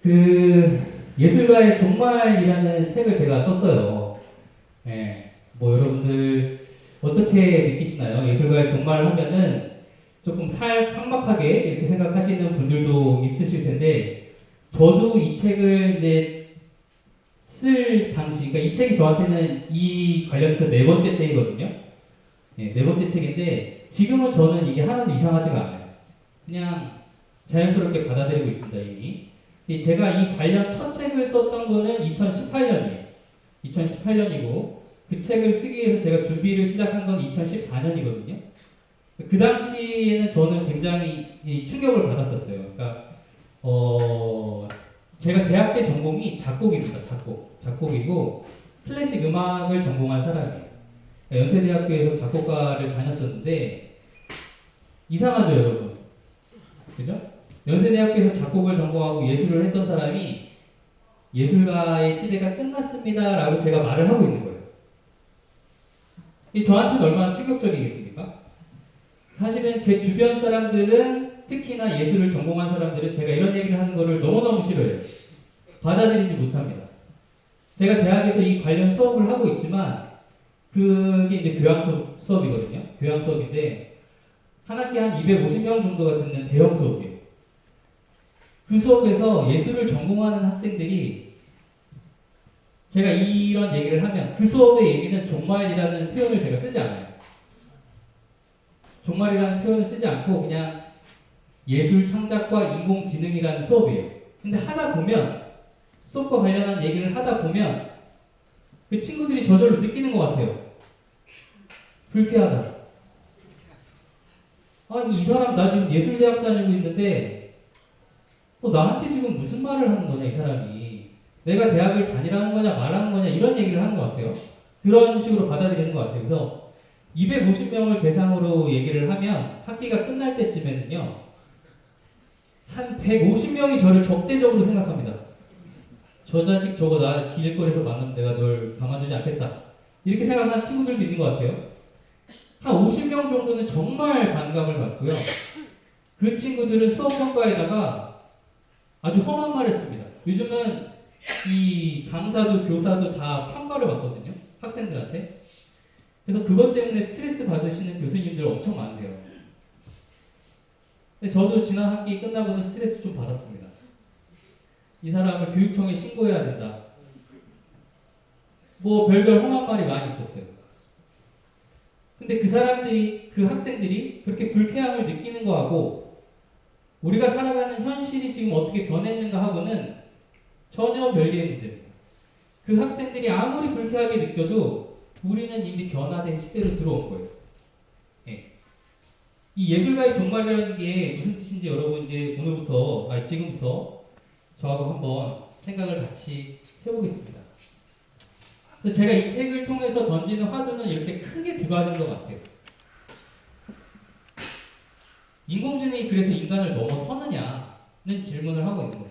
그 예술가의 종말이라는 책을 제가 썼어요. 예, 뭐 여러분들 어떻게 느끼시나요? 예술가의 종말 하면은 조금 삭막하게 이렇게 생각하시는 분들도 있으실 텐데, 저도 이 책을 이제 쓸 당시, 그러니까 이 책이 저한테는 이 관련해서 네 번째 책이거든요. 네, 네 번째 책인데 지금은 저는 이게 하나도 이상하지가 않아요. 그냥 자연스럽게 받아들이고 있습니다, 이미. 제가 이 관련 첫 책을 썼던 거는 2018년이에요. 2018년이고 그 책을 쓰기 위해서 제가 준비를 시작한 건 2014년이거든요. 그 당시에는 저는 굉장히 충격을 받았었어요. 그러니까 제가 대학 때 전공이 작곡입니다. 작곡이고 클래식 음악을 전공한 사람이에요. 그러니까 연세대학교에서 작곡가를 다녔었는데 이상하죠, 여러분. 그죠? 연세대학교에서 작곡을 전공하고 예술을 했던 사람이 예술가의 시대가 끝났습니다라고 제가 말을 하고 있는 거예요. 이 저한테는 얼마나 충격적이겠습니까? 사실은 제 주변 사람들은, 특히나 예술을 전공한 사람들은 제가 이런 얘기를 하는 거를 너무너무 싫어해요. 받아들이지 못합니다. 제가 대학에서 이 관련 수업을 하고 있지만 그게 이제 교양 수업이거든요. 교양 수업인데 한 학기 한 250명 정도가 듣는 대형 수업이에요. 그 수업에서 예술을 전공하는 학생들이 제가 이런 얘기를 하면 그 수업의 얘기는 종말이라는 표현을 제가 쓰지 않아요. 종말이라는 표현을 쓰지 않고 그냥 예술 창작과 인공지능이라는 수업이에요. 근데 하다 보면, 수업과 관련한 얘기를 하다 보면 그 친구들이 저절로 느끼는 것 같아요. 불쾌하다. 아니, 이 사람 나 지금 예술대학 다니고 있는데 나한테 지금 무슨 말을 하는 거냐, 이 사람이. 내가 대학을 다니라는 거냐 말하는 거냐 이런 얘기를 하는 것 같아요. 그런 식으로 받아들이는 것 같아요. 그래서 250명을 대상으로 얘기를 하면 학기가 끝날 때쯤에는요, 한 150명이 저를 적대적으로 생각합니다. 저 자식 저거 나 길거리에서 만나면 내가 널 가만두지 않겠다. 이렇게 생각하는 친구들도 있는 것 같아요. 한 50명 정도는 정말 반감을 받고요. 그 친구들은 수업 평가에다가 아주 험한 말을 씁니다. 요즘은 이 강사도 교사도 다 평가를 받거든요. 학생들한테. 그래서 그것 때문에 스트레스 받으시는 교수님들 엄청 많으세요. 근데 저도 지난 학기 끝나고는 스트레스 좀 받았습니다. 이 사람을 교육청에 신고해야 된다. 뭐 별별 험한 말이 많이 있었어요. 근데 그 사람들이, 그 학생들이 그렇게 불쾌함을 느끼는 거하고 우리가 살아가는 현실이 지금 어떻게 변했는가 하고는 전혀 별개의 문제입니다. 그 학생들이 아무리 불쾌하게 느껴도 우리는 이미 변화된 시대로 들어온 거예요. 예. 이 예술가의 종말이라는 게 무슨 뜻인지 여러분 이제 오늘부터, 지금부터 저하고 한번 생각을 같이 해보겠습니다. 그래서 제가 이 책을 통해서 던지는 화두는 이렇게 크게 두 가지인 것 같아요. 인공지능이 그래서 인간을 넘어서느냐는 질문을 하고 있는 거예요.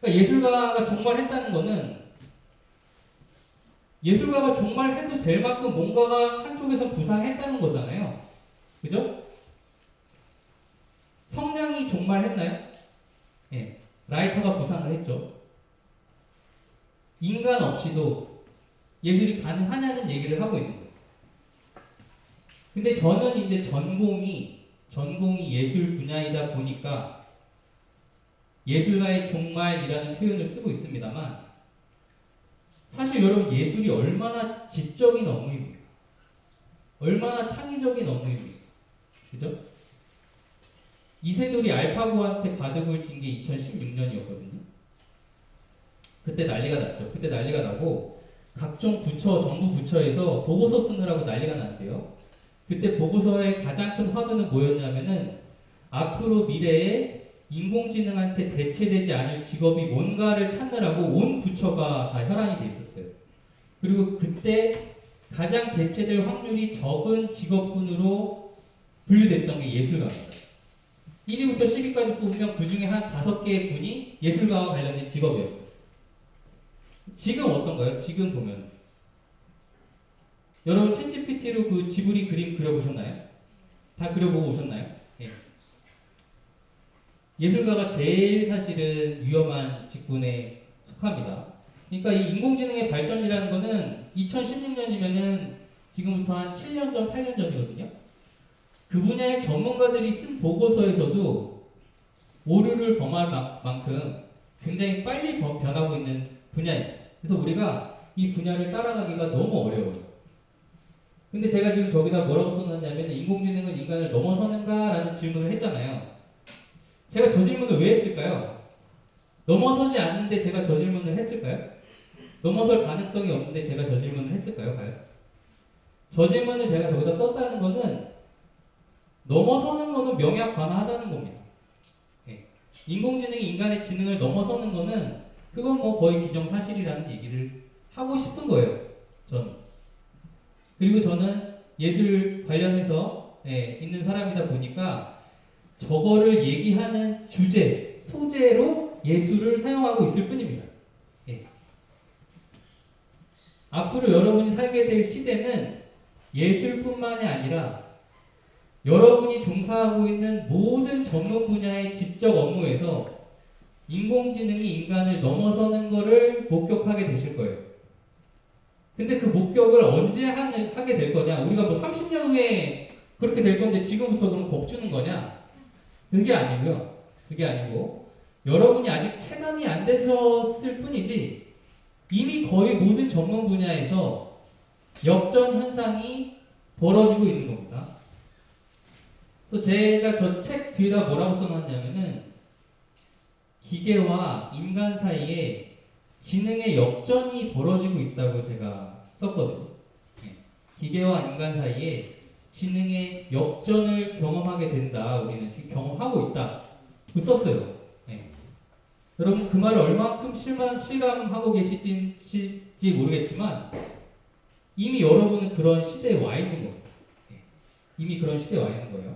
그러니까 예술가가 종말했다는 거는 예술가가 종말해도 될 만큼 뭔가가 한쪽에서 부상했다는 거잖아요. 그죠? 성량이 종말했나요? 예. 라이터가 부상을 했죠. 인간 없이도 예술이 가능하냐는 얘기를 하고 있는 거예요. 근데 저는 이제 전공이 예술 분야이다 보니까 예술가의 종말이라는 표현을 쓰고 있습니다만, 사실 여러분 예술이 얼마나 지적인 업무입니까? 얼마나 창의적인 업무입니까? 그죠? 이세돌이 알파고한테 바둑을 친 게 2016년이었거든요. 그때 난리가 났죠. 그때 난리가 나고 각종 부처, 정부 부처에서 보고서 쓰느라고 난리가 났대요. 그때 보고서의 가장 큰 화두는 뭐였냐면은 앞으로 미래에 인공지능한테 대체되지 않을 직업이 뭔가를 찾느라고 온 부처가 다 혈안이 돼 있었어요. 그리고 그때 가장 대체될 확률이 적은 직업군으로 분류됐던 게 예술가입니다. 1위부터 10위까지 뽑으면 그 중에 한 5개의 군이 예술가와 관련된 직업이었어요. 지금 어떤가요? 지금 보면 여러분 챗GPT로 그 지브리 그림 그려보셨나요? 다 그려보고 오셨나요? 예. 예술가가 제일 사실은 위험한 직군에 속합니다. 그러니까 이 인공지능의 발전이라는 거는 2016년이면은 지금부터 한 7년 전, 8년 전이거든요. 그 분야의 전문가들이 쓴 보고서에서도 오류를 범할 만큼 굉장히 빨리 변하고 있는 분야입니다. 그래서 우리가 이 분야를 따라가기가 너무 어려워요. 근데 제가 지금 저기다 뭐라고 써놨냐면 인공지능은 인간을 넘어서는가? 라는 질문을 했잖아요. 제가 저 질문을 왜 했을까요? 넘어서지 않는데 제가 저 질문을 했을까요? 넘어설 가능성이 없는데 제가 저 질문을 했을까요? 과연? 저 질문을 제가 저기다 썼다는 거는 넘어서는 거는 명약관화하다는 겁니다. 네. 인공지능이 인간의 지능을 넘어서는 거는 그건 뭐 거의 기정사실이라는 얘기를 하고 싶은 거예요. 저는. 그리고 저는 예술 관련해서 있는 사람이다 보니까 저거를 얘기하는 주제, 소재로 예술을 사용하고 있을 뿐입니다. 예. 앞으로 여러분이 살게 될 시대는 예술뿐만이 아니라 여러분이 종사하고 있는 모든 전문 분야의 지적 업무에서 인공지능이 인간을 넘어서는 것을 목격하게 되실 거예요. 근데 그 목격을 언제 하게 될 거냐? 우리가 뭐 30년 후에 그렇게 될 건데 지금부터 그럼 겁주는 거냐? 그게 아니고요. 그게 아니고 여러분이 아직 체감이 안 되셨을 뿐이지 이미 거의 모든 전문 분야에서 역전 현상이 벌어지고 있는 겁니다. 또 제가 저 책 뒤에다 뭐라고 써놨냐면은 기계와 인간 사이에 지능의 역전이 벌어지고 있다고 제가 썼거든요. 기계와 인간 사이에 지능의 역전을 경험하게 된다. 우리는 지금 경험하고 있다. 그 썼어요. 네. 여러분 그 말을 얼마큼 실감하고 계실지 모르겠지만 이미 여러분은 그런 시대에 와 있는 겁니다. 네. 이미 그런 시대에 와 있는 거예요.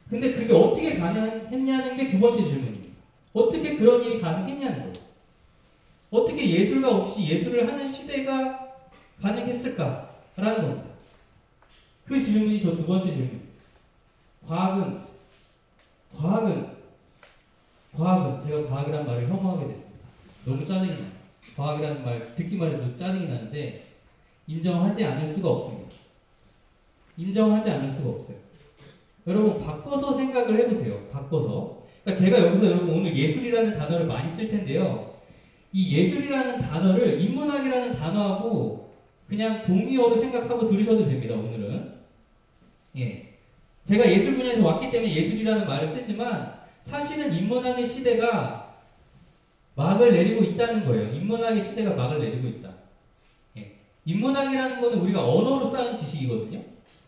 근데 그게 어떻게 가능했냐는 게 두 번째 질문입니다. 어떻게 그런 일이 가능했냐는 거예요. 어떻게 예술가 없이 예술을 하는 시대가 가능했을까라는 겁니다. 그 질문이 저 두 번째 질문입니다. 과학은 제가 과학이란 말을 혐오하게 됐습니다. 너무 짜증이 나요. 과학이라는 말 듣기만 해도 짜증이 나는데 인정하지 않을 수가 없습니다. 인정하지 않을 수가 없어요. 여러분 바꿔서 생각을 해보세요. 바꿔서. 그러니까 제가 여기서 여러분 오늘 예술이라는 단어를 많이 쓸 텐데요. 이 예술이라는 단어를 인문학이라는 단어하고 그냥 동의어로 생각하고 들으셔도 됩니다. 오늘은. 예. 제가 예술 분야에서 왔기 때문에 예술이라는 말을 쓰지만 사실은 인문학의 시대가 막을 내리고 있다는 거예요. 인문학의 시대가 막을 내리고 있다. 예. 인문학이라는 거는 우리가 언어로 쌓은 지식이거든요.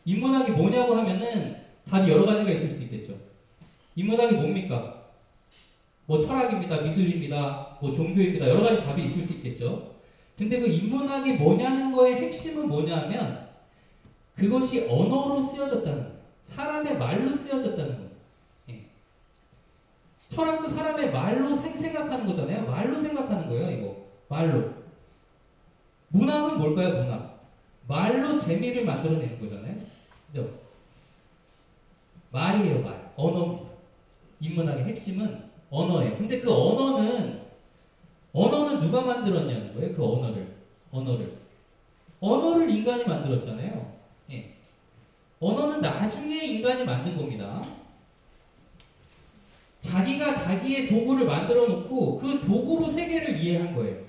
인문학이 뭐냐고 하면은 답이 여러 가지가 있을 수 있겠죠. 인문학이 뭡니까? 뭐 철학입니다, 미술입니다, 뭐 종교입니다. 여러 가지 답이 있을 수 있겠죠. 근데 그 인문학이 뭐냐는 거의 핵심은 뭐냐면 그것이 언어로 쓰여졌다는 거예요. 사람의 말로 쓰여졌다는 거예요. 예. 철학도 사람의 말로 생각하는 거잖아요. 말로 생각하는 거예요, 이거. 말로. 문학은 뭘까요, 문학? 말로 재미를 만들어내는 거잖아요. 그죠? 말이에요, 말. 언어입니다. 인문학의 핵심은 언어예요. 근데 그 언어는 누가 만들었냐는 거예요, 그 언어를 인간이 만들었잖아요. 예. 언어는 나중에 인간이 만든 겁니다. 자기가 자기의 도구를 만들어 놓고 그 도구로 세계를 이해한 거예요.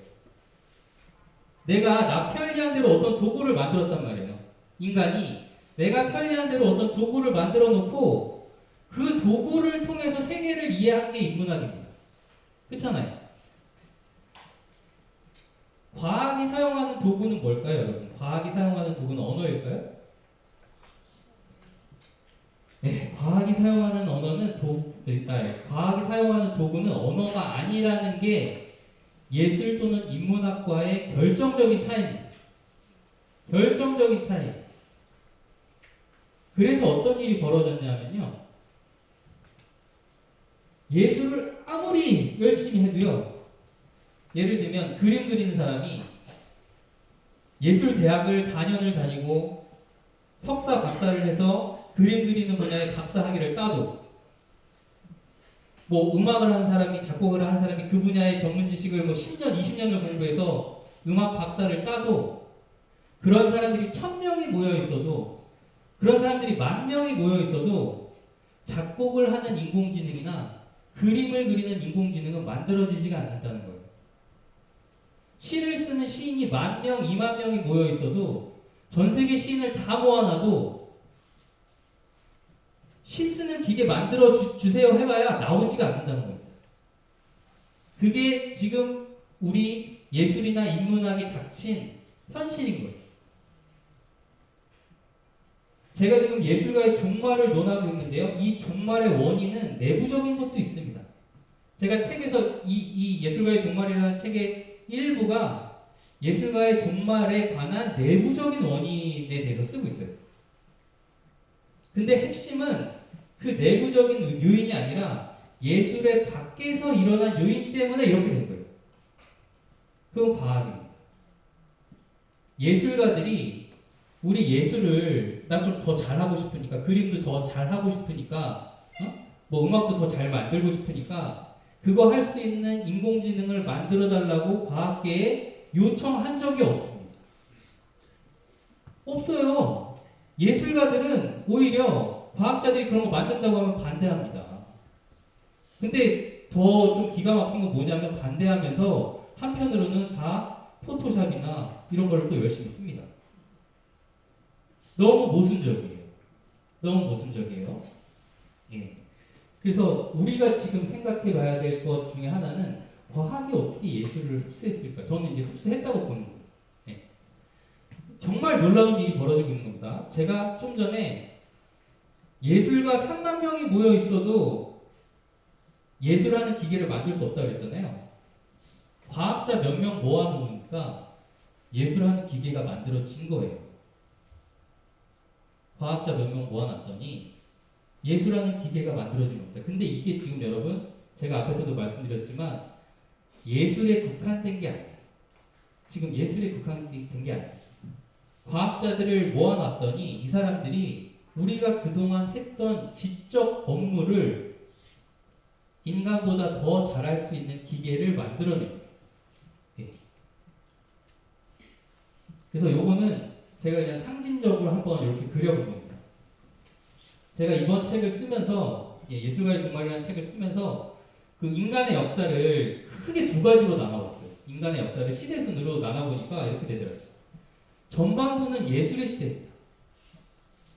내가 나 편리한 대로 어떤 도구를 만들었단 말이에요. 인간이 내가 편리한 대로 어떤 도구를 만들어 놓고 그 도구를 통해서 세계를 이해한 게 인문학입니다. 그렇잖아요. 과학이 사용하는 도구는 뭘까요, 여러분? 과학이 사용하는 도구는 언어일까요? 네, 과학이 사용하는 도구는 언어가 아니라는 게 예술 또는 인문학과의 결정적인 차이입니다. 결정적인 차이. 그래서 어떤 일이 벌어졌냐면요. 예술을 아무리 열심히 해도요. 예를 들면 그림 그리는 사람이 예술대학을 4년을 다니고 석사, 박사를 해서 그림 그리는 분야의 박사 학위를 따도 뭐 음악을 하는 사람이 작곡을 하는 사람이 그 분야의 전문 지식을 뭐 10년, 20년을 공부해서 음악 박사를 따도 그런 사람들이 1000명이 모여 있어도 그런 사람들이 10,000명이 모여 있어도 작곡을 하는 인공지능이나 그림을 그리는 인공지능은 만들어지지가 않는다는 거예요. 시를 쓰는 시인이 10,000명, 20,000명이 모여 있어도 전 세계 시인을 다 모아놔도 시 쓰는 기계 만들어 주세요 해봐야 나오지가 않는다는 겁니다. 그게 지금 우리 예술이나 인문학이 닥친 현실인 거예요. 제가 지금 예술가의 종말을 논하고 있는데요. 이 종말의 원인은 내부적인 것도 있습니다. 제가 책에서 이 예술가의 종말이라는 책의 일부가 예술가의 종말에 관한 내부적인 원인에 대해서 쓰고 있어요. 근데 핵심은 그 내부적인 요인이 아니라 예술의 밖에서 일어난 요인 때문에 이렇게 된 거예요. 그건 과학입니다. 예술가들이 우리 예술을 나 좀 더 잘하고 싶으니까 그림도 더 잘하고 싶으니까 뭐 음악도 더 잘 만들고 싶으니까 그거 할 수 있는 인공지능을 만들어 달라고 과학계에 요청한 적이 없습니다. 없어요. 예술가들은 오히려 과학자들이 그런 거 만든다고 하면 반대합니다. 근데 더 좀 기가 막힌 건 뭐냐면 반대하면서 한편으로는 다 포토샵이나 이런 걸 또 열심히 씁니다. 너무 모순적이에요. 너무 모순적이에요. 예. 그래서 우리가 지금 생각해 봐야 될 것 중에 하나는 과학이 어떻게 예술을 흡수했을까? 저는 이제 흡수했다고 보는 거예요. 예. 정말 놀라운 일이 벌어지고 있는 겁니다. 제가 좀 전에 예술가 30,000명이 모여 있어도 예술하는 기계를 만들 수 없다고 그랬잖아요. 과학자 몇 명 모아놓으니까 예술하는 기계가 만들어진 거예요. 과학자 몇 명 모아놨더니 예술하는 기계가 만들어진 겁니다. 근데 이게 지금 여러분 제가 앞에서도 말씀드렸지만 예술에 국한된 게 아니에요. 지금 예술에 국한된 게 아니에요. 과학자들을 모아놨더니 이 사람들이 우리가 그동안 했던 지적 업무를 인간보다 더 잘할 수 있는 기계를 만들어내요. 예. 그래서 요거는 제가 그냥 상징적으로 한번 이렇게 그려본 겁니다. 제가 이번 책을 쓰면서 예술가의 종말이라는 책을 쓰면서 그 인간의 역사를 크게 두 가지로 나눠봤어요. 인간의 역사를 시대순으로 나눠보니까 이렇게 되더라고요. 전반부는 예술의 시대입니다.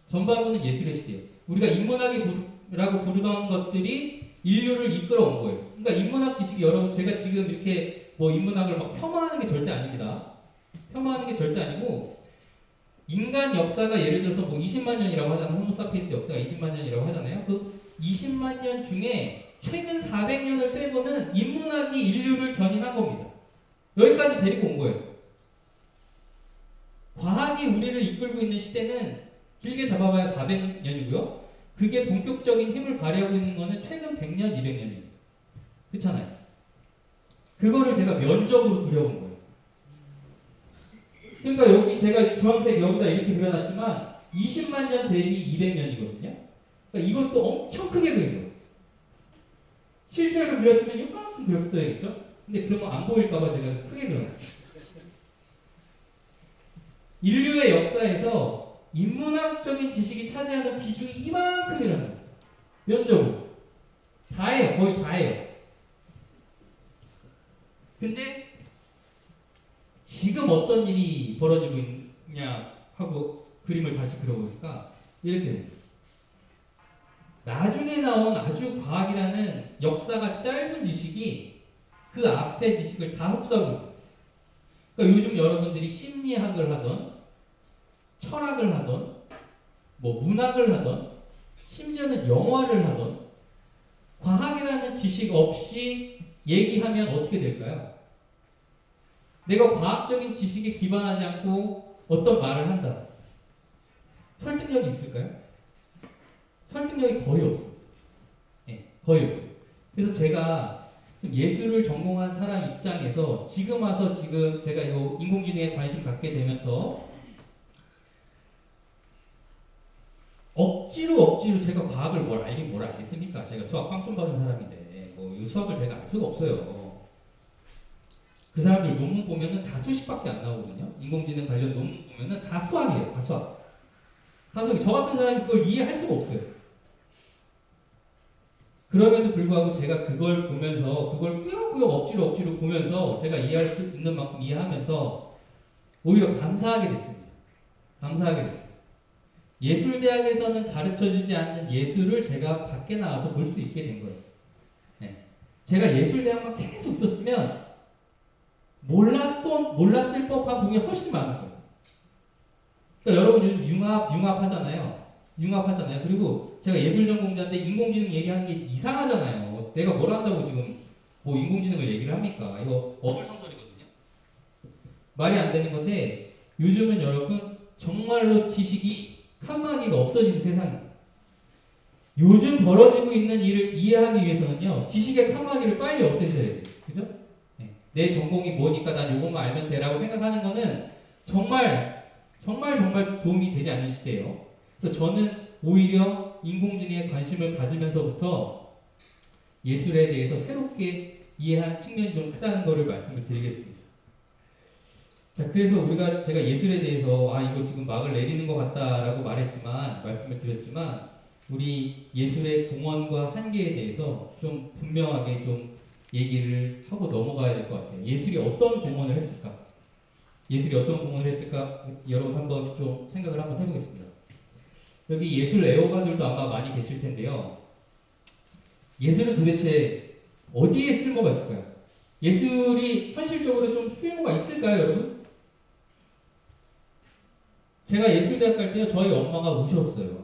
전반부는 예술의 시대예요. 우리가 인문학이라고 부르던 것들이 인류를 이끌어온 거예요. 그러니까 인문학 지식이 여러분 제가 지금 이렇게 뭐 인문학을 막 폄하하는 게 절대 아닙니다. 폄하하는 게 절대 아니고 인간 역사가 예를 들어서 뭐 20만 년이라고 하잖아요. 호모사피엔스 역사가 20만 년이라고 하잖아요. 그 20만 년 중에 최근 400년을 빼고는 인문학이 인류를 견인한 겁니다. 여기까지 데리고 온 거예요. 과학이 우리를 이끌고 있는 시대는 길게 잡아봐야 400년이고요. 그게 본격적인 힘을 발휘하고 있는 거는 최근 100년, 200년입니다. 그렇잖아요. 그거를 제가 면적으로 그려본 거예요. 그러니까 여기 제가 주황색 여기다 이렇게 그려놨지만 20만 년 대비 200년이거든요. 그러니까 이것도 엄청 크게 그린 거예요. 실제로 그렸으면 이만큼 그렸어야겠죠? 근데 그러면 안 보일까봐 제가 크게 그려놨어요. 인류의 역사에서 인문학적인 지식이 차지하는 비중이 이만큼 일어나요. 면적으로. 다 해요. 거의 다 해요. 근데 지금 어떤 일이 벌어지고 있냐 하고 그림을 다시 그려보니까 이렇게 됩니다. 나중에 나온 아주 과학이라는 역사가 짧은 지식이 그 앞에 지식을 다 흡수하고 있어요. 그러니까 요즘 여러분들이 심리학을 하던 철학을 하던 뭐 문학을 하던 심지어는 영화를 하던 과학이라는 지식 없이 얘기하면 어떻게 될까요? 내가 과학적인 지식에 기반하지 않고 어떤 말을 한다. 설득력이 있을까요? 설득력이 거의 없습니다. 네, 거의 없어요. 그래서 제가 좀 예술을 전공한 사람 입장에서 지금 와서 지금 제가 이 인공지능에 관심 갖게 되면서 억지로 제가 과학을 뭘 알겠습니까? 제가 수학 빵점 받은 사람인데 이 수학을 제가 알 수가 없어요. 그 사람들 논문 보면은 다 수식밖에 안 나오거든요. 인공지능 관련 논문 보면은 다 수학이에요. 다 수학. 다 수학. 저 같은 사람이 그걸 이해할 수가 없어요. 그럼에도 불구하고 제가 그걸 보면서 그걸 꾸역꾸역 억지로 보면서 제가 이해할 수 있는 만큼 이해하면서 오히려 감사하게 됐습니다. 감사하게 됐어요. 예술대학에서는 가르쳐주지 않는 예술을 제가 밖에 나와서 볼 수 있게 된 거예요. 네. 제가 예술대학만 계속 있었으면 몰랐을 법한 부분이 훨씬 많은 거예요. 그러니까 여러분 요즘 융합하잖아요. 그리고 제가 예술전공자인데 인공지능 얘기하는 게 이상하잖아요. 내가 뭘 한다고 지금 뭐 인공지능을 얘기를 합니까? 이거 어불성설이거든요. 말이 안 되는 건데 요즘은 여러분 정말로 지식이 칸막이가 없어지는 세상입니다. 요즘 벌어지고 있는 일을 이해하기 위해서는요, 지식의 칸막이를 빨리 없애셔야 돼요. 그죠? 네. 내 전공이 뭐니까 난 요것만 알면 돼라고 생각하는 거는 정말 도움이 되지 않는 시대예요. 그래서 저는 오히려 인공지능에 관심을 가지면서부터 예술에 대해서 새롭게 이해한 측면이 좀 크다는 것을 말씀을 드리겠습니다. 자, 그래서 제가 예술에 대해서 이거 지금 막을 내리는 것 같다라고 말씀을 드렸지만 우리 예술의 공헌과 한계에 대해서 좀 분명하게 좀 얘기를 하고 넘어가야 될 것 같아요. 예술이 어떤 공헌을 했을까? 여러분 한번 좀 생각을 한번 해보겠습니다. 여기 예술 애호가들도 아마 많이 계실 텐데요. 예술은 도대체 어디에 쓸모가 있을까요? 예술이 현실적으로 좀 쓸모가 있을까요, 여러분? 제가 예술대학 갈 때요, 저희 엄마가 우셨어요.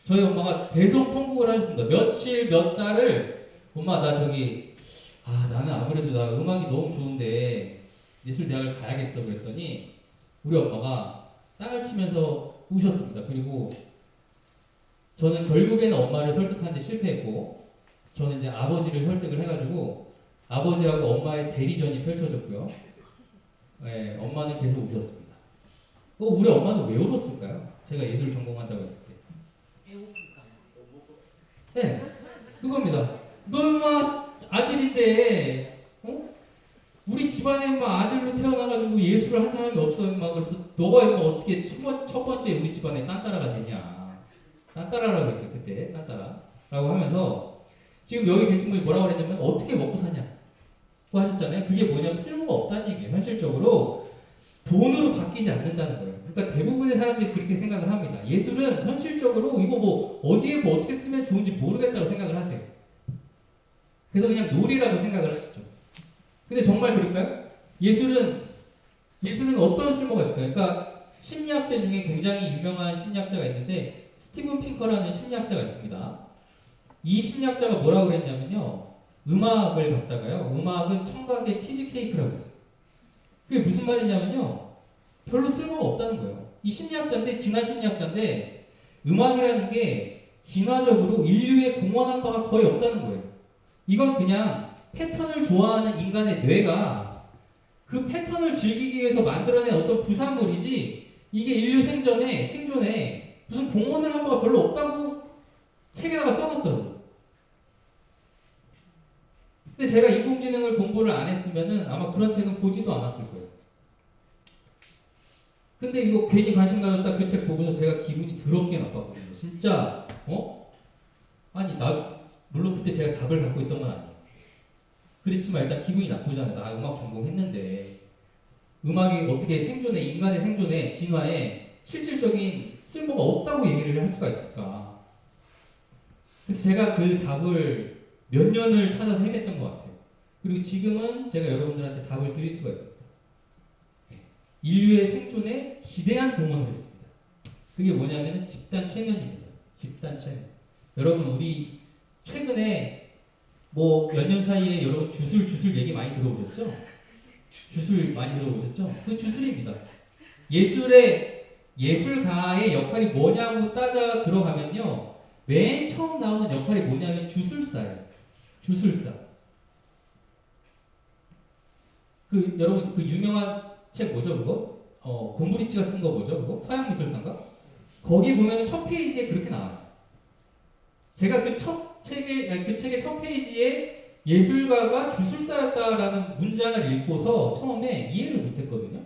저희 엄마가 대성통곡을 하셨습니다. 며칠 몇 달을 엄마 나 나는 아무래도 나 음악이 너무 좋은데 예술대학을 가야겠어 그랬더니 우리 엄마가 땅을 치면서 우셨습니다. 그리고 저는 결국에는 엄마를 설득하는데 실패했고 저는 이제 아버지를 설득을 해가지고 아버지하고 엄마의 대리전이 펼쳐졌고요. 네, 엄마는 계속 우셨습니다. 우리 엄마는 왜 울었을까요? 제가 예술 전공한다고 했을 때. 네, 그겁니다. 너 엄마 아들인데, 우리 집안에 아들로 태어나가지고 예술을 한 사람이 없어. 그래서 너가 어떻게 첫 번째 우리 집안에 딴따라가 되냐. 딴따라라고 했어요, 그때. 딴따라라고 하면서 지금 여기 계신 분이 뭐라고 그랬냐면 어떻게 먹고 사냐고 하셨잖아요. 그게 뭐냐면 쓸모가 없다는 얘기예요. 현실적으로 돈으로 바뀌지 않는다는 거예요. 그러니까 대부분의 사람들이 그렇게 생각을 합니다. 예술은 현실적으로 이거 어디에 어떻게 쓰면 좋은지 모르겠다고 생각을 하세요. 그래서 그냥 놀이라고 생각을 하시죠. 근데 정말 그럴까요? 예술은 어떤 쓸모가 있을까요? 그러니까 심리학자 중에 굉장히 유명한 심리학자가 있는데 스티븐 핑커라는 심리학자가 있습니다. 이 심리학자가 뭐라고 그랬냐면요. 음악을 갖다가요. 음악은 청각의 치즈케이크라고 했어요. 그게 무슨 말이냐면요. 별로 쓸모가 없다는 거예요. 이 심리학자인데 진화 심리학자인데 음악이라는 게 진화적으로 인류에 공헌한 바가 거의 없다는 거예요. 이건 그냥 패턴을 좋아하는 인간의 뇌가 그 패턴을 즐기기 위해서 만들어낸 어떤 부산물이지 이게 인류 생존에 무슨 공헌을 한 바가 별로 없다고 책에다가 써놨더라고요. 근데 제가 인공지능을 공부를 안 했으면은 아마 그런 책은 보지도 않았을 거예요. 근데 이거 괜히 관심 가졌다 그 책 보고서 제가 기분이 더럽게 나빴거든요. 진짜 물론 그때 제가 답을 갖고 있던 건 아니에요. 그렇지만 일단 기분이 나쁘잖아요. 나 음악 전공했는데 음악이 어떻게 인간의 생존에 진화에 실질적인 쓸모가 없다고 얘기를 할 수가 있을까? 그래서 제가 그 답을 몇 년을 찾아서 헤맸던 것 같아요. 그리고 지금은 제가 여러분들한테 답을 드릴 수가 있습니다. 인류의 생존에 지대한 공헌을 했습니다. 그게 뭐냐면 집단 최면입니다. 집단 최면. 여러분 우리 최근에 몇 년 사이에 여러분 주술 얘기 많이 들어보셨죠? 주술 많이 들어보셨죠? 그 주술입니다. 예술가의 역할이 뭐냐고 따져 들어가면요. 맨 처음 나오는 역할이 뭐냐면 주술사예요. 주술사. 여러분 그 유명한 책 뭐죠 그거? 곰브리치가 쓴 거 뭐죠 그거? 서양미술사인가? 거기 보면 첫 페이지에 그렇게 나와요. 제가 그 첫 그 책의 첫 페이지에 예술가가 주술사였다라는 문장을 읽고서 처음에 이해를 못했거든요.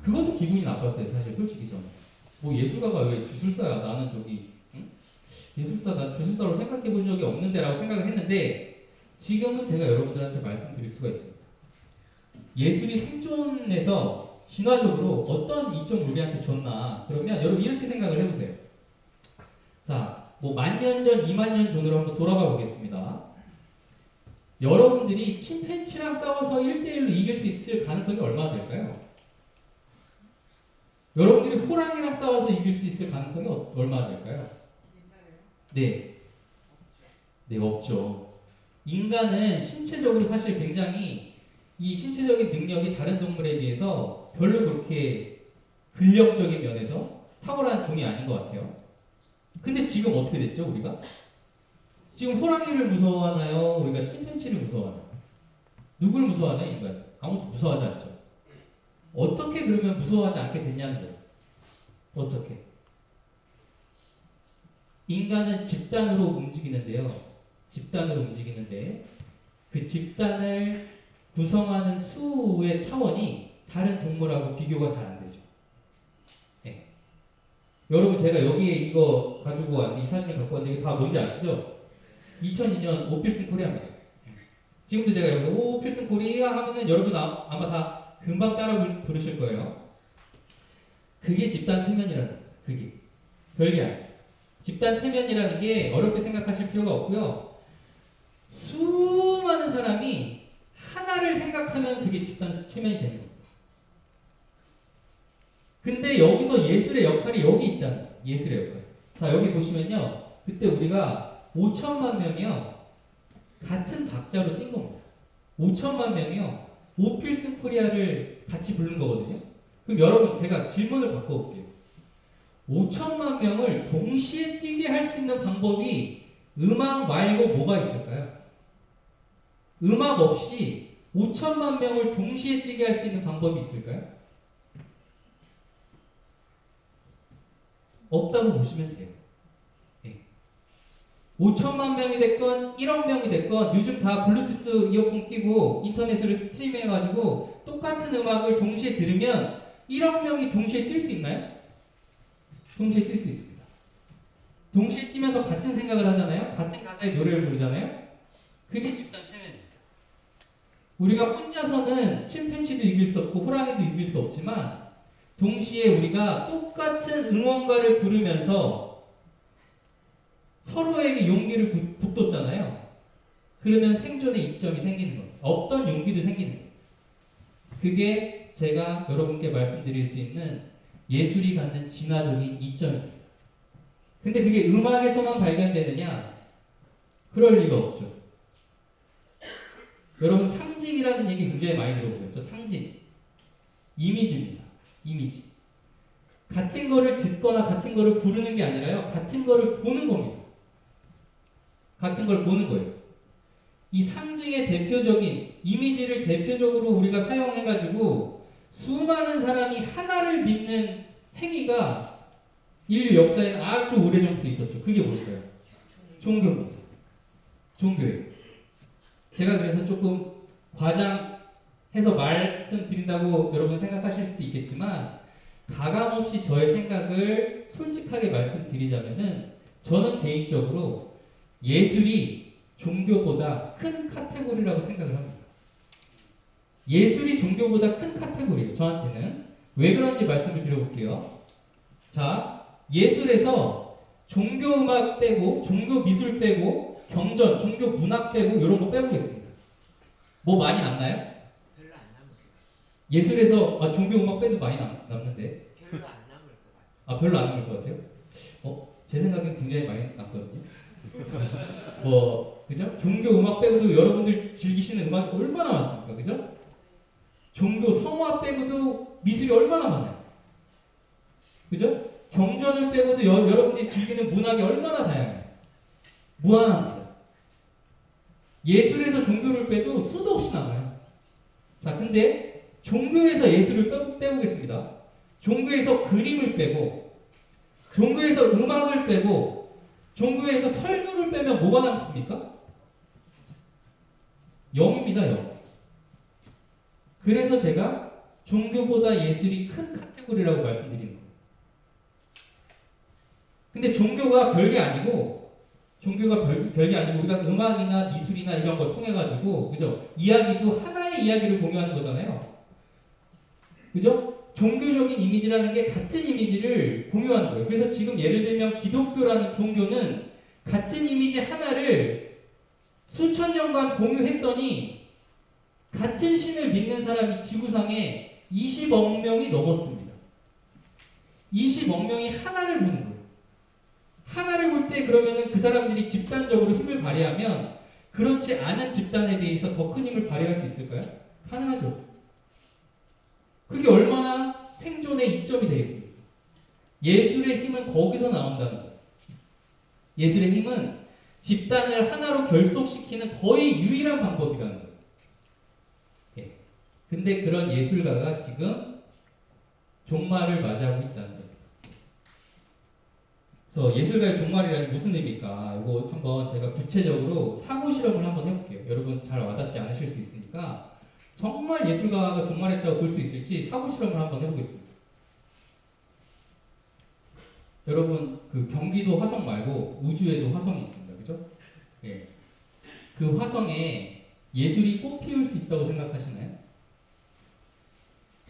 그것도 기분이 나빴어요, 사실 솔직히 저는. 뭐 예술가가 왜 주술사야? 나는 저기 응? 예술사, 난 주술사로 생각해 본 적이 없는데라고 생각을 했는데 지금은 제가 여러분들한테 말씀드릴 수가 있습니다. 예술이 생존에서 진화적으로 어떤 이점을 우리한테 줬나? 그러면 여러분 이렇게 생각을 해보세요. 자, 뭐 10,000년 전, 20,000년 전으로 한번 돌아가 보겠습니다. 여러분들이 침팬지랑 싸워서 1대1로 이길 수 있을 가능성이 얼마나 될까요? 여러분들이 호랑이랑 싸워서 이길 수 있을 가능성이 얼마나 될까요? 네. 네, 없죠. 인간은 신체적으로 사실 굉장히 이 신체적인 능력이 다른 동물에 비해서 별로 그렇게 근력적인 면에서 탁월한 종이 아닌 것 같아요. 근데 지금 어떻게 됐죠, 우리가? 지금 호랑이를 무서워하나요? 우리가 침팬지를 무서워하나요? 누굴 무서워하나요, 인간? 아무도 무서워하지 않죠. 어떻게 그러면 무서워하지 않게 됐냐는 거예요. 어떻게? 인간은 집단으로 움직이는데요. 집단으로 움직이는데 그 집단을 구성하는 수의 차원이 다른 동물하고 비교가 잘 안 되죠. 네. 여러분 제가 여기에 이거 가지고 왔는데 이 사진을 갖고 왔는데 이게 다 뭔지 아시죠? 2002년 오필슨 코리아입니다. 지금도 제가 여기서 오필슨 코리아 하면은 여러분 아마 다 금방 따라 부르실 거예요. 그게 집단 체면이라는 거예요. 그게 별게 아니에요. 집단 체면이라는 게 어렵게 생각하실 필요가 없고요. 수많은 사람이 하나를 생각하면 그게 집단 체면이 되는 겁니다. 근데 여기서 예술의 역할이 여기 있다는 거예요. 예술의 역할. 자, 여기 보시면요. 그때 우리가 5천만 명이요. 같은 박자로 뛴 겁니다. 5천만 명이요. 오필슨 코리아를 같이 부른 거거든요. 그럼 여러분 제가 질문을 바꿔볼게요. 5천만 명을 동시에 뛰게 할 수 있는 방법이 음악 말고 뭐가 있을까요? 음악 없이 5천만 명을 동시에 뛰게 할 수 있는 방법이 있을까요? 없다고 보시면 돼요. 네. 5천만 명이 됐건 1억 명이 됐건 요즘 다 블루투스 이어폰 끼고 인터넷으로 스트리밍해가지고 똑같은 음악을 동시에 들으면 1억 명이 동시에 뛸 수 있나요? 동시에 뛸 수 있습니다. 동시에 뛰면서 같은 생각을 하잖아요. 같은 가사의 노래를 부르잖아요. 그게 집단 체면입니다. 우리가 혼자서는 침팬지도 이길 수 없고 호랑이도 이길 수 없지만 동시에 우리가 똑같은 응원가를 부르면서 서로에게 용기를 북돋잖아요. 그러면 생존의 이점이 생기는 거예요. 없던 용기도 생기는 거예요. 그게 제가 여러분께 말씀드릴 수 있는 예술이 갖는 진화적인 이점입니다. 근데 그게 음악에서만 발견되느냐? 그럴 리가 없죠. 여러분 상징이라는 얘기 굉장히 많이 들어보셨죠? 상징. 이미지입니다. 이미지. 같은 거를 듣거나 같은 거를 부르는 게 아니라요. 같은 거를 보는 겁니다. 같은 걸 보는 거예요. 이 상징의 대표적인 이미지를 대표적으로 우리가 사용해가지고 수많은 사람이 하나를 믿는 행위가 인류 역사에는 아주 오래전부터 있었죠. 그게 뭘까요? 종교입니다. 종교예요. 제가 그래서 조금 과장해서 말씀드린다고 여러분 생각하실 수도 있겠지만 가감없이 저의 생각을 솔직하게 말씀드리자면은 저는 개인적으로 예술이 종교보다 큰 카테고리라고 생각을 합니다. 예술이 종교보다 큰 카테고리예요. 저한테는. 왜 그런지 말씀을 드려볼게요. 자, 예술에서 종교 음악 빼고 종교 미술 빼고 경전, 종교 문학 빼고 이런 거 빼보겠습니다. 뭐 많이 남나요? 별로 안 남았어요. 예술에서 종교 음악 빼도 많이 남는데. 별로 안 남을 것 같아요. 아, 별로 안 남을 것 같아요? 제 생각엔 굉장히 많이 남거든요. 뭐 그죠? 종교 음악 빼고도 여러분들 즐기시는 음악이 얼마나 많습니까? 그죠? 종교 성화 빼고도 미술이 얼마나 많아요. 그죠? 경전을 빼고도 여러분들이 즐기는 문학이 얼마나 다양해요. 무한합니다. 예술에서 종교를 빼도 수도 없이 남아요. 자, 근데 종교에서 예술을 빼보겠습니다. 종교에서 그림을 빼고 종교에서 음악을 빼고 종교에서 설교를 빼면 뭐가 남습니까? 영입니다, 영. 그래서 제가 종교보다 예술이 큰 카테고리라고 말씀드리는 거예요. 근데 종교가 별게 아니고, 종교가 별게 아니고, 우리가 음악이나 미술이나 이런 걸 통해가지고, 그죠? 이야기도 하나의 이야기를 공유하는 거잖아요. 그죠? 종교적인 이미지라는 게 같은 이미지를 공유하는 거예요. 그래서 지금 예를 들면 기독교라는 종교는 같은 이미지 하나를 수천 년간 공유했더니 같은 신을 믿는 사람이 지구상에 20억 명이 넘었습니다. 20억 명이 하나를 보는 거예요. 하나를 볼 때 그러면은 그 사람들이 집단적으로 힘을 발휘하면 그렇지 않은 집단에 대해서 더 큰 힘을 발휘할 수 있을까요? 가능하죠. 그게 얼마나 생존의 이점이 되겠습니까? 예술의 힘은 거기서 나온다는 거예요. 예술의 힘은 집단을 하나로 결속시키는 거의 유일한 방법이라는 거예요. 예. 근데 그런 예술가가 지금 종말을 맞이하고 있다는 겁니다. 그래서 예술가의 종말이라는 게 무슨 의미일까? 이거 한번 제가 구체적으로 사고 실험을 한번 해볼게요. 여러분 잘 와닿지 않으실 수 있으니까 정말 예술가가 종말했다고 볼 수 있을지 사고 실험을 한번 해보겠습니다. 여러분 그 경기도 화성 말고 우주에도 화성이 있습니다. 그죠? 예. 그 화성에 예술이 꽃 피울 수 있다고 생각하시나요?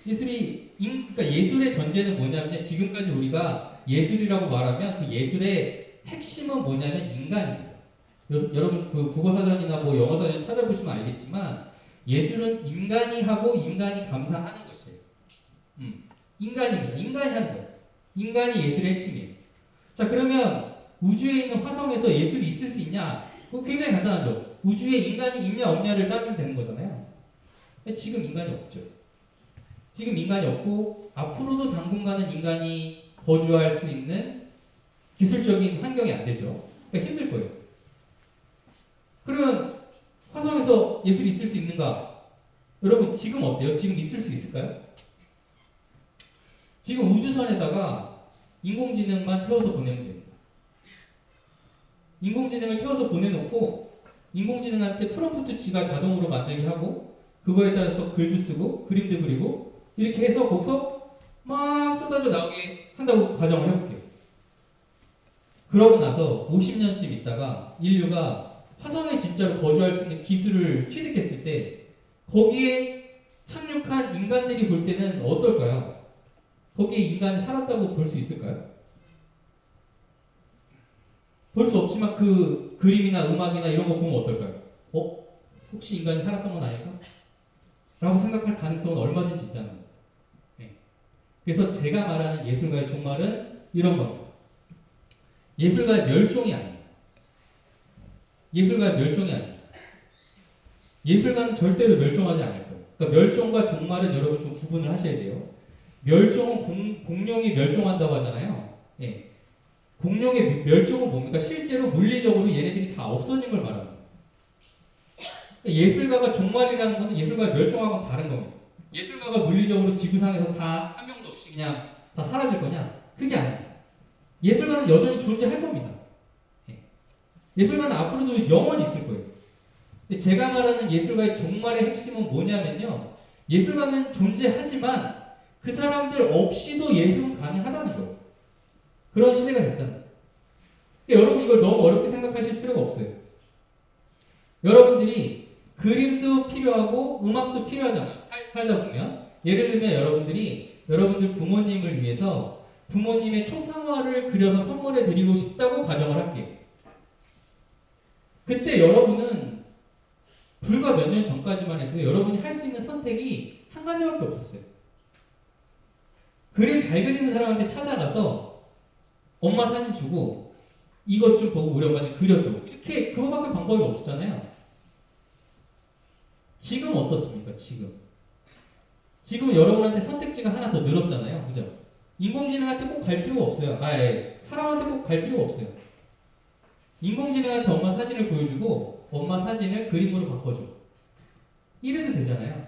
그러니까 예술의 전제는 뭐냐면 지금까지 우리가 예술이라고 말하면 그 예술의 핵심은 뭐냐면 인간입니다. 여러분 그 국어사전이나 뭐 영어사전 찾아보시면 알겠지만 예술은 인간이 하고 인간이 감상하는 것이에요. 인간입니다. 인간이 하는 거예요. 인간이 예술의 핵심이에요. 자, 그러면 우주에 있는 화성에서 예술이 있을 수 있냐? 그거 굉장히 간단하죠. 우주에 인간이 있냐 없냐를 따지면 되는 거잖아요. 근데 지금 인간이 없죠. 지금 인간이 없고 앞으로도 당분간은 인간이 거주할 수 있는 기술적인 환경이 안 되죠. 그러니까 힘들 거예요. 그러면 화성에서 예술이 있을 수 있는가? 여러분 지금 어때요? 지금 있을 수 있을까요? 지금 우주선에다가 인공지능만 태워서 보내면 됩니다. 인공지능을 태워서 보내놓고 인공지능한테 프롬프트 지가 자동으로 만들게 하고 그거에 따라서 글도 쓰고 그림도 그리고 이렇게 해서 거기서 막 쏟아져 나오게 한다고 가정을 해볼게요. 그러고 나서 50년쯤 있다가 인류가 화성에 진짜로 거주할 수 있는 기술을 취득했을 때 거기에 착륙한 인간들이 볼 때는 어떨까요? 거기에 인간이 살았다고 볼 수 있을까요? 볼 수 없지만 그 그림이나 음악이나 이런 거 보면 어떨까요? 혹시 인간이 살았던 건 아닐까? 라고 생각할 가능성은 얼마든지 있다는 거예요. 네. 그래서 제가 말하는 예술가의 종말은 이런 겁니다. 예술가의 멸종이 아닙니다. 예술가의 멸종이 아닙니다. 예술가는 절대로 멸종하지 않을 거예요. 그러니까 멸종과 종말은 여러분 좀 구분을 하셔야 돼요. 멸종은 공룡이 멸종한다고 하잖아요. 예. 공룡의 멸종은 뭡니까? 실제로 물리적으로 얘네들이 다 없어진 걸 말합니다. 그러니까 예술가가 종말이라는 것은 예술가의 멸종하고는 다른 겁니다. 예술가가 물리적으로 지구상에서 다 한 명도 없이 그냥 다 사라질 거냐? 그게 아니에요. 예술가는 여전히 존재할 겁니다. 예. 예술가는 앞으로도 영원히 있을 거예요. 근데 제가 말하는 예술가의 종말의 핵심은 뭐냐면요. 예술가는 존재하지만 그 사람들 없이도 예술은 가능하다는 거예요. 그런 시대가 됐다는 거예요. 그러니까 여러분 이걸 너무 어렵게 생각하실 필요가 없어요. 여러분들이 그림도 필요하고 음악도 필요하잖아요. 살다 보면. 예를 들면 여러분들 부모님을 위해서 부모님의 초상화를 그려서 선물해 드리고 싶다고 가정을 할게요. 그때 여러분은 불과 몇 년 전까지만 해도 여러분이 할 수 있는 선택이 한 가지밖에 없었어요. 그림 잘 그리는 사람한테 찾아가서 엄마 사진 주고 이것 좀 보고 우리 엄마 좀 그려줘. 이렇게 그거밖에 방법이 없었잖아요. 지금 어떻습니까? 지금 여러분한테 선택지가 하나 더 늘었잖아요. 그죠? 인공지능한테 꼭 갈 필요가 없어요. 사람한테 꼭 갈 필요가 없어요. 인공지능한테 엄마 사진을 보여주고 엄마 사진을 그림으로 바꿔줘. 이래도 되잖아요.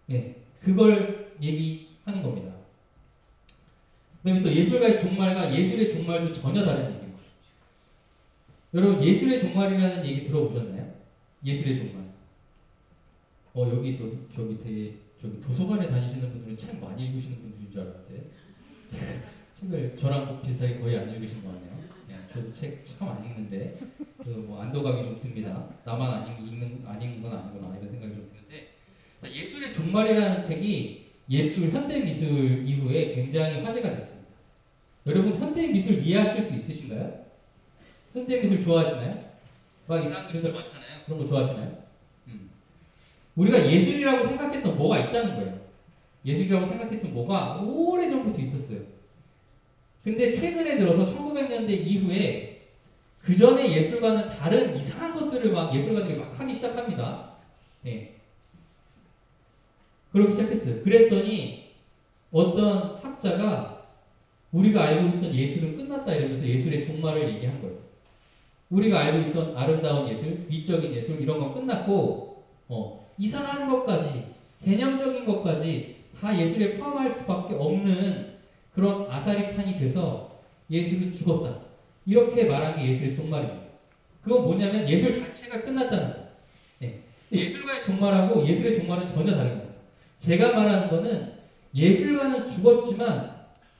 네, 그걸 얘기하는 겁니다. 그다음에 또 예술가의 종말과 예술의 종말도 전혀 다른 얘기예요. 여러분 예술의 종말이라는 얘기 들어보셨나요? 예술의 종말. 여기 또 저기 되게 저기 도서관에 다니시는 분들은 책 많이 읽으시는 분들인 줄 알았는데 책을 저랑 비슷하게 거의 안 읽으신 거 같네요. 저도 책 참 안 읽는데 뭐 안도감이 좀 듭니다. 나만 안 읽는 건 아니구나 이런 생각이 좀 드는데 예술의 종말이라는 책이 예술 현대 미술 이후에 굉장히 화제가 됐습니다. 여러분 현대 미술 이해하실 수 있으신가요? 현대 미술 좋아하시나요? 막 이상한 그림들 많잖아요. 그런 거 좋아하시나요? 우리가 예술이라고 생각했던 뭐가 있다는 거예요. 예술이라고 생각했던 뭐가 오래전부터 있었어요. 근데 최근에 들어서 1900년대 이후에 그 전에 예술과는 다른 이상한 것들을 막 예술가들이 막 하기 시작합니다. 네. 그러기 시작했어요. 그랬더니 어떤 학자가 우리가 알고 있던 예술은 끝났다 이러면서 예술의 종말을 얘기한 거예요. 우리가 알고 있던 아름다운 예술, 미적인 예술 이런 건 끝났고 이상한 것까지 개념적인 것까지 다 예술에 포함할 수밖에 없는 그런 아사리판이 돼서 예술은 죽었다. 이렇게 말한 게 예술의 종말입니다. 그건 뭐냐면 예술 자체가 끝났다는 거예요. 네. 예술가의 종말하고 예술의 종말은 전혀 다릅니다. 제가 말하는 거는 예술가는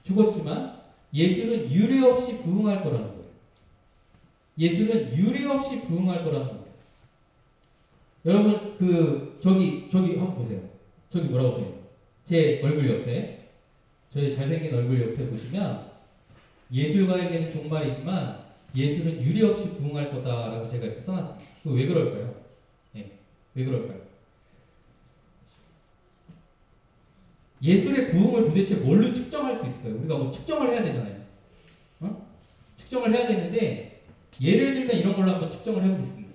죽었지만 예술은 유례 없이 부흥할 거라는 거예요. 예술은 유례 없이 부흥할 거라는 거예요. 여러분 저기 한번 보세요. 저기 뭐라고 써요? 제 얼굴 옆에 저의 잘생긴 얼굴 옆에 보시면 예술가에게는 종말이지만 예술은 유례 없이 부흥할 거다라고 제가 이렇게 써놨습니다. 그거 왜 그럴까요? 왜 그럴까요? 예술의 부흥을 도대체 뭘로 측정할 수 있을까요? 우리가 뭐 측정을 해야 되잖아요. 측정을 해야 되는데 예를 들면 이런 걸로 한번 측정을 해보겠습니다.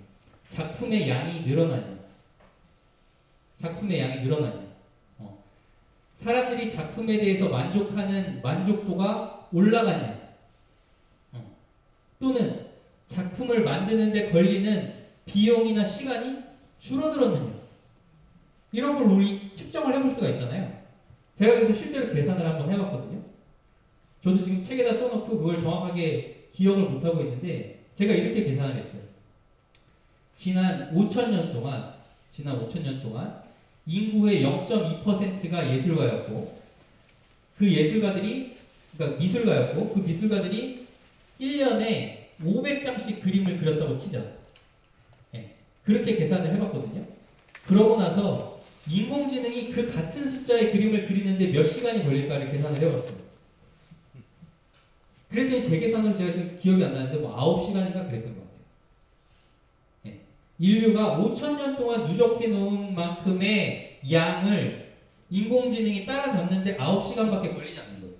작품의 양이 늘어나냐. 작품의 양이 늘어나냐. 사람들이 작품에 대해서 만족하는 만족도가 올라가냐. 또는 작품을 만드는데 걸리는 비용이나 시간이 줄어들었느냐. 이런 걸 우리 측정을 해볼 수가 있잖아요. 제가 그래서 실제로 계산을 한번 해봤거든요. 저도 지금 책에다 써놓고 그걸 정확하게 기억을 못하고 있는데 제가 이렇게 계산을 했어요. 지난 5천년 동안 인구의 0.2%가 예술가였고 그 예술가들이 그러니까 미술가였고 그 미술가들이 1년에 500장씩 그림을 그렸다고 치자. 그렇게 계산을 해봤거든요. 그러고 나서 인공지능이 그 같은 숫자의 그림을 그리는데 몇 시간이 걸릴까를 계산을 해봤어요. 그랬더니 제 계산으로 제가 지금 기억이 안 나는데 뭐 9시간인가 그랬던 것 같아요. 인류가 5천년 동안 누적해 놓은 만큼의 양을 인공지능이 따라잡는데 9시간밖에 걸리지 않는 거예요.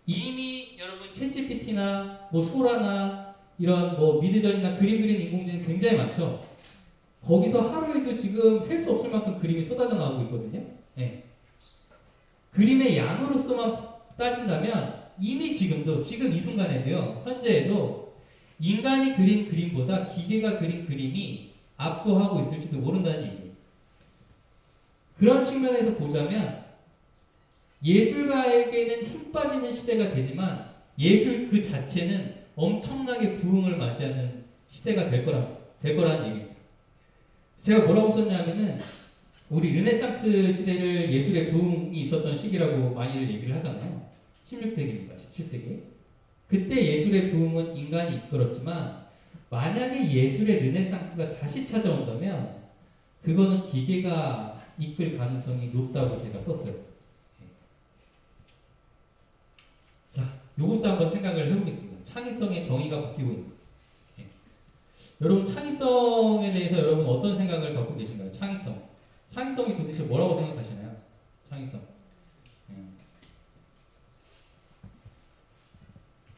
이미 여러분 챗GPT나 뭐 소라나 이런 뭐 미드전이나 그림 그리는 인공지능 굉장히 많죠. 거기서 하루에도 지금 셀 수 없을 만큼 그림이 쏟아져 나오고 있거든요. 그림의 양으로서만 따진다면 이미 지금 이 순간에도요, 현재에도 인간이 그린 그림보다 기계가 그린 그림이 압도하고 있을지도 모른다는 얘기예요. 그런 측면에서 보자면 예술가에게는 힘 빠지는 시대가 되지만 예술 그 자체는 엄청나게 부흥을 맞이하는 시대가 될 거라는 얘기입니다. 제가 뭐라고 썼냐면은 우리 르네상스 시대를 예술의 부흥이 있었던 시기라고 많이들 얘기를 하잖아요. 16세기입니다. 17세기. 그때 예술의 부흥은 인간이 이끌었지만 만약에 예술의 르네상스가 다시 찾아온다면 그거는 기계가 이끌 가능성이 높다고 제가 썼어요. 자, 요것도 한번 생각을 해보겠습니다. 창의성의 정의가 바뀌고 있는 거예요. 여러분 창의성에 대해서 여러분 어떤 생각을 갖고 계신가요? 창의성이 도대체 뭐라고 생각하시나요? 창의성.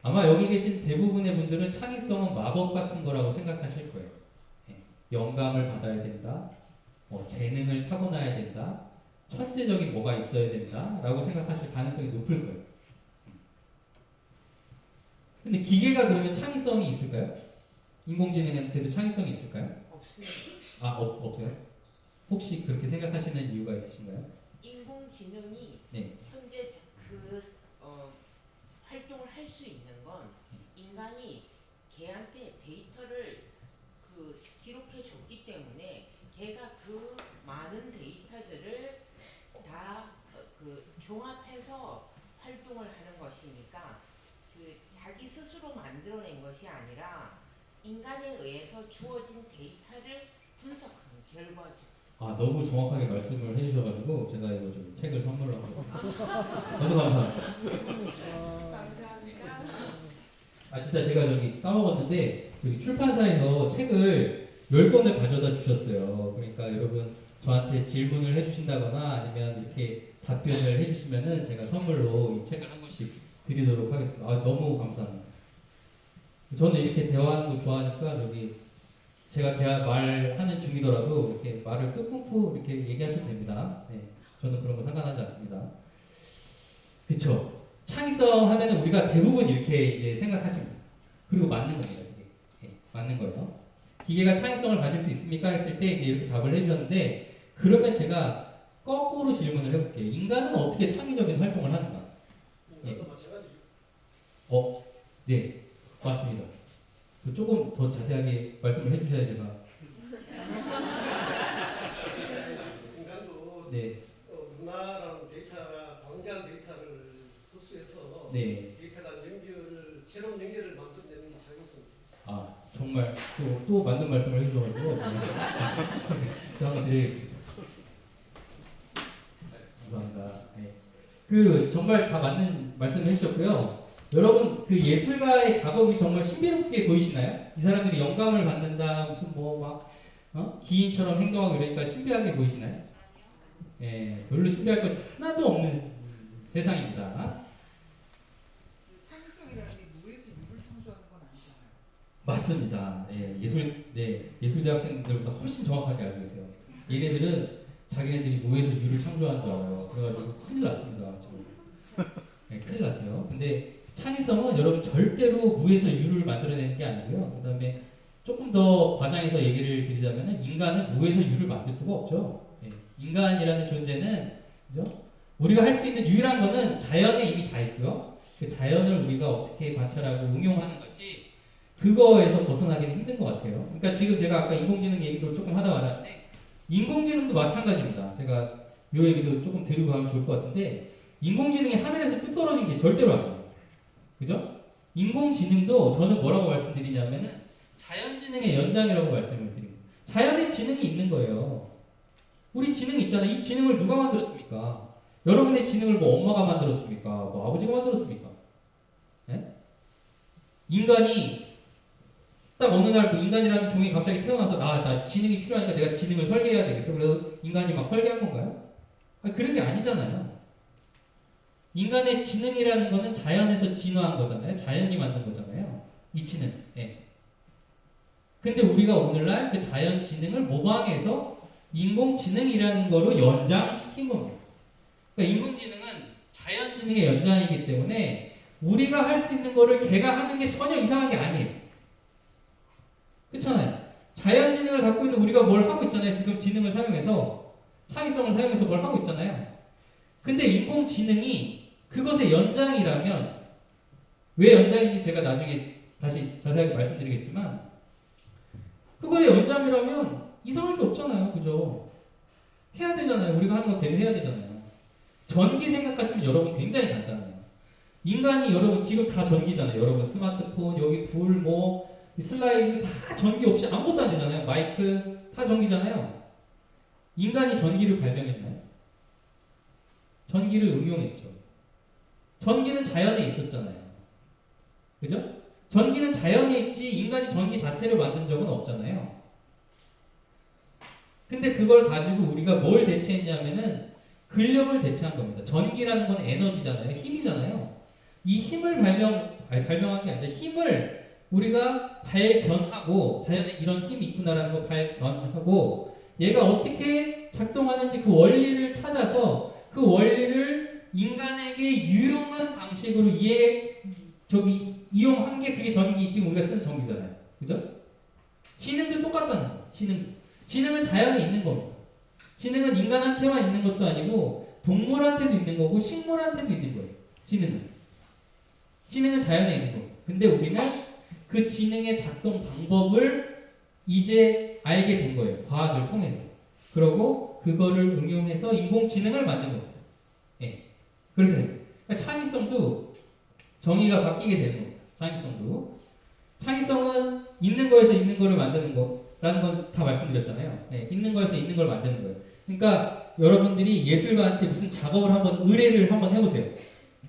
아마 여기 계신 대부분의 분들은 창의성은 마법 같은 거라고 생각하실 거예요. 영감을 받아야 된다, 재능을 타고나야 된다, 천재적인 뭐가 있어야 된다라고 생각하실 가능성이 높을 거예요. 근데 기계가 그러면 창의성이 있을까요? 인공지능한테도 창의성이 있을까요? 없습니다. 없어요? 혹시 그렇게 생각하시는 이유가 있으신가요? 인공지능이 현재 활동을 할 수 있는 건 인간이 걔한테 데이터를 기록해 줬기 때문에 걔가 그 많은 데이터들을 다 종합해서 활동을 하는 것이니까 자기 스스로 만들어낸 것이 아니라 인간에 의해서 주어진 데이터를 분석한 결과죠. 아, 너무 정확하게 말씀을 해주셔가지고 제가 이거 좀 책을 선물로 하고 너무 감사합니다. 감사합니다. 아, 진짜 제가 저기 까먹었는데 여기 출판사에서 책을 10권을 가져다 주셨어요. 그러니까 여러분 저한테 질문을 해주신다거나 아니면 이렇게 답변을 해주시면은 제가 선물로 이 책을 한 권씩 드리도록 하겠습니다. 아, 너무 감사합니다. 저는 이렇게 대화하는 거 좋아하니까 저기 제가 말하는 중이더라도 이렇게 말을 뚝뚝뚝 이렇게 얘기하셔도 됩니다. 네, 저는 그런 거 상관하지 않습니다. 그렇죠. 창의성 하면은 우리가 대부분 이렇게 이제 생각하십니다. 그리고 맞는 겁니다. 이게. 네, 맞는 거예요. 기계가 창의성을 가질 수 있습니까? 했을 때 이제 이렇게 답을 해주셨는데 그러면 제가 거꾸로 질문을 해볼게요. 인간은 어떻게 창의적인 활동을 하는가? 인간도 마찬가지죠. 네, 맞습니다. 조금 더 자세하게 말씀을 해주셔야 제가. 인간도 네, 문화라는 데이터가 광대한 데이터를 흡수해서 네. 데이터가 새로운 연결을 만들어내는 게 창의성입니다. 아, 정말 또 맞는 말씀을 해주셔가지고 제가 한번 드리겠습니다. 감사합니다. 네. 정말 다 맞는 말씀을 해주셨고요. 여러분 그 예술가의 작업이 정말 신비롭게 보이시나요? 이 사람들이 영감을 받는다 무슨 기인처럼 행동하고 이러니까 신비하게 보이시나요? 예, 별로 신비할 것이 하나도 없는 세상입니다. 창의성이라는 게 무에서 유를 창조하는 건 아니잖아요. 맞습니다. 예술대 학생들보다 훨씬 정확하게 알고 계세요. 얘네들은 자기네들이 무에서 유를 창조한 줄 알아요. 그래가지고 큰일 났습니다. 지금. 네, 큰일 났어요. 근데 창의성은 여러분 절대로 무에서 유를 만들어내는 게 아니고요. 그 다음에 조금 더 과장해서 얘기를 드리자면 인간은 무에서 유를 만들 수가 없죠. 네, 인간이라는 존재는 그죠? 우리가 할 수 있는 유일한 거는 자연에 이미 다 있고요. 그 자연을 우리가 어떻게 관찰하고 응용하는 거지 그거에서 벗어나기는 힘든 것 같아요. 그러니까 지금 제가 아까 인공지능 얘기도 조금 하다 말았는데 인공지능도 마찬가지입니다. 제가 이 얘기도 조금 드리고 가면 좋을 것 같은데 인공지능이 하늘에서 뚝 떨어진 게 절대로 아니에요. 그죠? 인공지능도 저는 뭐라고 말씀드리냐면은 자연지능의 연장이라고 말씀을 드립니다. 자연의 지능이 있는 거예요. 우리 지능이 있잖아요. 이 지능을 누가 만들었습니까? 여러분의 지능을 뭐 엄마가 만들었습니까? 뭐 아버지가 만들었습니까? 네? 인간이 딱 어느 날 그 인간이라는 종이 갑자기 태어나서 나 지능이 필요하니까 내가 지능을 설계해야 되겠어. 그래서 인간이 막 설계한 건가요? 그런 게 아니잖아요. 인간의 지능이라는 거는 자연에서 진화한 거잖아요. 자연이 만든 거잖아요. 이 지능. 예. 근데 우리가 오늘날 그 자연 지능을 모방해서 인공지능이라는 거로 연장시킨 겁니다. 그러니까 인공지능은 자연 지능의 연장이기 때문에 우리가 할 수 있는 거를 걔가 하는 게 전혀 이상한 게 아니에요. 그렇잖아요. 자연 지능을 갖고 있는 우리가 뭘 하고 있잖아요. 지금 지능을 사용해서 창의성을 사용해서 뭘 하고 있잖아요. 근데 인공지능이 그것의 연장이라면 왜 연장인지 제가 나중에 다시 자세하게 말씀드리겠지만 그거의 연장이라면 이상할 게 없잖아요. 그죠? 해야 되잖아요. 우리가 하는 거 걔도 해야 되잖아요. 전기 생각하시면 여러분 굉장히 간단해요. 인간이 여러분 지금 다 전기잖아요. 여러분 스마트폰 여기 불 슬라이드 다 전기 없이 아무것도 안 되잖아요. 마이크 다 전기잖아요. 인간이 전기를 발명했나요? 전기를 응용했죠. 전기는 자연에 있었잖아요. 그죠? 전기는 자연에 있지 인간이 전기 자체를 만든 적은 없잖아요. 근데 그걸 가지고 우리가 뭘 대체했냐면은 근력을 대체한 겁니다. 전기라는 건 에너지잖아요. 힘이잖아요. 이 힘을 발명한 게 아니라 힘을 우리가 발견하고 자연에 이런 힘이 있구나라는 걸 발견하고 얘가 어떻게 작동하는지 그 원리를 찾아서 그 원리를 인간에게 유용한 방식으로 이용한 게 그게 전기, 지금 우리가 쓰는 전기잖아요. 그죠? 지능도 똑같다는 거예요. 지능은 자연에 있는 겁니다. 지능은 인간한테만 있는 것도 아니고 동물한테도 있는 거고 식물한테도 있는 거예요. 지능은 자연에 있는 거예요. 근데 우리는 그 그 지능의 작동 방법을 이제 알게 된 거예요. 과학을 통해서. 그러고 그거를 응용해서 인공지능을 만든 겁니다. 예. 그렇게 됩니다. 그러니까 창의성도 정의가 바뀌게 되는 겁니다. 창의성도. 창의성은 있는 거에서 있는 거를 만드는 거라는 건 다 말씀드렸잖아요. 예. 있는 거에서 있는 걸 만드는 거예요. 그러니까 여러분들이 예술가한테 무슨 작업을 한번 의뢰를 한번 해보세요.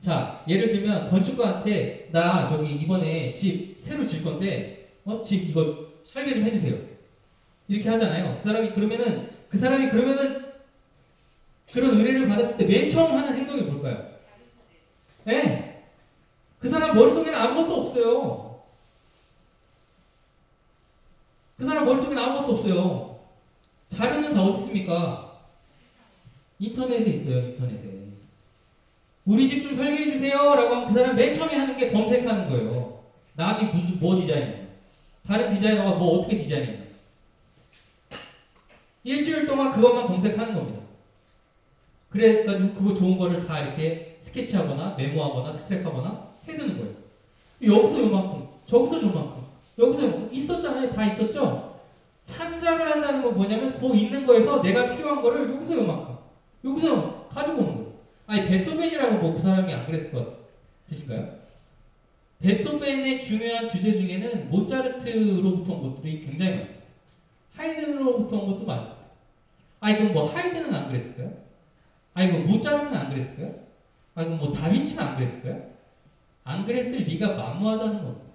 자, 예를 들면 건축가한테 나 저기 이번에 집 새로 질 건데 집 이거 설계 좀 해주세요. 이렇게 하잖아요. 그 사람이 그러면은 그런 의뢰를 받았을 때 맨 처음 하는 행동이 뭘까요? 네. 그 사람 머릿속에는 아무것도 없어요. 그 사람 머릿속에는 아무것도 없어요. 자료는 다 어디 있습니까? 인터넷에 있어요. 인터넷에. 우리 집 좀 설계해 주세요 라고 하면 그 사람 맨 처음에 하는 게 검색하는 거예요. 남이 뭐 디자인해? 다른 디자이너가 뭐 어떻게 디자인해? 일주일 동안 그것만 검색하는 겁니다. 그래가지고 그거 좋은 거를 다 이렇게 스케치하거나 메모하거나 스크랩하거나 해두는 거예요. 여기서 요만큼, 저기서 저만큼, 여기서 요만큼 있었잖아요. 다 있었죠? 창작을 한다는 건 뭐냐면 그 있는 거에서 내가 필요한 거를 여기서 요만큼, 여기서 요만큼 가지고 오는 거예요. 아니 베토벤이라고 뭐 그 사람이 안 그랬을 것 같으신가요? 베토벤의 중요한 주제 중에는 모차르트로부터 온 것들이 굉장히 많습니다. 하이든으로부터 온 것도 많습니다. 아니 그럼 뭐 하이든은 안 그랬을까요? 아니 뭐 모차르트는 안 그랬을까요? 아니 그럼 뭐 다빈치는 안 그랬을까요? 안 그랬을 리가 만무하다는 겁니다.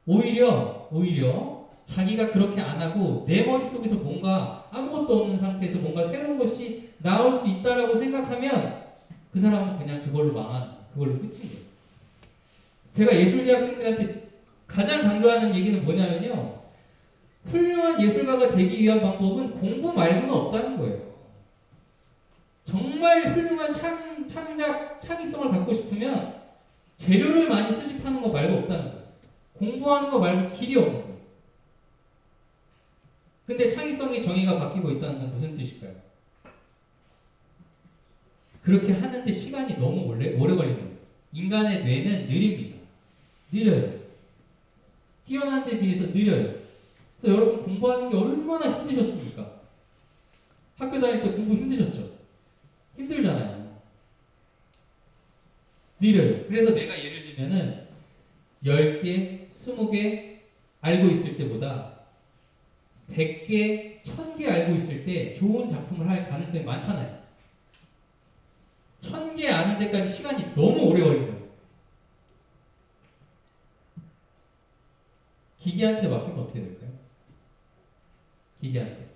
오히려 자기가 그렇게 안 하고 내 머릿속에서 뭔가 아무것도 없는 상태에서 뭔가 새로운 것이 나올 수 있다라고 생각하면 그 사람은 그냥 그걸로 끝인 거예요. 제가 예술대학생들한테 가장 강조하는 얘기는 뭐냐면요. 훌륭한 예술가가 되기 위한 방법은 공부 말고는 없다는 거예요. 정말 훌륭한 창의성을 갖고 싶으면 재료를 많이 수집하는 거 말고 없다는 거예요. 공부하는 거 말고 길이 없는 거예요. 근데 창의성의 정의가 바뀌고 있다는 건 무슨 뜻일까요? 그렇게 하는데 시간이 너무 오래 걸리는 거예요. 인간의 뇌는 느립니다. 느려요. 뛰어난 데 비해서 느려요. 그래서 여러분 공부하는 게 얼마나 힘드셨습니까? 학교 다닐 때 공부 힘드셨죠? 힘들잖아요. 느려요. 그래서 내가 예를 들면은 10개, 20개 알고 있을 때보다 100개, 1000개 알고 있을 때 좋은 작품을 할 가능성이 많잖아요. 1000개 아는 데까지 시간이 너무 오래 걸리거든요. 기계한테 맡기면 어떻게 될까요? 기계한테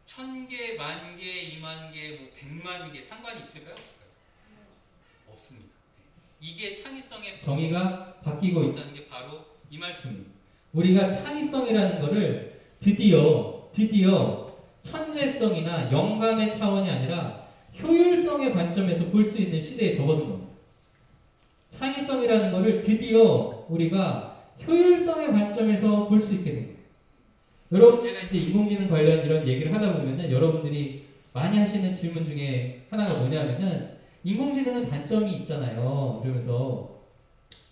1000개, 10,000개, 20,000개, 뭐 100만 개 상관이 있을까요? 없습니다. 이게 창의성의 정의가 바뀌고 있다는 게 바로 이 말씀입니다. 우리가 창의성이라는 거를 드디어 천재성이나 영감의 차원이 아니라 효율성의 관점에서 볼 수 있는 시대에 접어든 겁니다. 창의성이라는 거를 드디어 우리가 효율성의 관점에서 볼 수 있게 된 거예요. 여러분 제가 이제 인공지능 관련 이런 얘기를 하다 보면은 여러분들이 많이 하시는 질문 중에 하나가 뭐냐면은 인공지능은 단점이 있잖아요. 그러면서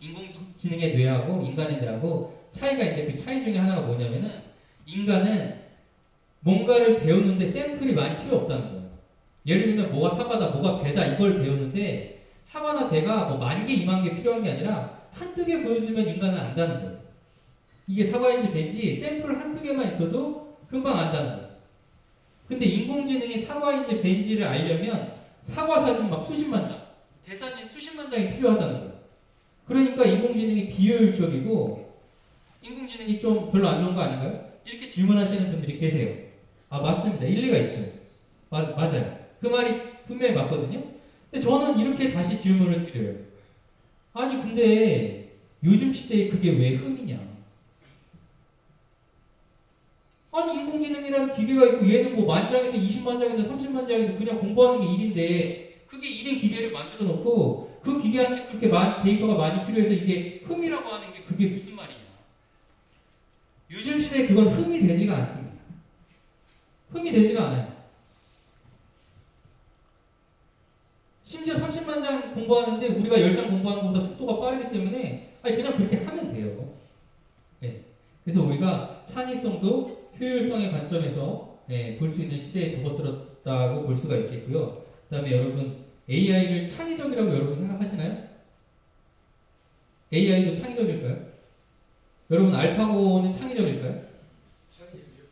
인공지능의 뇌하고 인간의 뇌하고 차이가 있는데 그 차이 중에 하나가 뭐냐면은 인간은 뭔가를 배우는데 샘플이 많이 필요 없다는 거예요. 예를 들면 뭐가 사과다, 뭐가 배다 이걸 배우는데 사과나 배가 뭐 10,000개, 20,000개 필요한 게 아니라 한두 개 보여주면 인간은 안다는 거예요. 이게 사과인지 배인지 샘플 한두 개만 있어도 금방 안다는 거예요. 근데 인공지능이 사과인지 배인지를 알려면 사과 사진 막 수십만 장, 대사진 수십만 장이 필요하다는 거예요. 그러니까 인공지능이 비효율적이고 인공지능이 좀 별로 안 좋은 거 아닌가요? 이렇게 질문하시는 분들이 계세요. 아 맞습니다. 일리가 있어요. 맞아요. 그 말이 분명히 맞거든요. 근데 저는 이렇게 다시 질문을 드려요. 아니 근데 요즘 시대에 그게 왜 흠이냐? 아니 인공지능이라는 기계가 있고 얘는 뭐 10,000장이든 200,000장이든 300,000장이든 그냥 공부하는 게 일인데 그게 1인 기계를 만들어 놓고 그 기계한테 그렇게 데이터가 많이 필요해서 이게 흠이라고 하는 게 그게 무슨 말이냐? 요즘 시대에 그건 흠이 되지가 않습니다. 흠이 되지가 않아요. 심지어 30만 장 공부 공부하는데 우리가 10장 공부하는 것보다 속도가 빠르기 때문에 아니 그냥 그렇게 하면 돼요. 네. 그래서 우리가 창의성도 효율성의 관점에서 볼 수 있는 시대에 접어들었다고 볼 수가 있겠고요. 그다음에 여러분 AI를 창의적이라고 여러분 생각하시나요? AI도 창의적일까요? 여러분 알파고는 창의적일까요? 창의적이죠.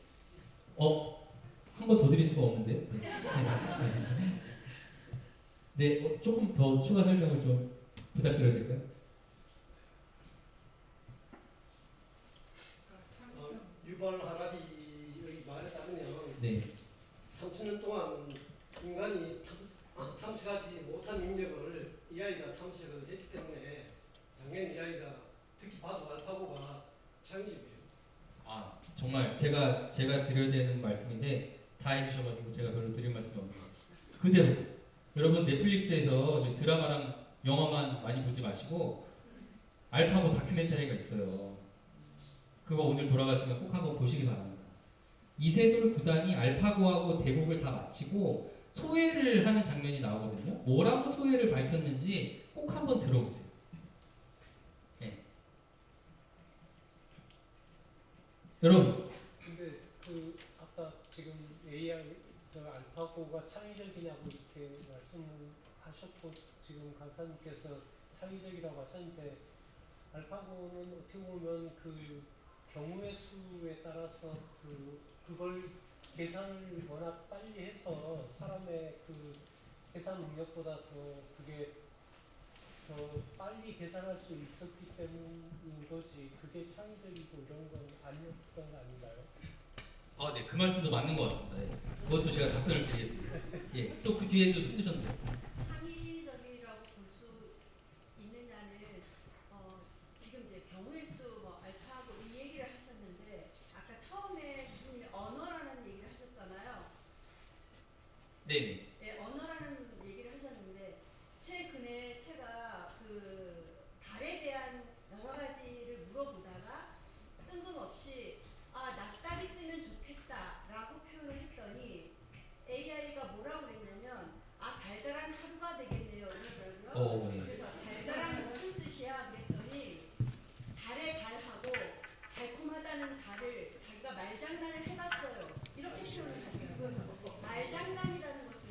한 번 더 드릴 수가 없는데. 네, 조금 더 추가 설명을 좀 부탁드려도 될까요? 창의성. 유발 하라리의 말에 따르면 네. 3,000년 동안 인간이 탐색하지 못한 능력을 AI가 탐색을 했기 때문에 당연히 AI가 특히 봐도 알파고가 창의적이죠. 아 정말 제가 드려야 되는 말씀인데 다 해주셔가지고 제가 별로 드릴 말씀이 없네요. 그대로 여러분 넷플릭스에서 저희 드라마랑 영화만 많이 보지 마시고 알파고 다큐멘터리가 있어요. 그거 오늘 돌아가시면 꼭 한번 보시기 바랍니다. 이세돌 구단이 알파고하고 대국을 다 마치고 소회를 하는 장면이 나오거든요. 뭐라고 소회를 밝혔는지 꼭 한번 들어보세요. 네. 여러분 근데 그 아까 지금 AI 저 알파고가 창의적이냐고 이렇게 말씀하셨고 지금 강사님께서 창의적이라고 하셨는데 알파고는 어떻게 보면 그 경우의 수에 따라서 그걸 계산을 워낙 빨리 해서 사람의 그 계산 능력보다 더 그게 더 빨리 계산할 수 있었기 때문인 거지 그게 창의적이고 이런 건 아니었던 거 아닌가요? 네, 그 말씀도 맞는 것 같습니다. 예. 그것도 제가 답변을 드리겠습니다. 예, 또 그 뒤에도 손 드셨는데. 창의적이라고 볼 수 있느냐는 지금 이제 경우의 수, 뭐 알파고 이 얘기를 하셨는데 아까 처음에 교수님이 언어라는 얘기를 하셨잖아요. 네. 네, 언어라는 얘기를 하셨는데 최근에 제가 그 달에 대한 여러 가지를 물어보다가 뜬금없이 낯달이 뜨면 좋겠다라고 표현을 했더니 AI가 뭐라고 그랬냐면 달달한 하루가 되겠네요 이러더라고요. 네. 그래서 달달한 무슨 뜻이야 그랬더니 달의 달하고 달콤하다는 달을 자기가 말장난을 해봤어요 이렇게 표현을 하더라고요. 그래서 말장난이라는 것은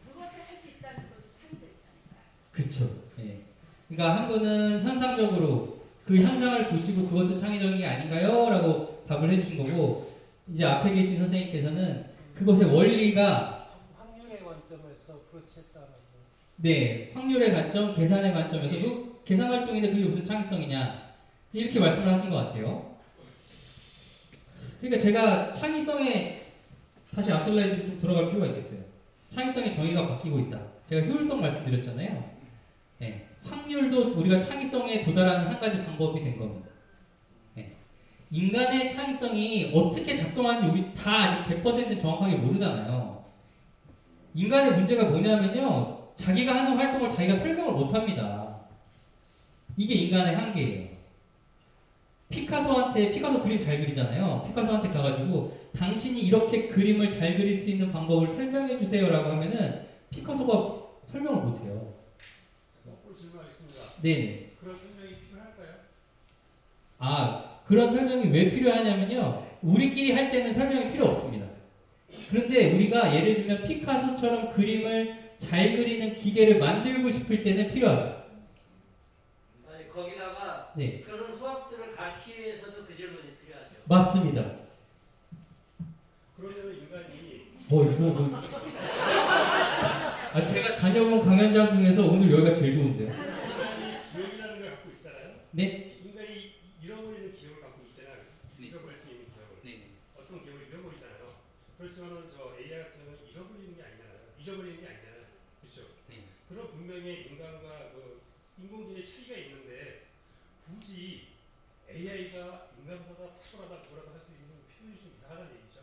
그것을 할 수 있다는 것이 창의적이지 않을까요? 그렇죠. 예. 그러니까 한 분은 현상적으로 그 현상을 보시고 그것도 창의적인 게 아닌가요? 라고 답을 해주신 거고 이제 앞에 계신 선생님께서는 그것의 원리가 확률의 관점에서 그렇지 했다라고. 네, 확률의 관점, 계산의 관점에서 그 계산 활동인데 그게 무슨 창의성이냐 이렇게 말씀을 하신 것 같아요. 그러니까 제가 창의성에 다시 앞 슬라이드로 좀 돌아갈 필요가 있겠어요. 창의성의 정의가 바뀌고 있다. 제가 효율성 말씀드렸잖아요. 네, 확률도 우리가 창의성에 도달하는 한 가지 방법이 된 겁니다. 네. 인간의 창의성이 어떻게 작동하는지 우리 다 아직 100% 정확하게 모르잖아요. 인간의 문제가 뭐냐면요. 자기가 하는 활동을 자기가 설명을 못합니다. 이게 인간의 한계예요. 피카소 그림 잘 그리잖아요. 피카소한테 가가지고 당신이 이렇게 그림을 잘 그릴 수 있는 방법을 설명해 주세요라고 하면은 피카소가 설명을 못해요. 거꾸로 질문하겠습니다. 네. 그런 설명이 필요할까요? 그런 설명이 왜 필요하냐면요. 우리끼리 할 때는 설명이 필요 없습니다. 그런데 우리가 예를 들면 피카소처럼 그림을 잘 그리는 기계를 만들고 싶을 때는 필요하죠. 아니 거기다가 네. 그런 수학들을 가르치기 위해서도 그 질문이 필요하죠. 맞습니다. 그러면 인간이 제가 다녀본 강연장 중에서 오늘 여기가 제일 좋은데요. 인간이 기억이라는 걸 갖고 있잖아요. 네. 인간이 잃어버리는 기억을 갖고 있잖아요. 네. 잃어버릴 수 있는 기억을. 네. 어떤 기억을 잃어버리잖아요. 그렇지만은 저 AI 같은 경우는 잃어버리는 게 아니잖아요. 잊어버리는 게 아니잖아요. 그렇죠? 네. 그런 분명히 인간과 그 인공지능의 차이가 있는데 굳이 AI가 인간보다 탁월하다 뭐라고 할 수 있는 표현이 좀 이상하다는 얘기죠.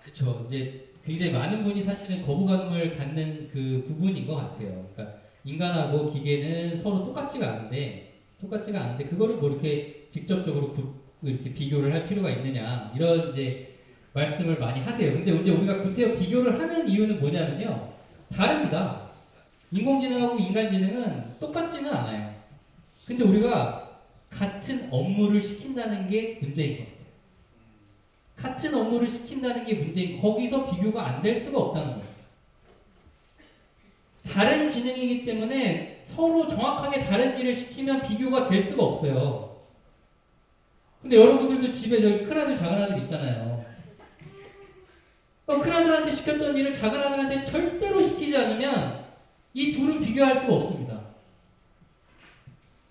그쵸. 이제 굉장히 많은 분이 사실은 거부감을 갖는 그 부분인 것 같아요. 그러니까 인간하고 기계는 서로 똑같지가 않은데 그거를 뭐 이렇게 직접적으로 이렇게 비교를 할 필요가 있느냐 이런 이제 말씀을 많이 하세요. 근데 이제 우리가 구태여 비교를 하는 이유는 뭐냐면요. 다릅니다. 인공지능하고 인간지능은 똑같지는 않아요. 근데 우리가 같은 업무를 시킨다는 게 문제인 것 같아요. 같은 업무를 시킨다는 게 문제인, 거기서 비교가 안 될 수가 없다는 거예요. 다른 지능이기 때문에 서로 정확하게 다른 일을 시키면 비교가 될 수가 없어요. 근데 여러분들도 집에 저기 큰아들 작은아들 있잖아요. 큰아들한테 시켰던 일을 작은아들한테 절대로 시키지 않으면 이 둘은 비교할 수가 없습니다.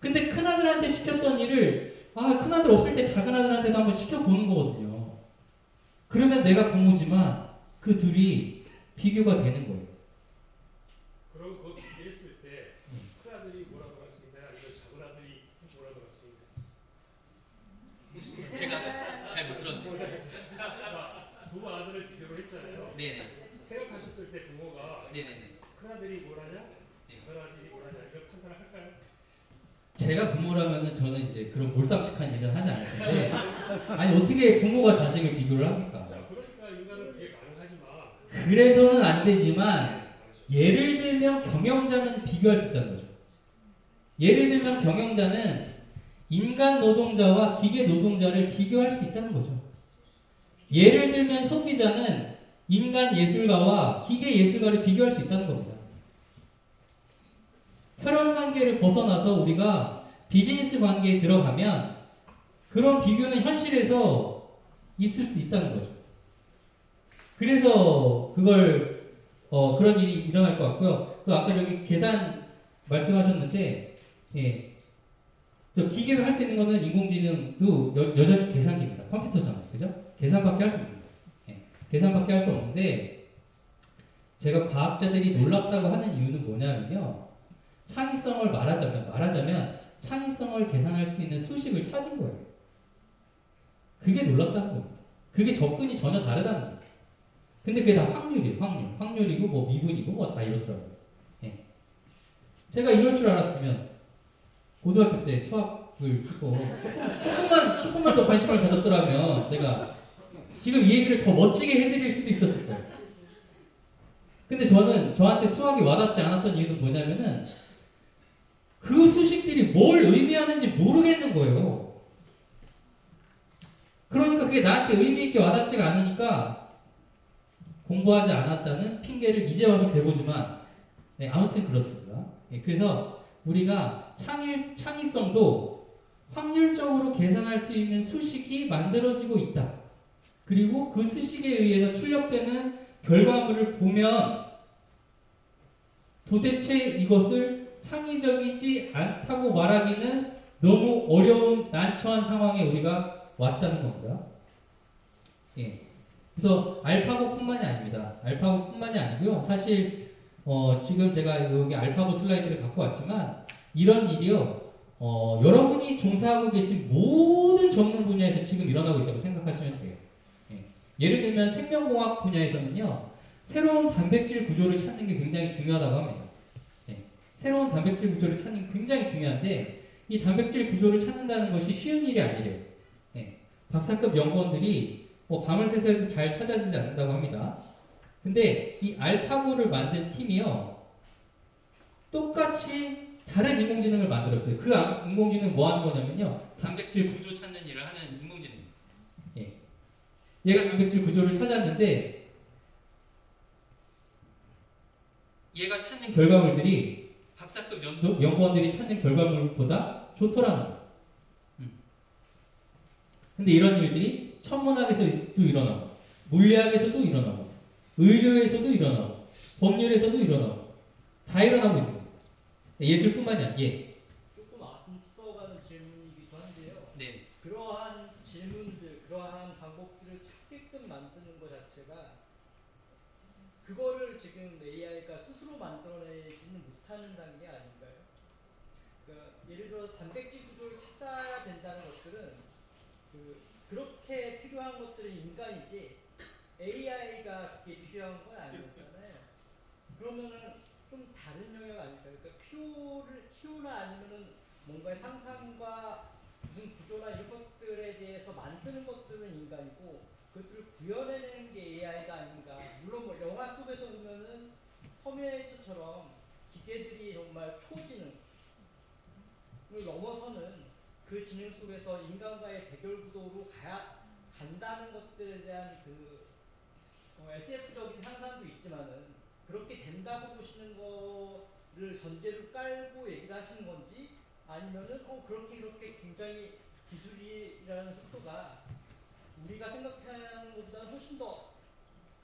근데 큰아들한테 시켰던 일을 큰아들 없을 때 작은아들한테도 한번 시켜보는 거거든요. 그러면 내가 부모지만 그 둘이 비교가 되는 거예요. 그럼 그 비교했을 때 큰아들이 뭐라고 하십니까? 아니면 작은아들이 뭐라고 하십니까? 제가 잘 못 들었는데. 두 아들을 비교를 했잖아요. 네네. 생각하셨을 때 부모가 네네네. 큰아들이 뭐라냐? 작은아들이 뭐라냐? 이걸 판단을 할까요? 제가 부모라면은 저는 이제 그런 몰상식한 일은 하지 않을 텐데, 아니 어떻게 부모가 자식을 비교를 합니까? 그러니까 인간은 그게 가능하지만 그래서는 안 되지만 예를 들면 경영자는 비교할 수 있다는 거죠. 예를 들면 경영자는 인간 노동자와 기계 노동자를 비교할 수 있다는 거죠. 예를 들면 소비자는 인간 예술가와 기계 예술가를 비교할 수 있다는 겁니다. 혈연 관계를 벗어나서 우리가 비즈니스 관계에 들어가면 그런 비교는 현실에서 있을 수 있다는 거죠. 그래서 그걸 그런 일이 일어날 것 같고요. 그 아까 저기 계산 말씀하셨는데, 예, 저 기계가 할 수 있는 거는 인공지능도 여전히 계산기입니다. 컴퓨터잖아요, 그죠? 계산밖에 할 수 없는 거예요. 예, 계산밖에 할 수 없는데 제가 과학자들이 놀랍다고 하는 이유는 뭐냐면요. 창의성을 말하자면 창의성을 계산할 수 있는 수식을 찾은 거예요. 그게 놀랍다는 겁니다. 그게 접근이 전혀 다르다는 거예요. 근데 그게 다 확률이에요. 확률이고 뭐 미분이고 뭐 다 이렇더라고요. 예. 제가 이럴 줄 알았으면 고등학교 때 수학을 조금만 더 관심을 가졌더라면 제가 지금 이 얘기를 더 멋지게 해드릴 수도 있었을 거예요. 근데 저한테 수학이 와닿지 않았던 이유는 뭐냐면은 그 수식들이 뭘 의미하는지 모르겠는 거예요. 그러니까 그게 나한테 의미 있게 와닿지가 않으니까 공부하지 않았다는 핑계를 이제 와서 대보지만, 네, 아무튼 그렇습니다. 네, 그래서 우리가 창의성도 확률적으로 계산할 수 있는 수식이 만들어지고 있다. 그리고 그 수식에 의해서 출력되는 결과물을 보면 도대체 이것을 창의적이지 않다고 말하기는 너무 어려운 난처한 상황에 우리가 왔다는 겁니다. 예. 그래서 알파고뿐만이 아닙니다. 알파고뿐만이 아니고요. 사실 지금 제가 여기 알파고 슬라이드를 갖고 왔지만 이런 일이요. 여러분이 종사하고 계신 모든 전문 분야에서 지금 일어나고 있다고 생각하시면 돼요. 예. 예를 들면 생명공학 분야에서는요. 새로운 단백질 구조를 찾는 게 굉장히 중요하다고 합니다. 예. 새로운 단백질 구조를 찾는 게 굉장히 중요한데 이 단백질 구조를 찾는다는 것이 쉬운 일이 아니래요. 예. 박사급 연구원들이 밤을 새서 해도 잘 찾아지지 않는다고 합니다. 근데 이 알파고를 만든 팀이요. 똑같이 다른 인공지능을 만들었어요. 그 인공지능은 뭐 하는 거냐면요. 단백질 구조 찾는 일을 하는 인공지능입니다. 예. 얘가 단백질 구조를 찾았는데 얘가 찾는 결과물들이 박사급 연구원들이 찾는 결과물보다 좋더라는 거예요. 근데 이런 일들이 천문학에서도 일어나고 물리학에서도 일어나고 의료에서도 일어나고 법률에서도 일어나고 다 일어나고 있는 겁니다. 예술뿐만이 아니라 조금 앞서가는 질문이기도 한데요. 네. 그러한 질문들, 그러한 방법들을 찾게끔 만드는 것 자체가 그거를 지금 AI가 스스로 만들어내지는 못하는 단계 아닌가요? 그러니까 예를 들어 단백질 구조를 찾아야 된다는 것들은 그렇게 필요한 것들이 인간이지 AI가 그게 필요한 건 아니잖아요. 그러면은 좀 다른 영역 아닐까요? 그러니까 키우나 아니면은 뭔가의 상상과 무슨 구조나 이런 것들에 대해서 만드는 것들은 인간이고 그것들을 구현해내는 게 AI가 아닌가. 물론 뭐 영화 속에서 보면은 터미네이터처럼 기계 그 지능 속에서 인간과의 대결 구도로 간다는 것들에 대한 SF적인 상상도 있지만은 그렇게 된다고 보시는 거를 전제로 깔고 얘기를 하시는 건지 아니면은 그렇게 굉장히 기술이라는 속도가 우리가 생각하는 것보다는 훨씬 더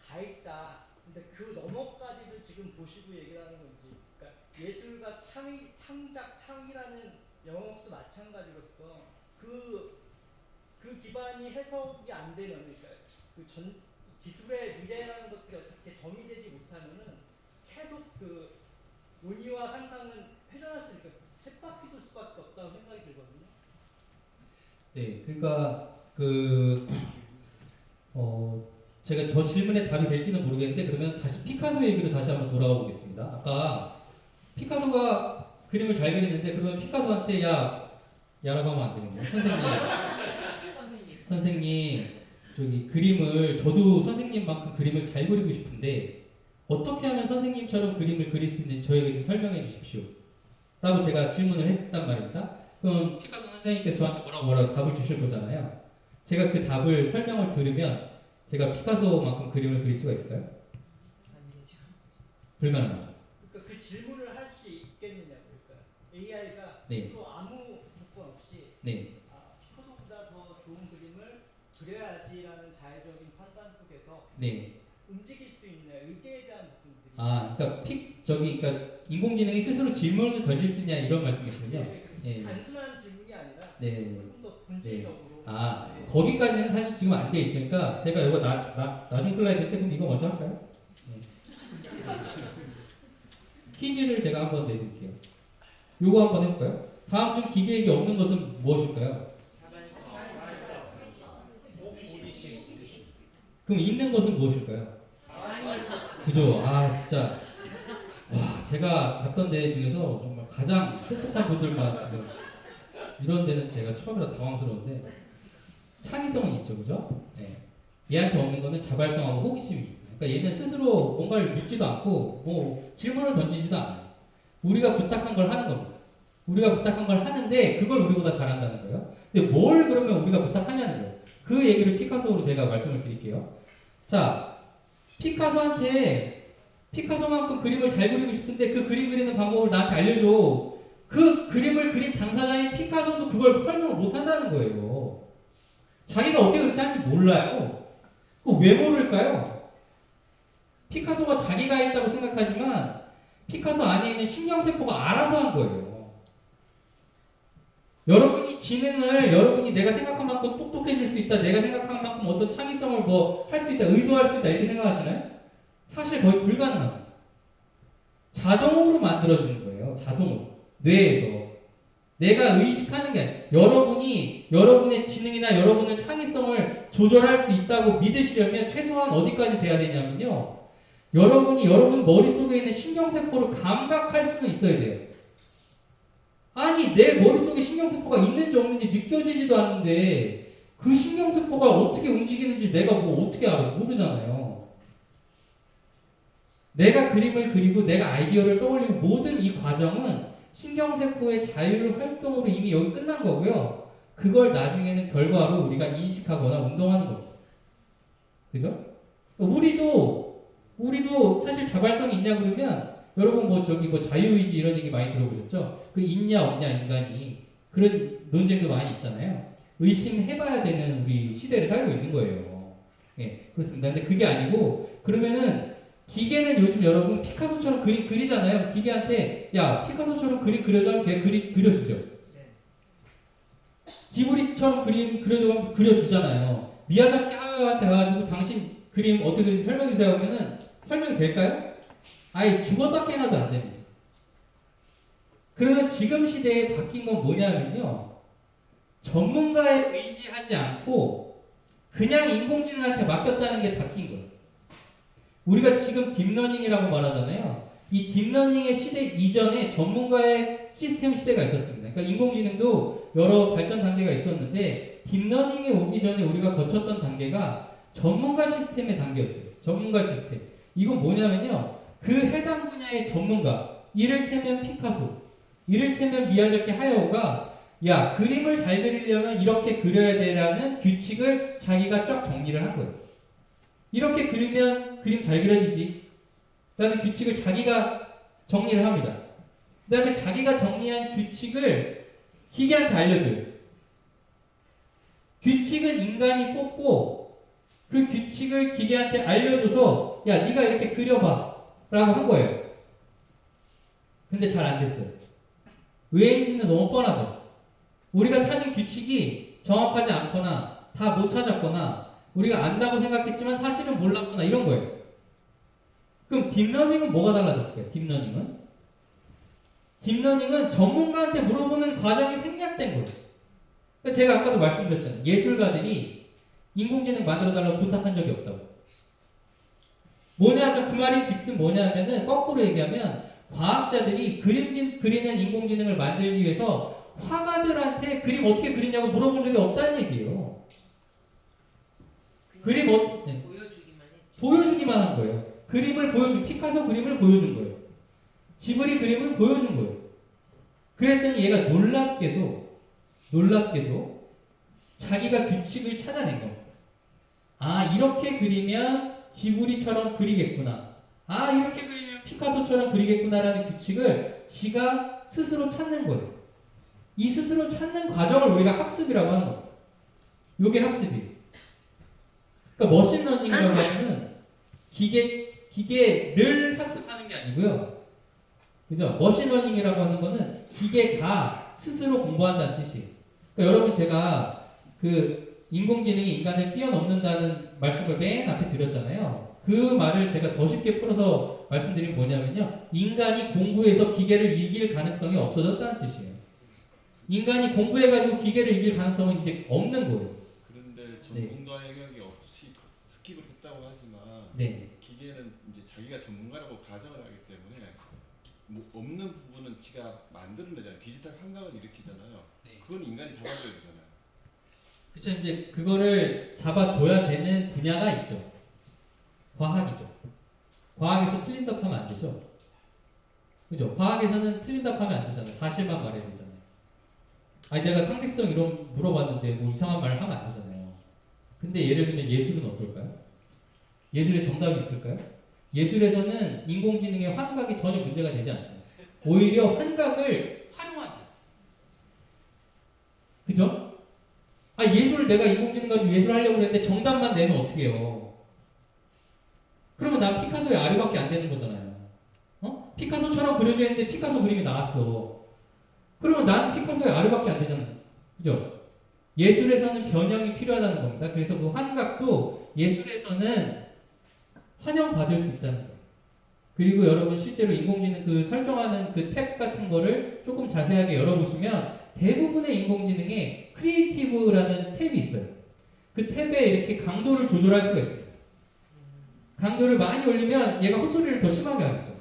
가 있다. 근데 그 너머까지를 지금 보시고 얘기를 하는 건지. 그러니까 예술과 창이라는 영역도 마찬가지로서 그 기반이 해석이 안 되면, 그러니까 기술의 미래라는 것들이 어떻게 정의되지 못하면은 계속 논의와 상상은 회전할 수 있으니까 쳇바퀴 돌 수밖에 없다고 생각이 들거든요. 네, 그러니까 제가 저 질문에 답이 될지는 모르겠는데 그러면 다시 피카소 얘기로 다시 한번 돌아가 보겠습니다. 아까 피카소가 그림을 잘 그리는데 그러면 피카소한테 야라고 하면 안 되겠네요. 선생님 저기 그림을 저도 선생님만큼 그림을 잘 그리고 싶은데 어떻게 하면 선생님처럼 그림을 그릴 수 있는지 저에게 좀 설명해 주십시오. 라고 제가 질문을 했단 말입니다. 그럼 피카소 선생님께서 저한테 뭐라고 답을 주실 거잖아요. 제가 그 답을 설명을 들으면 제가 피카소만큼 그림을 그릴 수가 있을까요? 안 되죠. 불가능하죠. 그러니까 그 질문을 할 수 있겠느냐, 그러니까 AI가 네. 스스로 아무 조건 없이 네. 피카소보다 더 좋은 그림을 그려야지라는 자의적인 판단 속에서 네. 움직일 수 있는 의지에 대한 부분들이. 그러니까 인공지능이 스스로 질문을 던질 수 있냐 이런 말씀이시군요. 네. 단순한 질문이 아니라 네. 조금 더 본질적으로. 네. 거기까지는 사실 지금 안 돼 있으니까 제가 이거 나중 슬라이드 때 그럼 이거 먼저 할까요? 네. 퀴즈를 제가 한번 내드릴게요. 요거 한번 해볼까요? 다음 중 기계에게 없는 것은 무엇일까요? 그럼 있는 것은 무엇일까요? 그죠? 진짜 제가 갔던 데 중에서 정말 가장 똑똑한 분들만 지금 이런 데는 제가 처음이라 당황스러운데 창의성은 있죠, 그죠? 네. 얘한테 없는 거는 자발성하고 호기심이. 그러니까 얘는 스스로 뭔가를 묻지도 않고 뭐 질문을 던지지도 않아요. 우리가 부탁한 걸 하는 겁니다. 우리가 부탁한 걸 하는데 그걸 우리보다 잘한다는 거예요. 근데 뭘 그러면 우리가 부탁하냐는 거예요. 그 얘기를 피카소로 제가 말씀을 드릴게요. 자, 피카소만큼 그림을 잘 그리고 싶은데 그 그림 그리는 방법을 나한테 알려줘. 그 그림을 그린 당사자인 피카소도 그걸 설명을 못 한다는 거예요. 자기가 어떻게 그렇게 하는지 몰라요. 그거 왜 모를까요? 피카소가 자기가 했다고 생각하지만 피카소 안에 있는 신경세포가 알아서 한 거예요. 여러분이 지능을 여러분이 내가 생각한 만큼 똑똑해질 수 있다, 내가 생각한 만큼 어떤 창의성을 뭐 할 수 있다, 의도할 수 있다 이렇게 생각하시나요? 사실 거의 불가능합니다. 자동으로 만들어지는 거예요. 자동으로. 뇌에서. 내가 의식하는 게 아니라 여러분이 여러분의 지능이나 여러분의 창의성을 조절할 수 있다고 믿으시려면 최소한 어디까지 돼야 되냐면요. 여러분이 여러분 머릿속에 있는 신경세포를 감각할 수는 있어야 돼요. 아니 내 머릿속에 신경세포가 있는지 없는지 느껴지지도 않는데 그 신경세포가 어떻게 움직이는지 내가 뭐 어떻게 알아? 모르잖아요. 내가 그림을 그리고 내가 아이디어를 떠올리고 모든 이 과정은 신경세포의 자율 활동으로 이미 여기 끝난 거고요. 그걸 나중에는 결과로 우리가 인식하거나 운동하는 겁니다. 그죠? 우리도 사실 자발성이 있냐 그러면 여러분 뭐 자유의지 이런 얘기 많이 들어보셨죠? 그 있냐 없냐 인간이 그런 논쟁도 많이 있잖아요. 의심해봐야 되는 우리 시대를 살고 있는 거예요. 예, 그렇습니다. 근데 그게 아니고 그러면은 기계는 요즘 여러분 피카소처럼 그림 그리잖아요. 기계한테 야 피카소처럼 그림 그려줘 하면 걔 그려주죠. 지브리처럼 그림 그려줘 하면 그려주잖아요. 미야자키 하야오한테 가가지고 당신 그림 어떻게 그리는지 설명해주세요 하면은 설명이 될까요? 아예 죽었다 깨나도 안 됩니다. 그러면 지금 시대에 바뀐 건 뭐냐면요. 전문가에 의지하지 않고 그냥 인공지능한테 맡겼다는 게 바뀐 거예요. 우리가 지금 딥러닝이라고 말하잖아요. 이 딥러닝의 시대 이전에 전문가의 시스템 시대가 있었습니다. 그러니까 인공지능도 여러 발전 단계가 있었는데 딥러닝에 오기 전에 우리가 거쳤던 단계가 전문가 시스템의 단계였어요. 전문가 시스템. 이건 뭐냐면요. 그 해당 분야의 전문가, 이를테면 피카소, 이를테면 미야자키 하야오가 야, 그림을 잘 그리려면 이렇게 그려야 되라는 규칙을 자기가 쫙 정리를 한 거예요. 이렇게 그리면 그림 잘 그려지지. 라는 규칙을 자기가 정리를 합니다. 그 다음에 자기가 정리한 규칙을 기계한테 알려줘요. 규칙은 인간이 뽑고 그 규칙을 기계한테 알려줘서 야, 네가 이렇게 그려봐 라고 한 거예요. 근데 잘 안 됐어요. 왜인지는 너무 뻔하죠. 우리가 찾은 규칙이 정확하지 않거나 다 못 찾았거나 우리가 안다고 생각했지만 사실은 몰랐거나 이런 거예요. 그럼 딥러닝은 뭐가 달라졌을까요? 딥러닝은 전문가한테 물어보는 과정이 생략된 거예요. 그러니까 제가 아까도 말씀드렸잖아요. 예술가들이 인공지능 만들어달라고 부탁한 적이 없다고. 뭐냐면 그 말이 즉슨 뭐냐면은 거꾸로 얘기하면 과학자들이 그리는 인공지능을 만들기 위해서 화가들한테 그림 어떻게 그리냐고 물어본 적이 없다는 얘기예요. 그림 어떻게 보여주기만 했죠. 보여주기만 한 거예요. 피카소 그림을 보여준 거예요. 지브리 그림을 보여준 거예요. 그랬더니 얘가 놀랍게도 자기가 규칙을 찾아낸 겁니다. 아, 이렇게 그리면 지브리처럼 그리겠구나. 아, 이렇게 그리면 피카소처럼 그리겠구나라는 규칙을 지가 스스로 찾는 거예요. 이 스스로 찾는 과정을 우리가 학습이라고 하는 겁니다. 요게 학습이에요. 그러니까 머신러닝이라고 하면은 기계를 학습하는 게 아니고요. 그죠? 머신러닝이라고 하는 거는 기계가 스스로 공부한다는 뜻이에요. 그러니까 여러분 제가 그 인공지능이 인간을 뛰어넘는다는 말씀을 맨 앞에 드렸잖아요. 그 말을 제가 더 쉽게 풀어서 말씀드린 뭐냐면요. 인간이 공부해서 기계를 이길 가능성이 없어졌다는 뜻이에요. 인간이 공부해가지고 기계를 이길 가능성은 이제 없는 거예요. 그런데 전문가 영역이 없이 스킵을 했다고 하지만 네. 기계는 이제 자기가 전문가라고 가정을 하기 때문에 뭐 없는 부분은 지가 만들어내잖아요. 디지털 환각을 일으키잖아요. 네. 그건 인간이 잡아줘야 되잖아요. 그렇죠. 이제 그거를 잡아줘야 되는 분야가 있죠. 과학이죠. 과학에서 틀린다고 하면 안 되죠. 그죠? 과학에서는 틀린다고 하면 안 되잖아요. 사실만 말해야 되잖아요. 아니 내가 상대성 이론 물어봤는데 뭐 이상한 말을 하면 안 되잖아요. 근데 예를 들면 예술은 어떨까요? 예술에 정답이 있을까요? 예술에서는 인공지능의 환각이 전혀 문제가 되지 않습니다. 오히려 환각을 활용합니다. 그죠? 아, 예술을 내가 인공지능 가지고 예술하려고 했는데 정답만 내면 어떻게 해요? 그러면 난 피카소의 아류밖에 안 되는 거잖아요. 피카소처럼 그려져 있는데 피카소 그림이 나왔어. 그러면 나는 피카소의 아류밖에 안 되잖아요. 그죠? 예술에서는 변형이 필요하다는 겁니다. 그래서 그 환각도 예술에서는 환영받을 수 있다는 거예요. 그리고 여러분 실제로 인공지능 그 설정하는 그 탭 같은 거를 조금 자세하게 열어보시면 대부분의 인공지능에 크리에이티브라는 탭이 있어요. 그 탭에 이렇게 강도를 조절할 수가 있어요. 강도를 많이 올리면 얘가 헛소리를 더 심하게 하겠죠.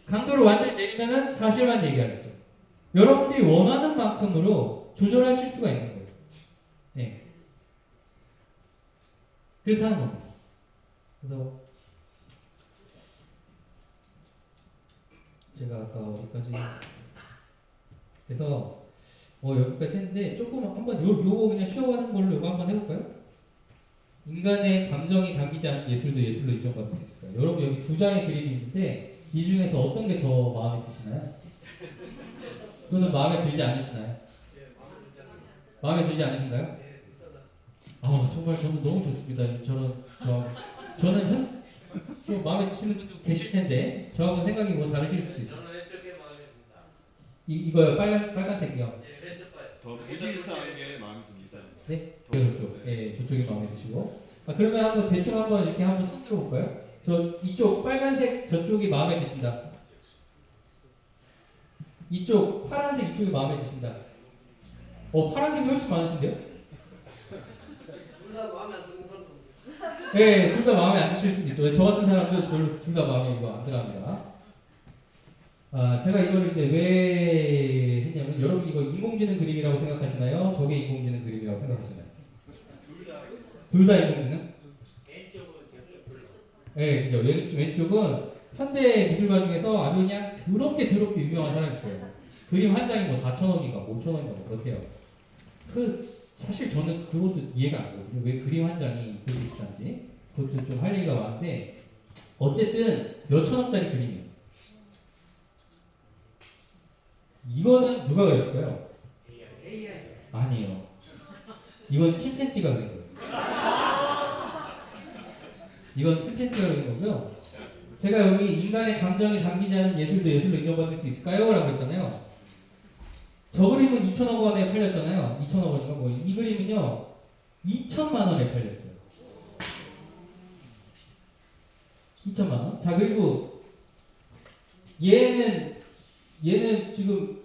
강도를 완전히 내리면은 사실만 얘기하겠죠. 여러분들이 원하는 만큼으로 조절하실 수가 있는 거예요. 네. 그래서 하는 겁니다. 그래서 제가 아까 어디까지 그래서 여기까지 했는데 조금 한번 요거 그냥 쉬어가는 걸로 요거 한번 해볼까요? 인간의 감정이 담기지 않은 예술도 예술로 인정받을 수 있을까요? 여러분 여기 두 장의 그림이 있는데 이 중에서 어떤 게 더 마음에 드시나요? 또는 마음에 들지 않으시나요? 마음에 들지 않으신가요? 아 정말 저는 너무 좋습니다. 저는 또 마음에 드시는 분도 계실 텐데 저하고 생각이 뭐 다르실 수도 있어요. 저는 왼쪽에 마음에 듭니다. 이거요 빨간색이요. 예, 왼쪽 봐요. 더 무질서한 게 마음에 듭니다. 네? 저쪽. 네, 저쪽이 마음에 드시고. 그러면 한번 대충 한번 이렇게 한번 손 들어볼까요? 저 이쪽 빨간색 저쪽이 마음에 드신다. 이쪽 파란색 이쪽이 마음에 드신다. 파란색이 훨씬 많으신데요? 둘 다 마음에 안 드는 사람도 네, 둘 다 마음에 안 드실 수도 있죠. 저 같은 사람도 별로 둘 다 마음에 이거 안 들어갑니다. 제가 이걸 이제 왜 했냐면 여러분 이거 인공지능 그림이라고 생각하시나요? 저게 인공지능 그림이라고 생각하시나요? 둘 다 인공지능? 왼쪽은 제가 불렀어요. 네, 그죠. 왼쪽은 현대 미술가 중에서 아주 그냥 더럽게 유명한 사람이 있어요. 그림 한 장이 뭐 4,000원인가 5,000원인가 뭐 그렇대요. 사실 저는 그것도 이해가 안 가거든요. 왜 그림 한 장이 그렇게 비싼지. 그것도 좀 할 얘기가 많은데 어쨌든 몇천 원짜리 그림이에요. 이거는 누가 그렸을까요? 아니에요. 이건 침팬지가 그린 거예요. 이건 침팬지가 그린 거고요. 제가 여기 인간의 감정이 담기지 않은 예술도 예술로 인정받을 수 있을까요? 라고 했잖아요. 저 그림은 2천억 원에 팔렸잖아요. 2천억 원인가 뭐. 이 그림은요 2천만 원에 팔렸어요. 2천만 원. 자, 그리고 얘는 지금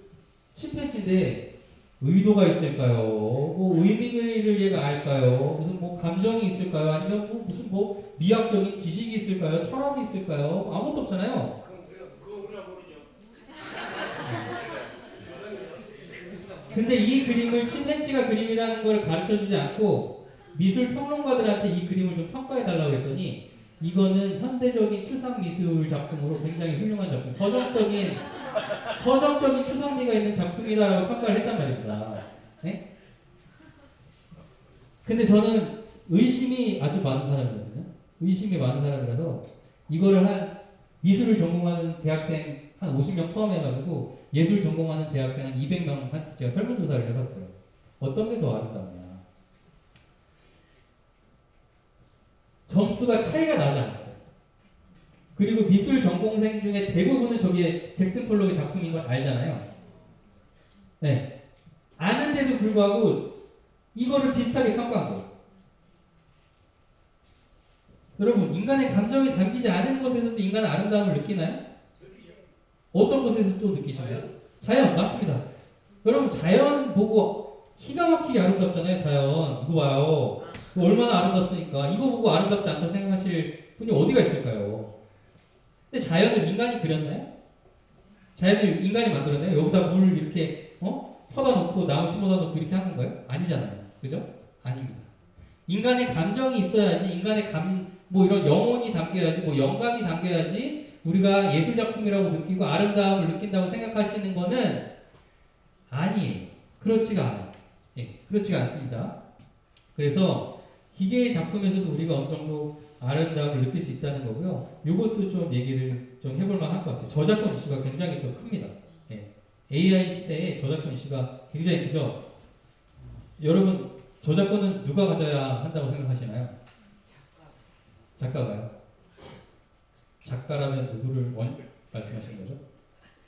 침팬지인데 의도가 있을까요? 뭐 의미를 얘가 알까요? 무슨 뭐 감정이 있을까요? 아니면 뭐 무슨 뭐 미학적인 지식이 있을까요? 철학이 있을까요? 아무것도 없잖아요. 그거 우리가 모르죠. 근데 이 그림을 침팬지가 그림이라는 걸 가르쳐주지 않고 미술 평론가들한테 이 그림을 좀 평가해 달라고 했더니 이거는 현대적인 추상 미술 작품으로 굉장히 훌륭한 작품, 서정적인 추상미가 있는 작품이다라고 평가를 했단 말입니다. 네? 근데 저는 의심이 아주 많은 사람이거든요. 의심이 많은 사람이라서 이거를 한 미술을 전공하는 대학생 한 50명 포함해가지고 예술 전공하는 대학생 한 200명 제가 설문조사를 해봤어요. 어떤 게 더 아름답냐. 점수가 차이가 나지 않았어요. 그리고 미술 전공생 중에 대부분은 저게 잭슨 폴록의 작품인 걸 알잖아요. 네. 아는데도 불구하고 이거를 비슷하게 평가한 거예요. 여러분, 인간의 감정이 담기지 않은 곳에서도 인간은 아름다움을 느끼나요? 어떤 곳에서 또 느끼시나요? 자연, 맞습니다. 여러분, 자연 보고 기가 막히게 아름답잖아요, 자연. 이거 봐요. 이거 얼마나 아름답습니까? 이거 보고 아름답지 않다고 생각하실 분이 어디가 있을까요? 근데 자연을 인간이 그렸나요? 자연을 인간이 만들었나요? 여기다 물 이렇게 퍼다 놓고 나무 심어다 놓고 이렇게 하는 거예요? 아니잖아요. 그죠? 아닙니다. 인간의 감정이 있어야지, 인간의 뭐 이런 영혼이 담겨야지, 뭐 영감이 담겨야지 우리가 예술 작품이라고 느끼고 아름다움을 느낀다고 생각하시는 거는 아니에요. 그렇지가 않아요. 예, 그렇지가 않습니다. 그래서 기계의 작품에서도 우리가 어느 정도 아름다움을 느낄 수 있다는 거고요. 이것도 좀 얘기를 좀 해볼 만할 것 같아요. 저작권 이슈가 굉장히 또 큽니다. 예. AI 시대에 저작권 이슈가 굉장히 크죠. 여러분, 저작권은 누가 가져야 한다고 생각하시나요? 작가가요? 작가라면 누구를 말씀하시는 거죠?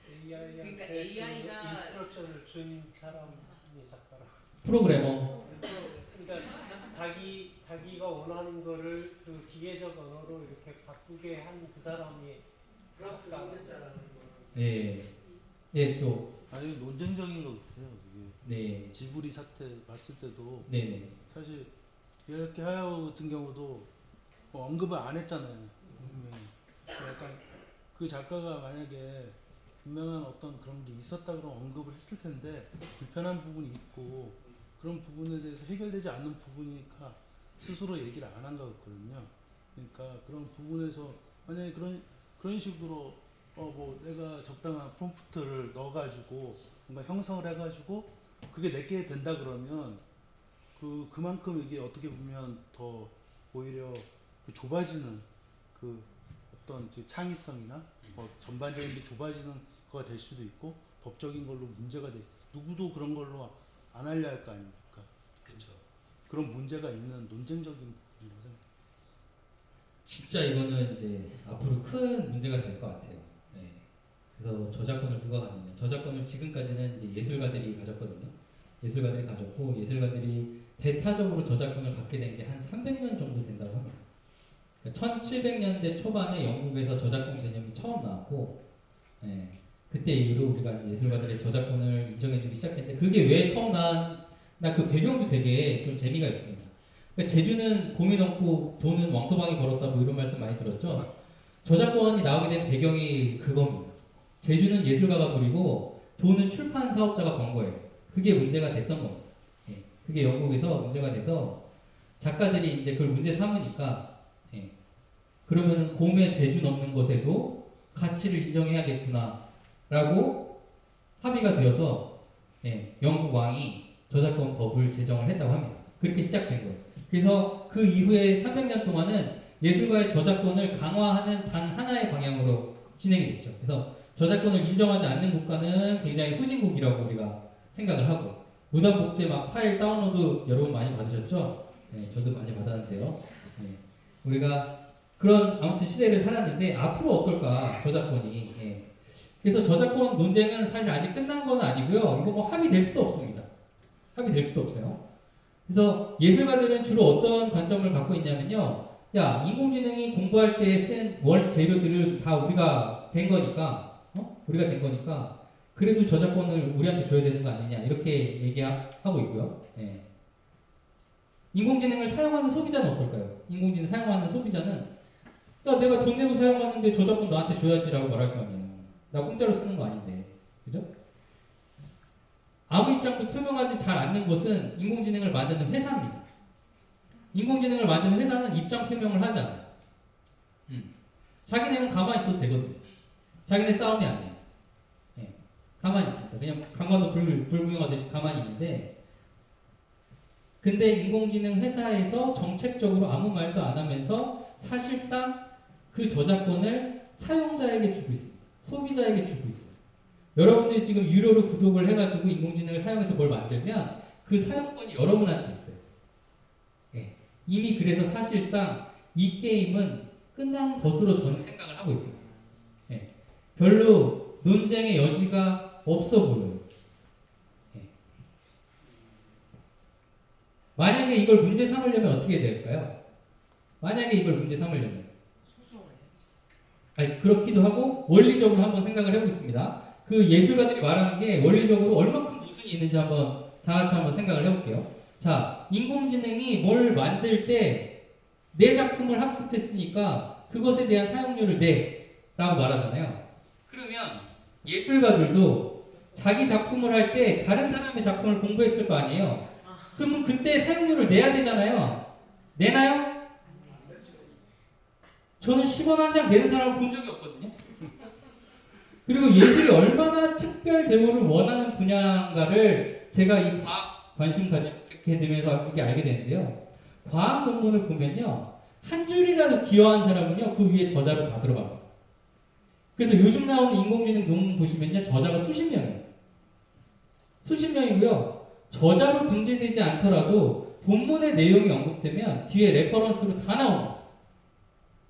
그러니까 AI한테 AI가 인스트럭션을 준 사람이 작가라. 프로그래머. 그러니까 자기가 원하는 거를 그 기계적 언어로 이렇게 바꾸게 한 그 사람이 프랑스 작가. 문자라는 거는 예. 예, 또. 아니 논쟁적인 것 같아요. 이게 네. 지브리 사태 봤을 때도 네네. 사실 이렇게 하야오 같은 경우도 뭐 언급을 안 했잖아요. 분명히. 약간 그 작가가 만약에 분명한 어떤 그런 게 있었다 그러면 언급을 했을 텐데 불편한 부분이 있고 그런 부분에 대해서 해결되지 않는 부분이니까 스스로 얘기를 안 한 것 같거든요. 그러니까 그런 부분에서 만약에 그런 식으로 뭐 내가 적당한 프롬프트를 넣어가지고 뭔가 형성을 해가지고 그게 내게 된다 그러면 그만큼 이게 어떻게 보면 더 오히려 그 좁아지는 그 어떤 창의성이나 뭐 전반적인 게 좁아지는 거가 될 수도 있고 법적인 걸로 문제가 누구도 그런 걸로 안 하려 할 거 아닙니까? 그렇죠. 그런 문제가 있는 논쟁적인 부분이라고 생각합니다. 진짜 이거는 이제 앞으로 큰 문제가 될 것 같아요. 네. 그래서 저작권을 누가 갖느냐. 저작권을 지금까지는 이제 예술가들이 가졌거든요. 예술가들이 가졌고 예술가들이 대타적으로 저작권을 갖게 된 게 한 300년 정도 된다고 합니다. 그러니까 1700년대 초반에 영국에서 저작권 개념이 처음 나왔고, 네. 그때 이후로 우리가 이제 예술가들의 저작권을 인정해주기 시작했는데 그게 왜 처음 나왔나 그 배경도 되게 좀 재미가 있습니다. 그러니까 제주는 곰이 넘고 돈은 왕소방이 벌었다 뭐 이런 말씀 많이 들었죠. 저작권이 나오게 된 배경이 그겁니다. 제주는 예술가가 부리고 돈은 출판 사업자가 번 거예요. 그게 문제가 됐던 겁니다. 예. 그게 영국에서 문제가 돼서 작가들이 이제 그걸 문제 삼으니까 예. 그러면 곰의 재주 넘는 것에도 가치를 인정해야겠구나 라고 합의가 되어서 영국 왕이 저작권 법을 제정을 했다고 합니다. 그렇게 시작된 거예요. 그래서 그 이후에 300년 동안은 예술가의 저작권을 강화하는 단 하나의 방향으로 진행이 됐죠. 그래서 저작권을 인정하지 않는 국가는 굉장히 후진국이라고 우리가 생각을 하고, 무단복제 막 파일 다운로드 여러분 많이 받으셨죠? 저도 많이 받았는데요. 우리가 그런 아무튼 시대를 살았는데 앞으로 어떨까 저작권이. 그래서 저작권 논쟁은 사실 아직 끝난 건 아니고요. 이거 뭐 합의될 수도 없습니다. 합의될 수도 없어요. 그래서 예술가들은 주로 어떤 관점을 갖고 있냐면요. 야, 인공지능이 공부할 때 쓴 원재료들을 다 우리가 된 거니까, 우리가 된 거니까, 그래도 저작권을 우리한테 줘야 되는 거 아니냐, 이렇게 얘기하고 있고요. 인공지능을 사용하는 소비자는 어떨까요? 인공지능 사용하는 소비자는, 야, 내가 돈 내고 사용하는데 저작권 너한테 줘야지라고 말할 거 아니에요. 나 공짜로 쓰는 거 아닌데. 그죠? 아무 입장도 표명하지 잘 않는 곳은 인공지능을 만드는 회사입니다. 인공지능을 만드는 회사는 입장 표명을 하지 않아요. 자기네는 가만히 있어도 되거든요. 자기네 싸움이 안 돼요. 가만히 있습니다. 그냥 강만도 불구경하듯이 가만히 있는데, 근데 인공지능 회사에서 정책적으로 아무 말도 안 하면서 사실상 그 저작권을 사용자에게 주고 있습니다. 소비자에게 주고 있어요. 여러분들이 지금 유료로 구독을 해가지고 인공지능을 사용해서 뭘 만들면 그 사용권이 여러분한테 있어요. 이미 그래서 사실상 이 게임은 끝난 것으로 저는 생각을 하고 있습니다. 별로 논쟁의 여지가 없어 보여요. 만약에 이걸 문제 삼으려면 어떻게 될까요? 만약에 이걸 문제 삼으려면 그렇기도 하고 원리적으로 한번 생각을 해보겠습니다. 그 예술가들이 말하는 게 원리적으로 얼마큼 모순이 있는지 한번 다 같이 한번 생각을 해볼게요. 자, 인공지능이 뭘 만들 때 내 작품을 학습했으니까 그것에 대한 사용료를 내라고 말하잖아요. 그러면 예술가들도 자기 작품을 할 때 다른 사람의 작품을 공부했을 거 아니에요. 그러면 그때 사용료를 내야 되잖아요. 내나요? 저는 10원 한 장 내는 사람을 본 적이 없거든요. 그리고 예술이 얼마나 특별 대우를 원하는 분야인가를 제가 이 과학 관심 가지게 되면서 이렇게 알게 되는데요. 과학 논문을 보면요, 한 줄이라도 기여한 사람은요 그 위에 저자로 다 들어갑니다. 그래서 요즘 나오는 인공지능 논문 보시면요 저자가 수십 명이에요. 수십 명이고요. 저자로 등재되지 않더라도 본문의 내용이 언급되면 뒤에 레퍼런스로 다 나옵니다.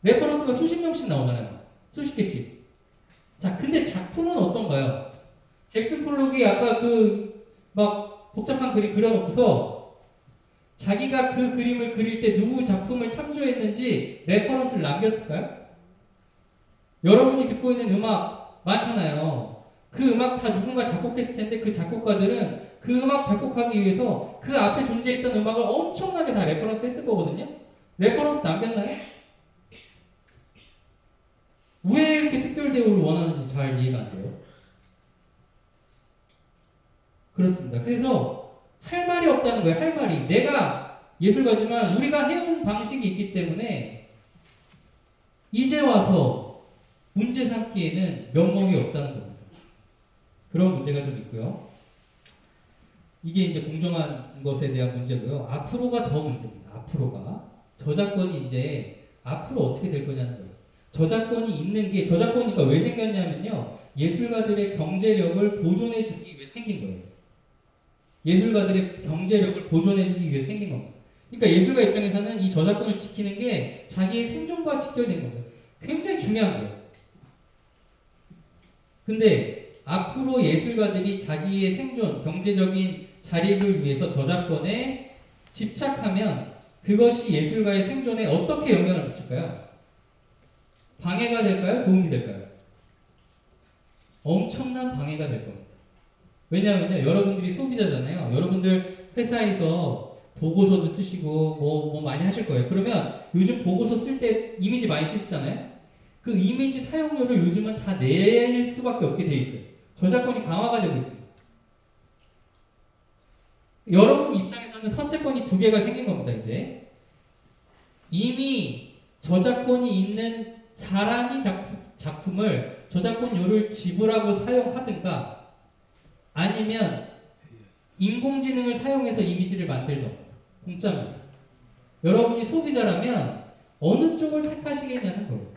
레퍼런스가 수십 명씩 나오잖아요. 수십 개씩. 자, 근데 작품은 어떤가요? 잭슨 폴록이 아까 막 복잡한 그림 그려놓고서 자기가 그 그림을 그릴 때 누구 작품을 참조했는지 레퍼런스를 남겼을까요? 여러분이 듣고 있는 음악 많잖아요. 그 음악 다 누군가 작곡했을 텐데 그 작곡가들은 그 음악 작곡하기 위해서 그 앞에 존재했던 음악을 엄청나게 다 레퍼런스 했을 거거든요. 레퍼런스 남겼나요? 왜 이렇게 특별 대우를 원하는지 잘 이해가 안 돼요. 그렇습니다. 그래서 할 말이 없다는 거예요. 할 말이. 내가 예술가지만 우리가 해온 방식이 있기 때문에 이제 와서 문제 삼기에는 면목이 없다는 겁니다. 그런 문제가 좀 있고요. 이게 이제 공정한 것에 대한 문제고요. 앞으로가 더 문제입니다. 앞으로가. 저작권이 이제 앞으로 어떻게 될 거냐는 거예요. 저작권이 있는 게, 저작권이니까 왜 생겼냐면요. 예술가들의 경제력을 보존해주기 위해 생긴 거예요. 예술가들의 경제력을 보존해주기 위해 생긴 겁니다. 그러니까 예술가 입장에서는 이 저작권을 지키는 게 자기의 생존과 직결된 겁니다. 굉장히 중요한 거예요. 근데 앞으로 예술가들이 자기의 생존, 경제적인 자립을 위해서 저작권에 집착하면 그것이 예술가의 생존에 어떻게 영향을 미칠까요? 방해가 될까요? 도움이 될까요? 엄청난 방해가 될 겁니다. 왜냐하면요, 여러분들이 소비자잖아요. 여러분들 회사에서 보고서도 쓰시고 뭐 많이 하실 거예요. 그러면 요즘 보고서 쓸 때 이미지 많이 쓰시잖아요. 그 이미지 사용료를 요즘은 다 낼 수밖에 없게 돼 있어요. 저작권이 강화가 되고 있습니다. 여러분 입장에서는 선택권이 두 개가 생긴 겁니다. 이제 이미 저작권이 있는 사람이 작품을 저작권료를 지불하고 사용하든가, 아니면 인공지능을 사용해서 이미지를 만들던 공짜입니다. 여러분이 소비자라면 어느 쪽을 택하시겠냐는 거예요.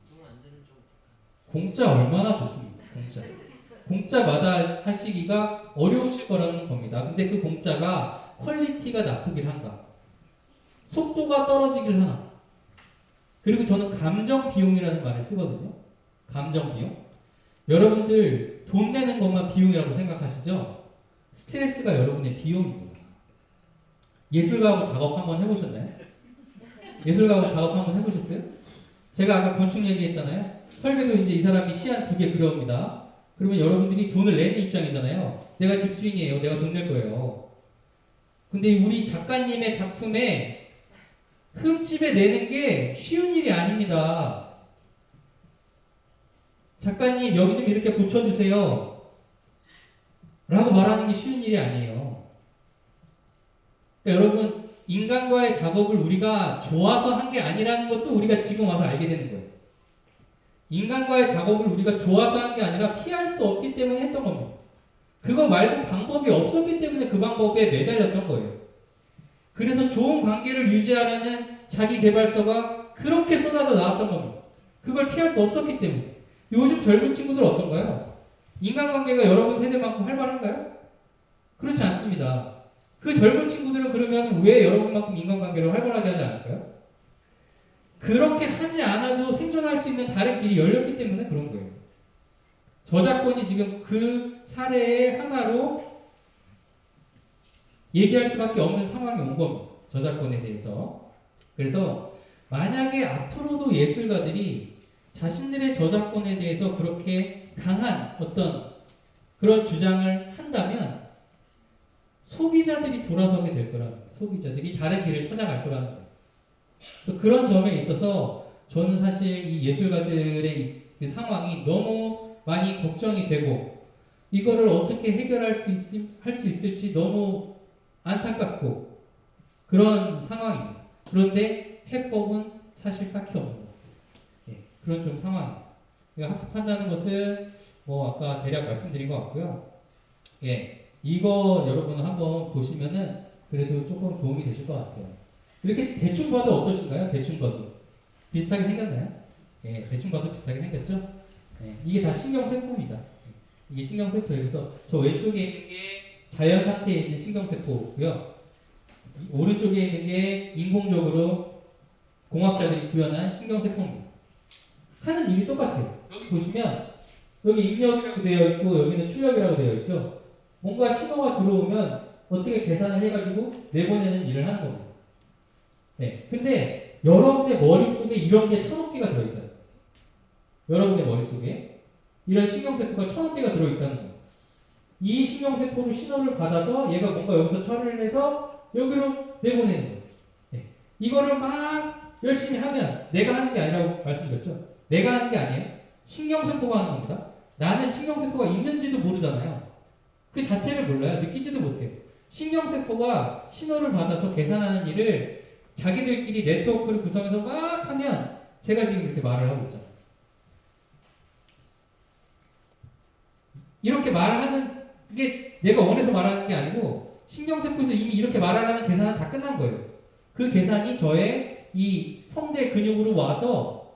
돈안 되는 쪽. 공짜 얼마나 좋습니다. 공짜. 공짜마다 하시기가 어려우실 거라는 겁니다. 근데 그 공짜가 퀄리티가 나쁘길 한가? 속도가 떨어지길 하나? 그리고 저는 감정 비용이라는 말을 쓰거든요. 감정 비용. 여러분들 돈 내는 것만 비용이라고 생각하시죠? 스트레스가 여러분의 비용입니다. 예술가하고 작업 한번 해보셨나요? 예술가하고 작업 한번 해보셨어요? 제가 아까 건축 얘기했잖아요. 설계도 이제 이 사람이 시안 2개 그려옵니다. 그러면 여러분들이 돈을 내는 입장이잖아요. 내가 집주인이에요. 내가 돈 낼 거예요. 근데 우리 작가님의 작품에 흠집에 내는 게 쉬운 일이 아닙니다. 작가님 여기 좀 이렇게 고쳐주세요. 라고 말하는 게 쉬운 일이 아니에요. 그러니까 여러분 인간과의 작업을 우리가 좋아서 한 게 아니라는 것도 우리가 지금 와서 알게 되는 거예요. 인간과의 작업을 우리가 좋아서 한 게 아니라 피할 수 없기 때문에 했던 겁니다. 그거 말고 방법이 없었기 때문에 그 방법에 매달렸던 거예요. 그래서 좋은 관계를 유지하라는 자기 개발서가 그렇게 쏟아져 나왔던 겁니다. 그걸 피할 수 없었기 때문에. 요즘 젊은 친구들 어떤가요? 인간관계가 여러분 세대만큼 활발한가요? 그렇지 않습니다. 그 젊은 친구들은 그러면 왜 여러분만큼 인간관계를 활발하게 하지 않을까요? 그렇게 하지 않아도 생존할 수 있는 다른 길이 열렸기 때문에 그런 거예요. 저작권이 지금 그 사례의 하나로 얘기할 수밖에 없는 상황이 온 겁니다. 저작권에 대해서. 그래서 만약에 앞으로도 예술가들이 자신들의 저작권에 대해서 그렇게 강한 어떤 그런 주장을 한다면 소비자들이 돌아서게 될 거라는 거예요. 소비자들이 다른 길을 찾아갈 거라는 거예요. 그래서 그런 점에 있어서 저는 사실 이 예술가들의 그 상황이 너무 많이 걱정이 되고 이거를 어떻게 해결할 수 있을지 너무 안타깝고 그런 상황입니다. 그런데 해법은 사실 딱히 없는 것 같아요. 예, 그런 좀 상황입니다. 학습한다는 것은 뭐 아까 대략 말씀드린 것 같고요. 예, 이거 여러분 한번 보시면은 그래도 조금 도움이 되실 것 같아요. 이렇게 대충 봐도 어떠신가요? 대충 봐도 비슷하게 생겼나요? 예, 대충 봐도 비슷하게 생겼죠? 예, 이게 다 신경세포입니다. 이게 신경세포예요. 그래서 저 왼쪽에 있는 게 자연 상태에 있는 신경세포고요. 오른쪽에 있는 게 인공적으로 공학자들이 구현한 신경세포입니다. 하는 일이 똑같아요. 여기 보시면 여기 입력이라고 되어 있고 여기는 출력이라고 되어 있죠. 뭔가 신호가 들어오면 어떻게 계산을 해가지고 내보내는 일을 하는 겁니다. 네. 근데 여러분의 머릿속에 이런 게 1000억 개가 들어있다. 여러분의 머릿속에 이런 신경세포가 1000억 개가 들어있다는 거예요. 이 신경세포로 신호를 받아서 얘가 뭔가 여기서 처리를 해서 여기로 내보내는 거예요. 네. 이거를 막 열심히 하면 내가 하는 게 아니라고 말씀드렸죠. 내가 하는 게 아니에요. 신경세포가 하는 겁니다. 나는 신경세포가 있는지도 모르잖아요. 그 자체를 몰라요. 느끼지도 못해요. 신경세포가 신호를 받아서 계산하는 일을 자기들끼리 네트워크를 구성해서 막 하면 제가 지금 이렇게 말을 하고 있잖아요. 이렇게 말하는 게 내가 원해서 말하는 게 아니고 신경세포에서 이미 이렇게 말하라는 계산은 다 끝난 거예요. 그 계산이 저의 이 성대 근육으로 와서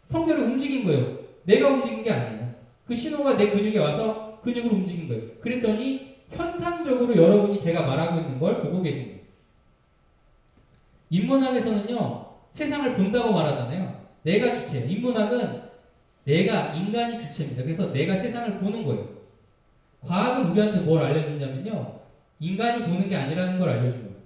성대를 움직인 거예요. 내가 움직인 게 아니에요. 그 신호가 내 근육에 와서 근육을 움직인 거예요. 그랬더니 현상적으로 여러분이 제가 말하고 있는 걸 보고 계신 거예요. 인문학에서는요, 세상을 본다고 말하잖아요. 내가 주체예요. 인문학은 내가, 인간이 주체입니다. 그래서 내가 세상을 보는 거예요. 과학은 우리한테 뭘 알려주냐면요, 인간이 보는 게 아니라는 걸 알려준 겁니다.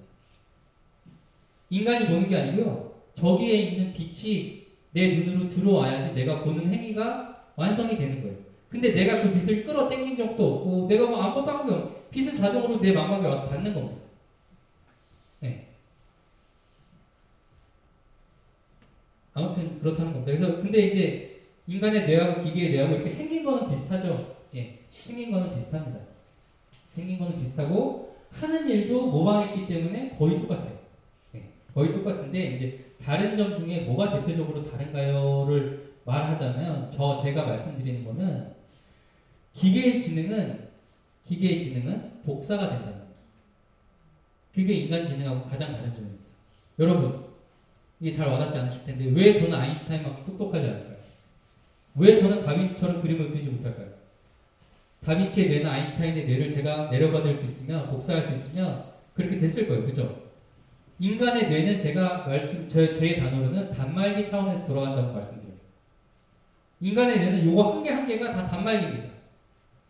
인간이 보는 게 아니고요, 저기에 있는 빛이 내 눈으로 들어와야지 내가 보는 행위가 완성이 되는 거예요. 근데 내가 그 빛을 끌어당긴 적도 없고 내가 뭐 아무것도 한 게 없고 빛은 자동으로 내 망막에 와서 닿는 겁니다. 네. 아무튼 그렇다는 겁니다. 그래서 근데 이제 인간의 뇌하고 기계의 뇌하고 이렇게 생긴 거는 비슷하죠. 예, 생긴 거는 비슷합니다. 생긴 거는 비슷하고 하는 일도 모방했기 때문에 거의 똑같아요. 예, 거의 똑같은데 이제 다른 점 중에 뭐가 대표적으로 다른가요를 말하자면 제가 말씀드리는 거는 기계의 지능은 복사가 된다는 거예요. 그게 인간 지능하고 가장 다른 점입니다. 여러분, 이게 잘 와닿지 않으실 텐데 왜 저는 아인슈타인만큼 똑똑하지 않을까요? 왜 저는 다빈치처럼 그림을 그리지 못할까요? 다빈치의 뇌나 아인슈타인의 뇌를 제가 내려받을 수 있으면, 복사할 수 있으면 그렇게 됐을 거예요. 그죠? 인간의 뇌는 제가 저의 단어로는 단말기 차원에서 돌아간다고 말씀드려요. 인간의 뇌는 요거 한 개 한 개가 다 단말기입니다.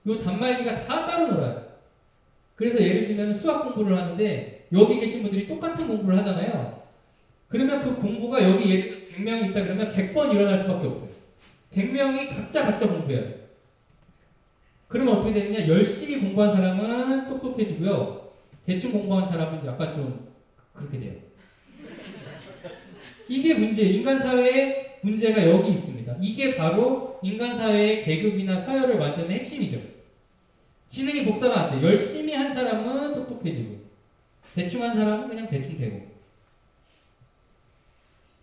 요 단말기가 다 따로 놀아요. 그래서 예를 들면 수학 공부를 하는데 여기 계신 분들이 똑같은 공부를 하잖아요. 그러면 그 공부가 여기 예를 들어서 100명이 있다 그러면 100번 일어날 수밖에 없어요. 100명이 각자 공부해야 돼요. 그러면 어떻게 되느냐? 열심히 공부한 사람은 똑똑해지고요. 대충 공부한 사람은 약간 좀 그렇게 돼요. 이게 문제예요. 인간 사회의 문제가 여기 있습니다. 이게 바로 인간 사회의 계급이나 서열을 만드는 핵심이죠. 지능이 복사가 안 돼. 열심히 한 사람은 똑똑해지고 대충 한 사람은 그냥 대충 되고.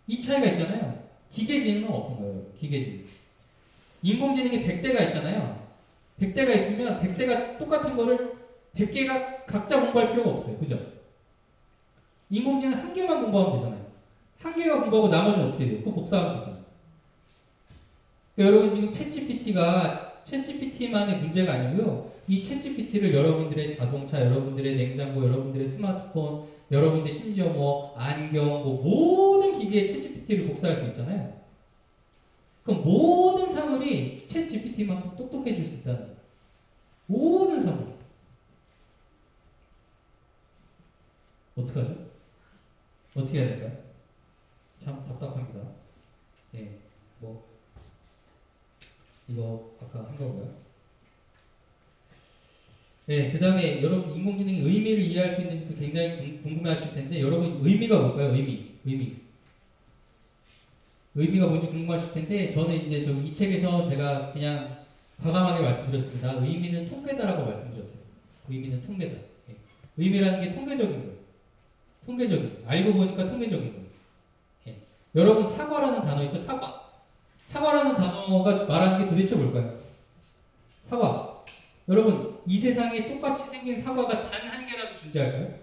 이 차이가 있잖아요. 기계지능은 어떤 거예요? 기계지능. 인공지능이 100대가 있잖아요. 100대가 있으면 100대가 똑같은 거를 100개가 각자 공부할 필요가 없어요. 그죠? 인공지능 한 개만 공부하면 되잖아요. 한 개가 공부하고 나머지는 어떻게 돼요? 그거 복사하면 되잖아요. 그러니까 여러분 지금 챗GPT만의 문제가 아니고요. 이 챗GPT를 여러분들의 자동차, 여러분들의 냉장고, 여러분들의 스마트폰, 여러분들 심지어 뭐 안경, 뭐 모든 기기에 챗GPT를 복사할 수 있잖아요. 그럼 모든 사물이 챗GPT만큼 똑똑해질 수 있다는 거예요. 모든 사물. 어떡하죠? 어떻게 해야 될까요? 참 답답합니다. 예, 뭐 이거 아까 한 거고요. 네, 그 다음에 여러분 인공지능의 의미를 이해할 수 있는지도 굉장히 궁금해하실 텐데 여러분 의미가 뭘까요? 의미가 뭔지 궁금하실 텐데 저는 이제 좀 이 책에서 제가 그냥 과감하게 말씀드렸습니다. 의미는 통계다라고 말씀드렸어요. 의미는 통계다. 예. 의미라는 게 통계적인 거예요. 알고 보니까 통계적인 거예요. 예. 여러분 사과라는 단어 있죠? 사과라는 단어가 말하는 게 도대체 뭘까요? 사과. 여러분 이 세상에 똑같이 생긴 사과가 단 한 개라도 존재할까요?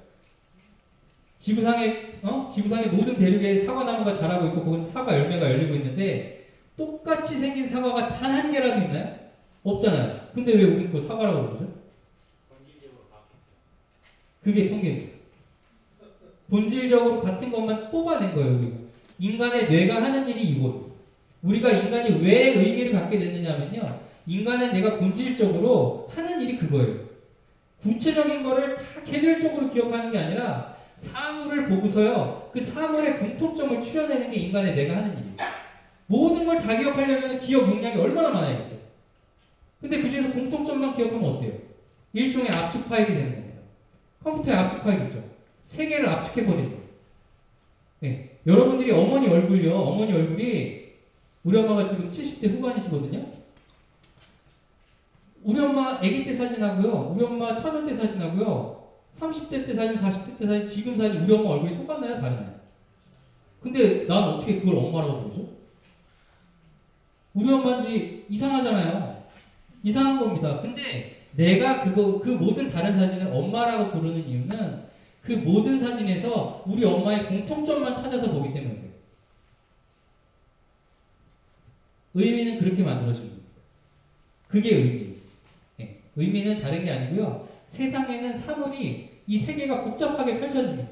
지구상의 모든 대륙에 사과나무가 자라고 있고 거기서 사과 열매가 열리고 있는데 똑같이 생긴 사과가 단 한 개라도 있나요? 없잖아요. 근데 왜 우리는 그걸 사과라고 부르죠? 그게 통계입니다. 본질적으로 같은 것만 뽑아낸 거예요. 우리가. 인간의 뇌가 하는 일이 이거예요. 우리가 인간이 왜 의미를 갖게 됐느냐면요. 인간의 뇌가 본질적으로 하는 일이 그거예요. 구체적인 거를 다 개별적으로 기억하는 게 아니라 사물을 보고서요. 그 사물의 공통점을 추려내는 게 인간의 뇌가 하는 일이에요. 모든 걸 다 기억하려면 기억 용량이 얼마나 많아야겠어요. 근데 그 중에서 공통점만 기억하면 어때요? 일종의 압축 파일이 되는 겁니다. 컴퓨터에 압축 파일 있죠. 세계를 압축해버리는 거예요. 네. 여러분들이 어머니 얼굴이 우리 엄마가 지금 70대 후반이시거든요. 우리 엄마 아기 때 사진하고요. 우리 엄마 처녀 때 사진하고요. 30대 때 사진, 40대 때 사진, 지금 사진 우리 엄마 얼굴이 똑같나요? 다르나요? 근데 난 어떻게 그걸 엄마라고 부르죠? 우리 엄마인지 이상하잖아요. 이상한 겁니다. 근데 내가 그 모든 다른 사진을 엄마라고 부르는 이유는 그 모든 사진에서 우리 엄마의 공통점만 찾아서 보기 때문에 그래요. 의미는 그렇게 만들어진 겁니다. 그게 의미예요. 네. 의미는 다른 게 아니고요. 세상에는 사물이 이 세계가 복잡하게 펼쳐집니다.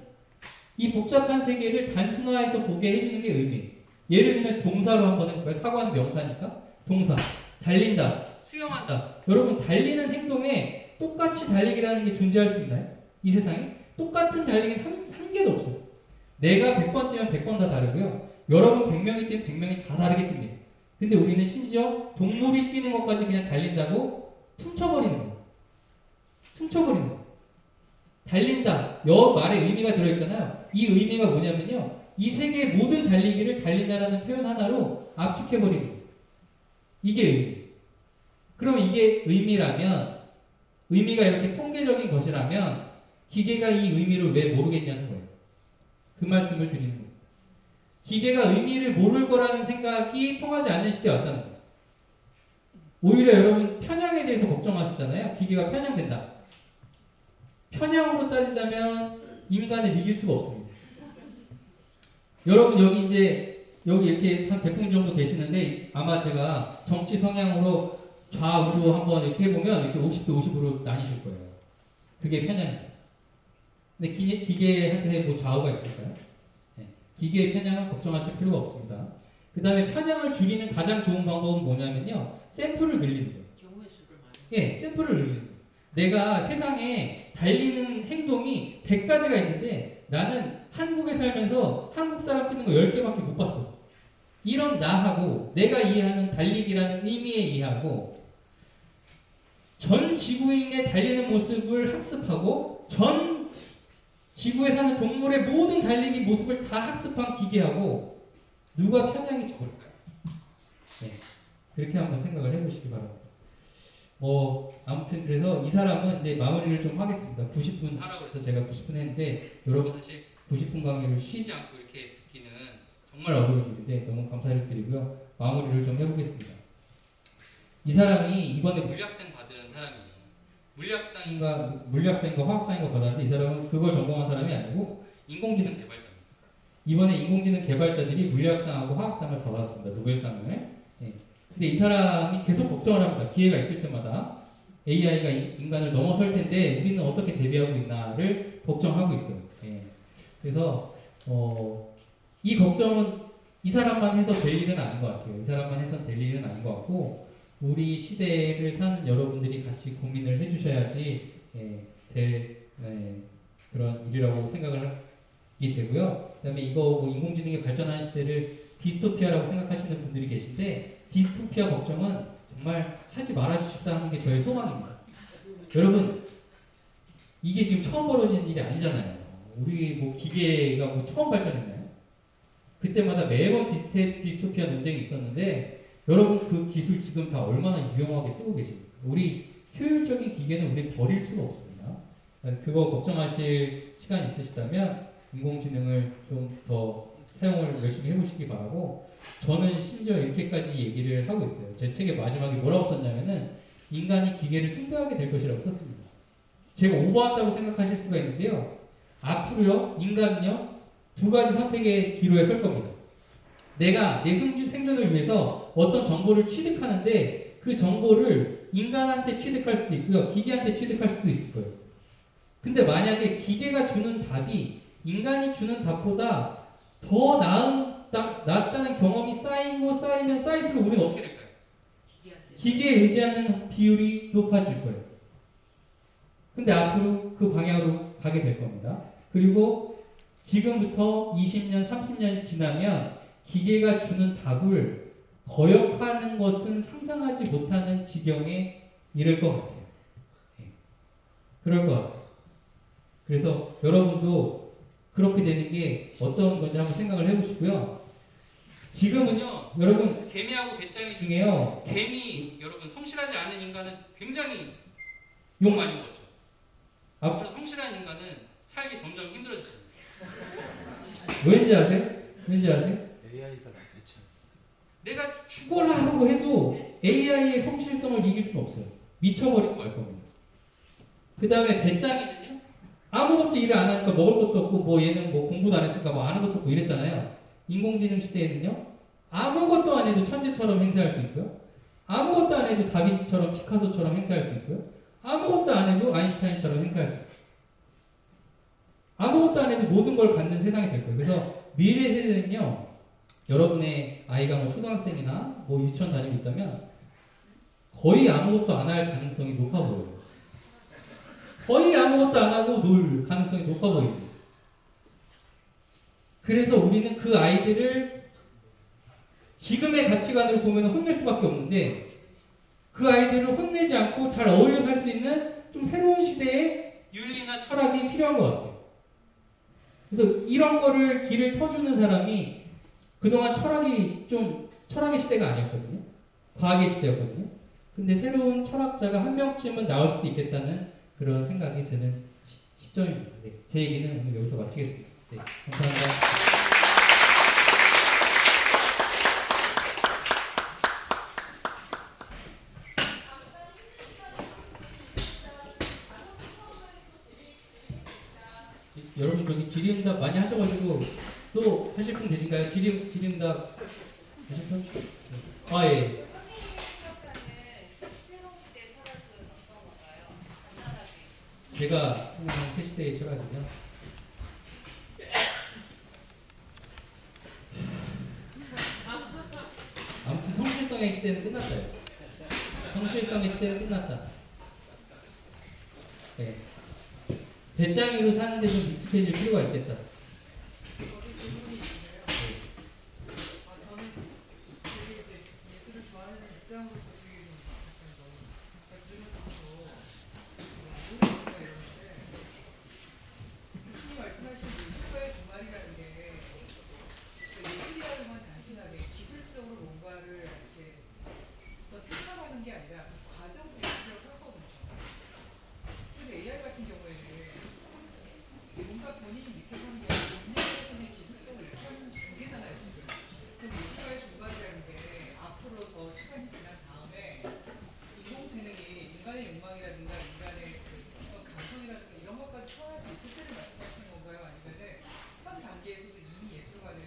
이 복잡한 세계를 단순화해서 보게 해주는 게 의미예요. 예를 들면 동사로 한번 해볼까요? 사과는 명사니까. 동사. 달린다. 수영한다. 여러분 달리는 행동에 똑같이 달리기라는 게 존재할 수 있나요? 이 세상에? 똑같은 달리기는 한 개도 없어요. 내가 100번 뛰면 100번 다 다르고요. 여러분 100명이 뛰면 100명이 다 다르게 뜁니다. 근데 우리는 심지어 동물이 뛰는 것까지 그냥 달린다고 퉁쳐버리는 거예요. 달린다. 여 말에 의미가 들어있잖아요. 이 의미가 뭐냐면요. 이 세계의 모든 달리기를 달린다라는 표현 하나로 압축해버리는 거예요. 이게 의미. 그러면 이게 의미라면, 의미가 이렇게 통계적인 것이라면 기계가 이 의미를 왜 모르겠냐는 거예요. 그 말씀을 드리는 거예요. 기계가 의미를 모를 거라는 생각이 통하지 않는 시대에 왔다는 거예요. 오히려 여러분 편향에 대해서 걱정하시잖아요. 기계가 편향된다. 편향으로 따지자면 인간을 이길 수가 없습니다. 여러분 여기 이렇게 한 100분 정도 계시는데 아마 제가 정치 성향으로 좌우로 한번 이렇게 해보면 이렇게 50대 50으로 나뉘실 거예요. 그게 편향입니다. 근데 기계한테 뭐 좌우가 있을까요? 네. 기계의 편향은 걱정하실 필요가 없습니다. 그 다음에 편향을 줄이는 가장 좋은 방법은 뭐냐면요. 샘플을 늘리는 거예요. 경우의 수를 많이. 예, 샘플을 늘리는 거예요. 내가 세상에 달리는 행동이 100가지가 있는데 나는 한국에 살면서 한국 사람 뛰는 거 10개밖에 못 봤어. 이런 나하고 내가 이해하는 달리기라는 의미에 이해하고 전 지구인의 달리는 모습을 학습하고 전 지구에 사는 동물의 모든 달리기 모습을 다 학습한 기계하고 누가 편향이 적을까요? 네, 그렇게 한번 생각을 해보시기 바랍니다. 아무튼 그래서 이 사람은 이제 마무리를 좀 하겠습니다. 90분 하라고 해서 제가 90분 했는데 여러분 사실 90분 강의를 쉬지 않고 이렇게 듣기는 정말 어려운 일인데 너무 감사를 드리고요. 마무리를 좀 해보겠습니다. 이 사람이 이번에 물리학상 받은 사람이에요. 물리학상인가 화학상인가 받았는데 이 사람은 그걸 전공한 사람이 아니고 인공지능 개발자입니다. 이번에 인공지능 개발자들이 물리학상하고 화학상을 다 받았습니다. 노벨상을. 예. 근데 이 사람이 계속 걱정을 합니다. 기회가 있을 때마다 AI가 인간을 넘어설 텐데 우리는 어떻게 대비하고 있나를 걱정하고 있어요. 예. 그래서 이 걱정은 이 사람만 해서 될 일은 아닌 것 같아요. 이 사람만 해서 될 일은 아닌 것 같고 우리 시대를 사는 여러분들이 같이 고민을 해주셔야지 될 그런 일이라고 생각을 하게 되고요. 그다음에 이거 인공지능이 발전하는 시대를 디스토피아라고 생각하시는 분들이 계신데 디스토피아 걱정은 정말 하지 말아주십사 하는 게 저의 소망입니다. 여러분 이게 지금 처음 벌어지는 일이 아니잖아요. 우리 뭐 기계가 뭐 처음 발전했나요? 그때마다 매번 디스토피아 논쟁이 있었는데 여러분 그 기술 지금 다 얼마나 유용하게 쓰고 계십니까? 우리 효율적인 기계는 우리 버릴 수가 없습니다. 그거 걱정하실 시간 있으시다면 인공지능을 좀 더 사용을 열심히 해보시기 바라고 저는 심지어 이렇게까지 얘기를 하고 있어요. 제 책의 마지막에 뭐라고 썼냐면은 인간이 기계를 숭배하게 될 것이라고 썼습니다. 제가 오버한다고 생각하실 수가 있는데요. 앞으로요 인간은요 2가지 선택의 기로에 설 겁니다. 내가 내 생존을 위해서 어떤 정보를 취득하는데 그 정보를 인간한테 취득할 수도 있고요. 기계한테 취득할 수도 있을 거예요. 근데 만약에 기계가 주는 답이 인간이 주는 답보다 더 낫다는 경험이 쌓이면 쌓일수록 우리는 어떻게 될까요? 기계에 의지하는 비율이 높아질 거예요. 근데 앞으로 그 방향으로 가게 될 겁니다. 그리고 지금부터 20년, 30년 지나면 기계가 주는 답을 거역하는 것은 상상하지 못하는 지경에 이를 것 같아요. 그럴 것 같아요. 그래서 여러분도 그렇게 되는 게 어떤 건지 한번 생각을 해보시고요. 지금은요, 여러분 개미하고 배짱이 중에요. 개미 여러분 성실하지 않은 인간은 굉장히 욕 많이 먹었죠. 앞으로 성실한 인간은 살기 점점 힘들어질 겁니다. 왠지 아세요? 왠지 아세요? AI가 나겠죠. 내가 죽어라 하고 해도 AI의 성실성을 이길 수는 없어요. 미쳐버리고 말 겁니다. 그 다음에 배짱이는요. 아무것도 일을 안 하니까 먹을 것도 없고 뭐 얘는 뭐 공부도 안 했으니까 뭐 아는 것도 없고 이랬잖아요. 인공지능 시대에는요. 아무것도 안 해도 천재처럼 행세할 수 있고요. 아무것도 안 해도 다빈치처럼 피카소처럼 행세할 수 있고요. 아무것도 안 해도 아인슈타인처럼 행세할 수 있어요. 아무것도 안 해도 모든 걸 갖는 세상이 될 거예요. 그래서 미래 세대는요. 여러분의 아이가 뭐 초등학생이나 뭐 유치원 다니고 있다면 거의 아무것도 안 할 가능성이 높아 보여요. 거의 아무것도 안 하고 놀 가능성이 높아 보입니다. 그래서 우리는 그 아이들을 지금의 가치관으로 보면 혼낼 수밖에 없는데 그 아이들을 혼내지 않고 잘 어울려 살 수 있는 좀 새로운 시대의 윤리나 철학이 필요한 것 같아요. 그래서 이런 거를 길을 터주는 사람이 그동안 철학의 시대가 아니었거든요. 과학의 시대였거든요. 근데 새로운 철학자가 한 명쯤은 나올 수도 있겠다는 그런 생각이 드는 시점입니다. 네, 제 얘기는 오늘 여기서 마치겠습니다. 네, 감사합니다. 여러분 저기 질의응답 많이 하셔가지고 또 하실 분 계신가요? 질의응답 하실 분? 아 예. 제가 생각하는 새 시대의 철학은요. 아무튼 성실성의 시대는 끝났어요. 성실성의 시대는 끝났다. 네. 배짱이로 사는데 좀 익숙해질 필요가 있겠다. 저도 질문이 있는데요. 저는 되게 이제 예술을 좋아하는 입장으로서 되게 좀 약간 너무 질문 듣고 모르겠다 이러는데 교수님 말씀하신 예술가의 종말이라는 게 예술이라는 건 단순하게 기술적으로 뭔가를 이렇게 어떤 생산하는 게 아니라 그 과정도 예술이라고 생각하거든요. 근데 AI 같은 경우에는 뭔가 본인이 밑에서 하는 게 아니라 본인에서는 기술적으로 이렇게 하는 단계잖아요 지금. 그럼 예술가의 종말이라는 게 앞으로 더 시간이 지난 다음에 인공지능이 인간의 욕망이라든가 인간의 그 어떤 감성이라든가 이런 것까지 포함할 수 있을 때를 말씀하시는 건가요? 아니면은 현 단계에서도 이미 예술가는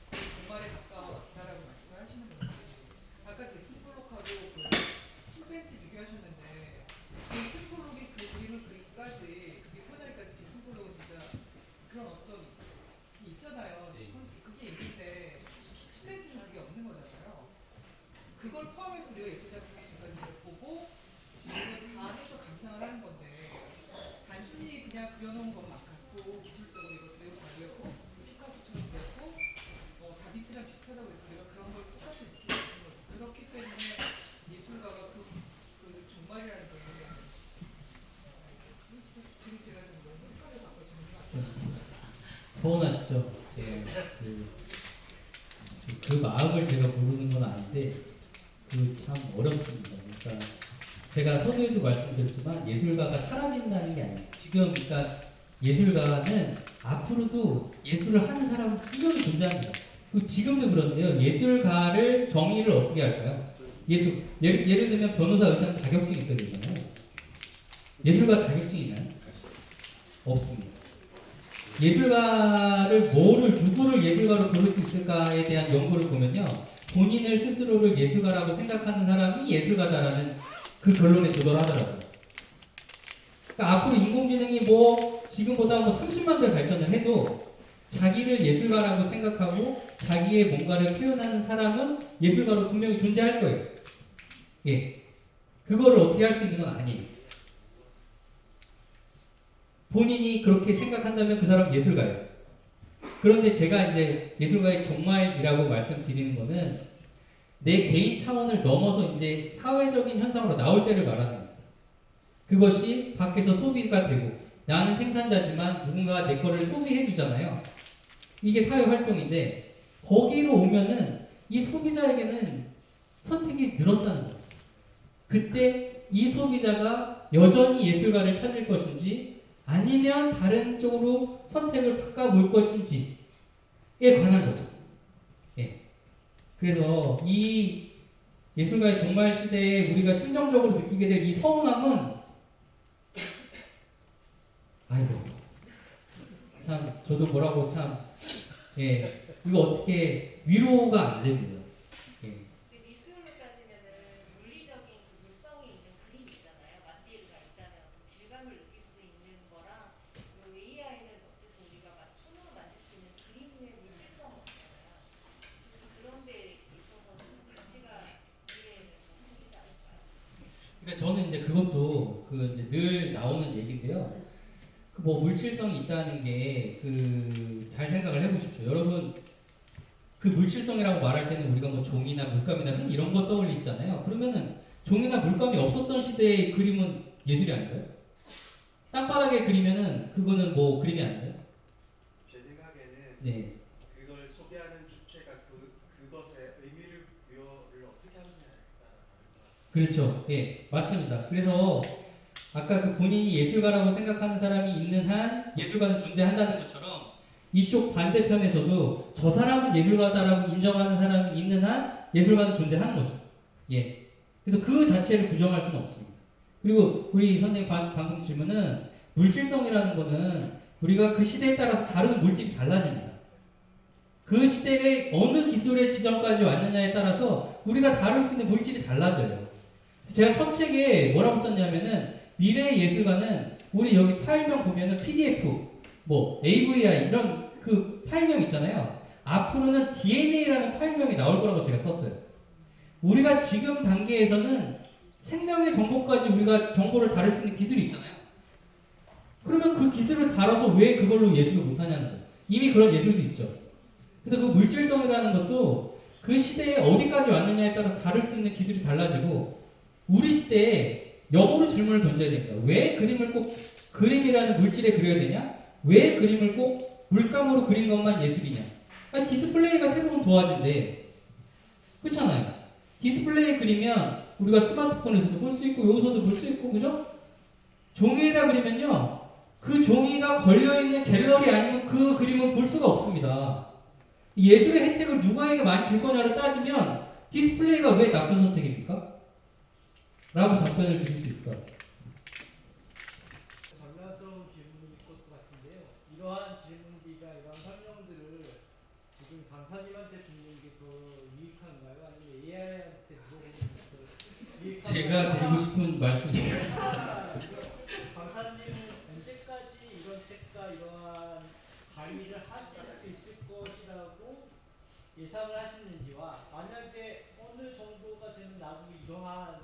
그 종말에 가까웠다라고 말씀을 하시는 건지. 아까 잭슨 폴록하고 그 침팬지 비교하셨는데 잭슨 폴록이 그 그림을 그리기까지 그게 표현하기까지 잭슨 폴록은 진짜 그런 어떤 게 있잖아요. 그게 있는데 침팬지는 그게 없는 거잖아요. 그걸 포함해서 우리가 예술 작품까지 보고 이걸 다 해서 감상을 하는 건데 단순히 그냥 그려놓은 것만 갖고 기술적으로 이것도 매우 잘 그렸고 피카소처럼 그렸고 다빈치랑 비슷하다고 해서 우리가 그런 걸 똑같이 느끼고 있는 거죠. 그렇기 때문에 예술가가 그 종말이라는 걸 지금 제가 좀 너무 헷갈려서 아까 질문을 서운하시죠? 예. 그 마음을 제가 모르는 건 아닌데 그 참 어렵습니다. 그러니까 제가 서두에도 말씀드렸지만 예술가가 사라진다는 게 아니에요. 지금 그러니까 예술가는 앞으로도 예술을 하는 사람은 분명히 존재합니다. 그리고 지금도 그런데요. 예술가를 정의를 어떻게 할까요? 예를 들면 변호사, 의사는 자격증이 있어야 되잖아요. 예술가 자격증이 있나요? 없습니다. 예술가를 누구를 예술가로 부를 수 있을까에 대한 연구를 보면요. 본인을 스스로를 예술가라고 생각하는 사람이 예술가다라는 그 결론에 도달하더라고요. 그러니까 앞으로 인공지능이 지금보다 30만 배 발전을 해도 자기를 예술가라고 생각하고 자기의 뭔가를 표현하는 사람은 예술가로 분명히 존재할 거예요. 예. 그거를 어떻게 할 수 있는 건 아니에요. 본인이 그렇게 생각한다면 그 사람은 예술가예요. 그런데 제가 이제 예술가의 종말이라고 말씀드리는 거는 내 개인 차원을 넘어서 이제 사회적인 현상으로 나올 때를 말하는 겁니다. 그것이 밖에서 소비가 되고 나는 생산자지만 누군가가 내 거를 소비해 주잖아요. 이게 사회활동인데 거기로 오면은 이 소비자에게는 선택이 늘었다는 거예요. 그때 이 소비자가 여전히 예술가를 찾을 것인지 아니면 다른 쪽으로 선택을 바꿔볼 것인지에 관한 거죠. 예. 그래서 이 예술가의 종말 시대에 우리가 심정적으로 느끼게 될 이 서운함은 아이고 참 저도 뭐라고 참 이거 어떻게 위로가 안 됩니다. 미술로 따지면은 물리적인 물성이 있는 그림이 있잖아요. 마티리가 있다면 질감을 느낄 수 있는 거랑 AI는 어쨌든 우리가 손으로 만들 수 있는 그림의 물질성 없잖아요. 그런 데 있어서는 가치가 이해를 해주시지 않을까요? 그러니까 저는 이제 그것도 이제 늘 나오는 얘기인데요. 물질성이 있다는 게 잘 생각을 해보십시오. 여러분 그 물질성이라고 말할 때는 우리가 종이나 물감이나 이런 거 떠올리시잖아요. 그러면은 종이나 물감이 없었던 시대의 그림은 예술이 아닌가요? 땅바닥에 그리면은 그거는 그림이 아닌가요? 제 생각에는 네. 그걸 소비하는 주체가 그것에 의미를 부여를 어떻게 하느냐에 따라 그렇죠. 예, 맞습니다. 그래서 아까 본인이 예술가라고 생각하는 사람이 있는 한 예술가는 존재한다는 것처럼 이쪽 반대편에서도 저 사람은 예술가다라고 인정하는 사람이 있는 한 예술가는 존재하는 거죠. 예. 그래서 그 자체를 부정할 수는 없습니다. 그리고 우리 선생님 방금 질문은 물질성이라는 거는 우리가 그 시대에 따라서 다루는 물질이 달라집니다. 그 시대의 어느 기술의 지점까지 왔느냐에 따라서 우리가 다룰 수 있는 물질이 달라져요. 제가 첫 책에 뭐라고 썼냐면은 미래의 예술가는 우리 여기 파일명 보면은 PDF, 뭐 AVI 이런 그 파일명 있잖아요. 앞으로는 DNA라는 파일명이 나올 거라고 제가 썼어요. 우리가 지금 단계에서는 생명의 정보까지 우리가 정보를 다룰 수 있는 기술이 있잖아요. 그러면 그 기술을 다뤄서 왜 그걸로 예술을 못하냐는 거예요. 이미 그런 예술도 있죠. 그래서 그 물질성이라는 것도 그 시대에 어디까지 왔느냐에 따라서 다룰 수 있는 기술이 달라지고 우리 시대에 역으로 질문을 던져야 됩니다. 왜 그림을 꼭 그림이라는 물질에 그려야 되냐? 왜 그림을 꼭 물감으로 그린 것만 예술이냐? 아니, 디스플레이가 새로운 도화지인데 그렇잖아요. 디스플레이에 그리면 우리가 스마트폰에서도 볼 수 있고 여기서도 볼 수 있고 그죠? 종이에다 그리면요. 그 종이가 걸려있는 갤러리 아니면 그 그림은 볼 수가 없습니다. 예술의 혜택을 누구에게 많이 줄 거냐를 따지면 디스플레이가 왜 나쁜 선택입니까? 라고 답변을 드릴 수 있을 것 같아요. 장난스러운 질문일 것 같은데요. 이러한 질문들이나 이러한 설명들을 지금 강사님한테 듣는 게 더 유익한가요? 아니면 AI한테 물어보는 게 더 유익한가요? 제가 드리고 싶은 말씀이에요. 강사님은 언제까지 이런 책과 이러한 강의를 하실 수 있을 것이라고 예상을 하시는지와 만약에 어느 정도가 되면 나중에 이러한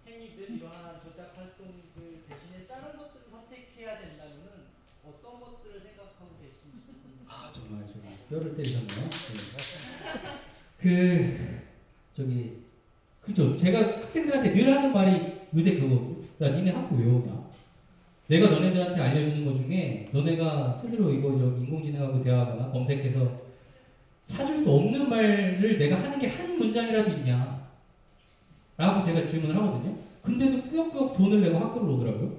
행위들, 이러한 조작 활동들 대신에 다른 것들을 선택해야 된다면은 어떤 것들을 생각하고 계신지. 아 정말 뼈를 때리셨네요. 네. 그죠. 제가 학생들한테 늘 하는 말이 요새 그거. 야 니네 학교 왜 오냐? 내가 너네들한테 알려주는 것 중에 너네가 스스로 이거 인공지능하고 대화하거나 검색해서 찾을 수 없는 말을 내가 하는 게 한 문장이라도 있냐? 라고 제가 질문을 하거든요. 근데도 꾸역꾸역 돈을 내고 학교를 오더라고요.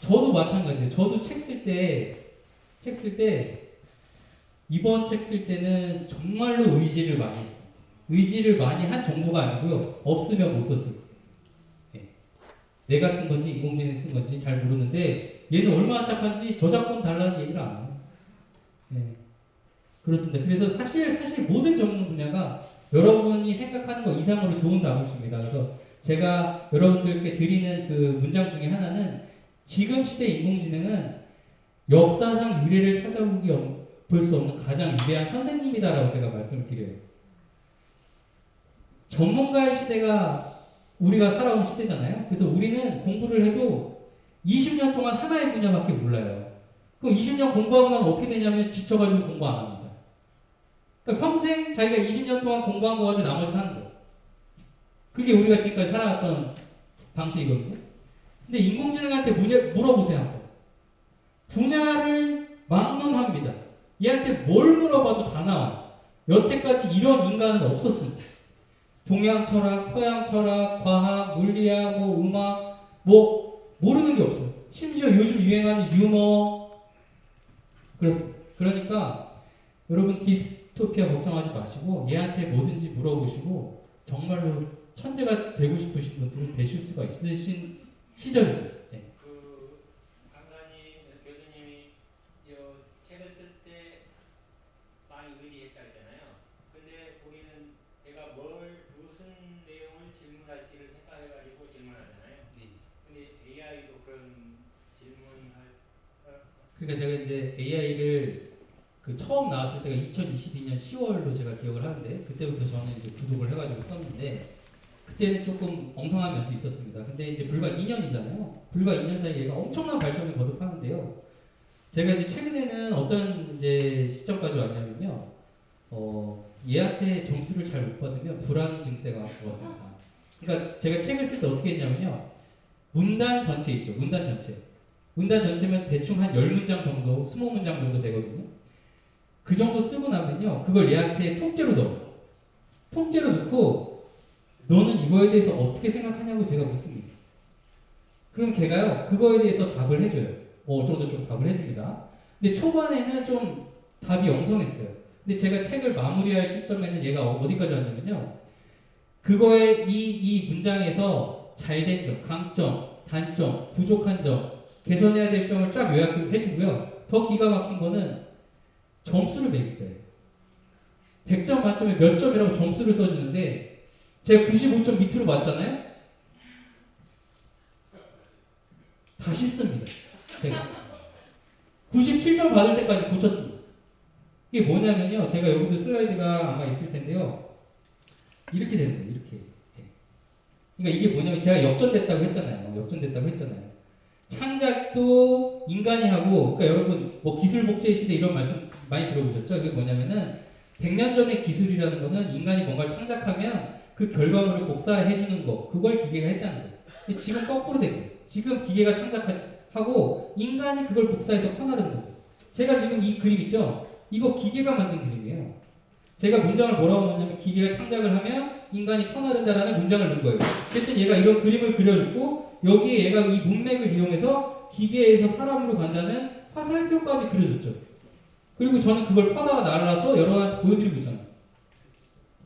저도 마찬가지예요. 저도 책 쓸 때 이번 책 쓸 때는 정말로 의지를 많이 했어요. 의지를 많이 한 정보가 아니고요. 없으면 못 썼어요. 네. 내가 쓴 건지 인공지능이 쓴 건지 잘 모르는데 얘는 얼마나 착한지 저작권 달라는 얘기를 안 해요. 네. 그렇습니다. 그래서 사실 모든 전문 분야가 여러분이 생각하는 것 이상으로 좋은 답을 줍니다. 그래서 제가 여러분들께 드리는 그 문장 중에 하나는 지금 시대 인공지능은 역사상 유래를 찾아볼 수 없는 가장 위대한 선생님이다라고 제가 말씀을 드려요. 전문가의 시대가 우리가 살아온 시대잖아요. 그래서 우리는 공부를 해도 20년 동안 하나의 분야밖에 몰라요. 그럼 20년 공부하고 나면 어떻게 되냐면 지쳐가지고 공부 안 합니다. 그러니까 평생 자기가 20년 동안 공부한 거 가지고 나머지 사는 거예요. 그게 우리가 지금까지 살아왔던 방식이거든요. 근데 인공지능한테 물어보세요. 한번. 분야를 막론합니다. 얘한테 뭘 물어봐도 다 나와요. 여태까지 이런 인간은 없었습니다. 동양 철학, 서양 철학, 과학, 물리학, 음악, 모르는 게 없어요. 심지어 요즘 유행하는 유머. 그렇습니다. 그러니까 여러분 디스토피아 걱정하지 마시고 얘한테 뭐든지 물어보시고 정말로 천재가 되고 싶으신 분들은 되실 수가 있으신 시절입니다. 네. 그 강사님, 교수님이 이 책을 쓸 때 많이 의지했다 했잖아요. 근데 우리는 내가 무슨 내용을 질문할지를 생각해가지고 질문하잖아요. 근데 AI도 그런 질문할. 그러니까 제가 이제 AI를 처음 나왔을 때가 2022년 10월로 제가 기억을 하는데 그때부터 저는 이제 구독을 해가지고 썼는데 그때는 조금 엉성한 면도 있었습니다. 근데 이제 불과 2년이잖아요. 불과 2년 사이에 얘가 엄청난 발전을 거듭하는데요. 제가 이제 최근에는 어떤 이제 시점까지 왔냐면요. 얘한테 점수를 잘 못 받으면 불안 증세가 왔습니다. 그러니까 제가 책을 쓸 때 어떻게 했냐면요. 문단 전체 있죠. 문단 전체. 문단 전체면 대충 한 10문장 정도, 20문장 정도 되거든요. 그 정도 쓰고 나면요. 그걸 얘한테 통째로 넣어요. 통째로 넣고 너는 이거에 대해서 어떻게 생각하냐고 제가 묻습니다. 그럼 걔가요. 그거에 대해서 답을 해줘요. 어쩌고저쩌고 답을 해줍니다. 근데 초반에는 좀 답이 엉성했어요. 근데 제가 책을 마무리할 시점에는 얘가 어디까지 왔냐면요. 그거에 이 문장에서 잘된 점, 강점, 단점, 부족한 점, 개선해야 될 점을 쫙 요약해주고요. 더 기가 막힌 거는 점수를 매길 때예요. 100점 만점에 몇 점이라고 점수를 써주는데 제가 95점 밑으로 맞잖아요. 다시 씁니다. 제가 97점 받을 때까지 고쳤습니다. 이게 뭐냐면요. 제가 여기도 슬라이드가 아마 있을 텐데요. 이렇게 되는 거예요. 이렇게. 그러니까 이게 뭐냐면 제가 역전됐다고 했잖아요. 창작도 인간이 하고, 그러니까 여러분 뭐 기술 복제 시대 이런 말씀 많이 들어보셨죠? 이게 뭐냐면은 100년 전의 기술이라는 거는 인간이 뭔가를 창작하면 그 결과물을 복사해 주는 거, 그걸 기계가 했다는 거예요. 근데 지금 거꾸로 된 거예요. 지금 기계가 창작하고 인간이 그걸 복사해서 퍼나르는 거예요. 제가 지금 이 그림 있죠? 이거 기계가 만든 그림이에요. 제가 문장을 뭐라고 넣냐면 기계가 창작을 하면 인간이 퍼나른다라는 문장을 넣은 거예요. 그래서 얘가 이런 그림을 그려줬고 여기에 얘가 이 문맥을 이용해서 기계에서 사람으로 간다는 화살표까지 그려줬죠. 그리고 저는 그걸 퍼다가 날라서 여러분한테 보여드리고 있잖아요.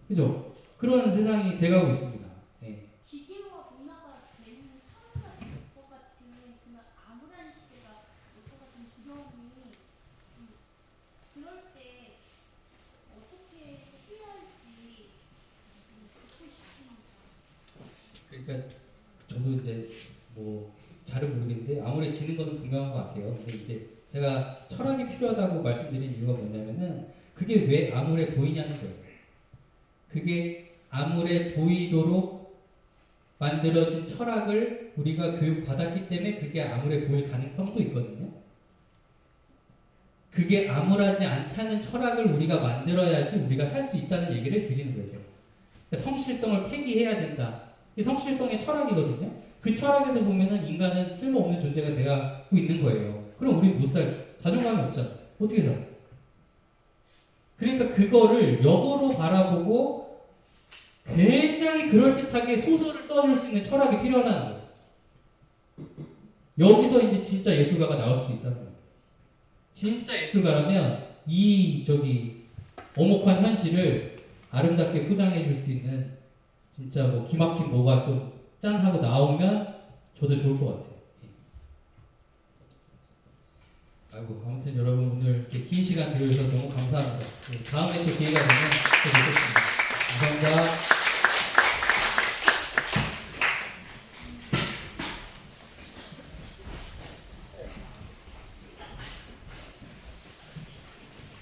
그죠? 그런 세상이 돼가고 있습니다. 네. 기계와 문화가 되는 사회가 될 것 같은 그런 암울한 시대가 올 것 같은 두려움이 그럴 때 어떻게 해결할지 듣고 싶습니다. 그러니까 저도 이제 뭐 잘은 모르겠는데 아무래지는 거는 분명한 것 같아요. 근데 이제 제가 철학이 필요하다고 말씀드린 이유가 뭐냐면은 그게 왜 암울해 보이냐는 거예요. 그게 암울해 보이도록 만들어진 철학을 우리가 교육받았기 때문에 그게 암울해 보일 가능성도 있거든요. 그게 암울하지 않다는 철학을 우리가 만들어야지 우리가 살 수 있다는 얘기를 드리는 거죠. 그러니까 성실성을 폐기해야 된다. 이 성실성의 철학이거든요. 그 철학에서 보면은 인간은 쓸모없는 존재가 되고 있는 거예요. 그럼 우리 못 살죠. 자존감이 없잖아. 어떻게 살아? 그러니까 그거를 역으로 바라보고 굉장히 그럴듯하게 소설을 써줄 수 있는 철학이 필요하다는 거예요. 여기서 이제 진짜 예술가가 나올 수도 있다는 거예요. 진짜 예술가라면 이 엄혹한 현실을 아름답게 포장해 줄 수 있는 진짜 뭐 기막힌 뭐가 좀 짠하고 나오면 저도 좋을 것 같아요. 아이고, 아무튼 여러분 오늘 이렇게 긴 시간 들어주셔서 너무 감사합니다. 다음에 또 기회가 되면 또 뵙겠습니다. 감사합니다.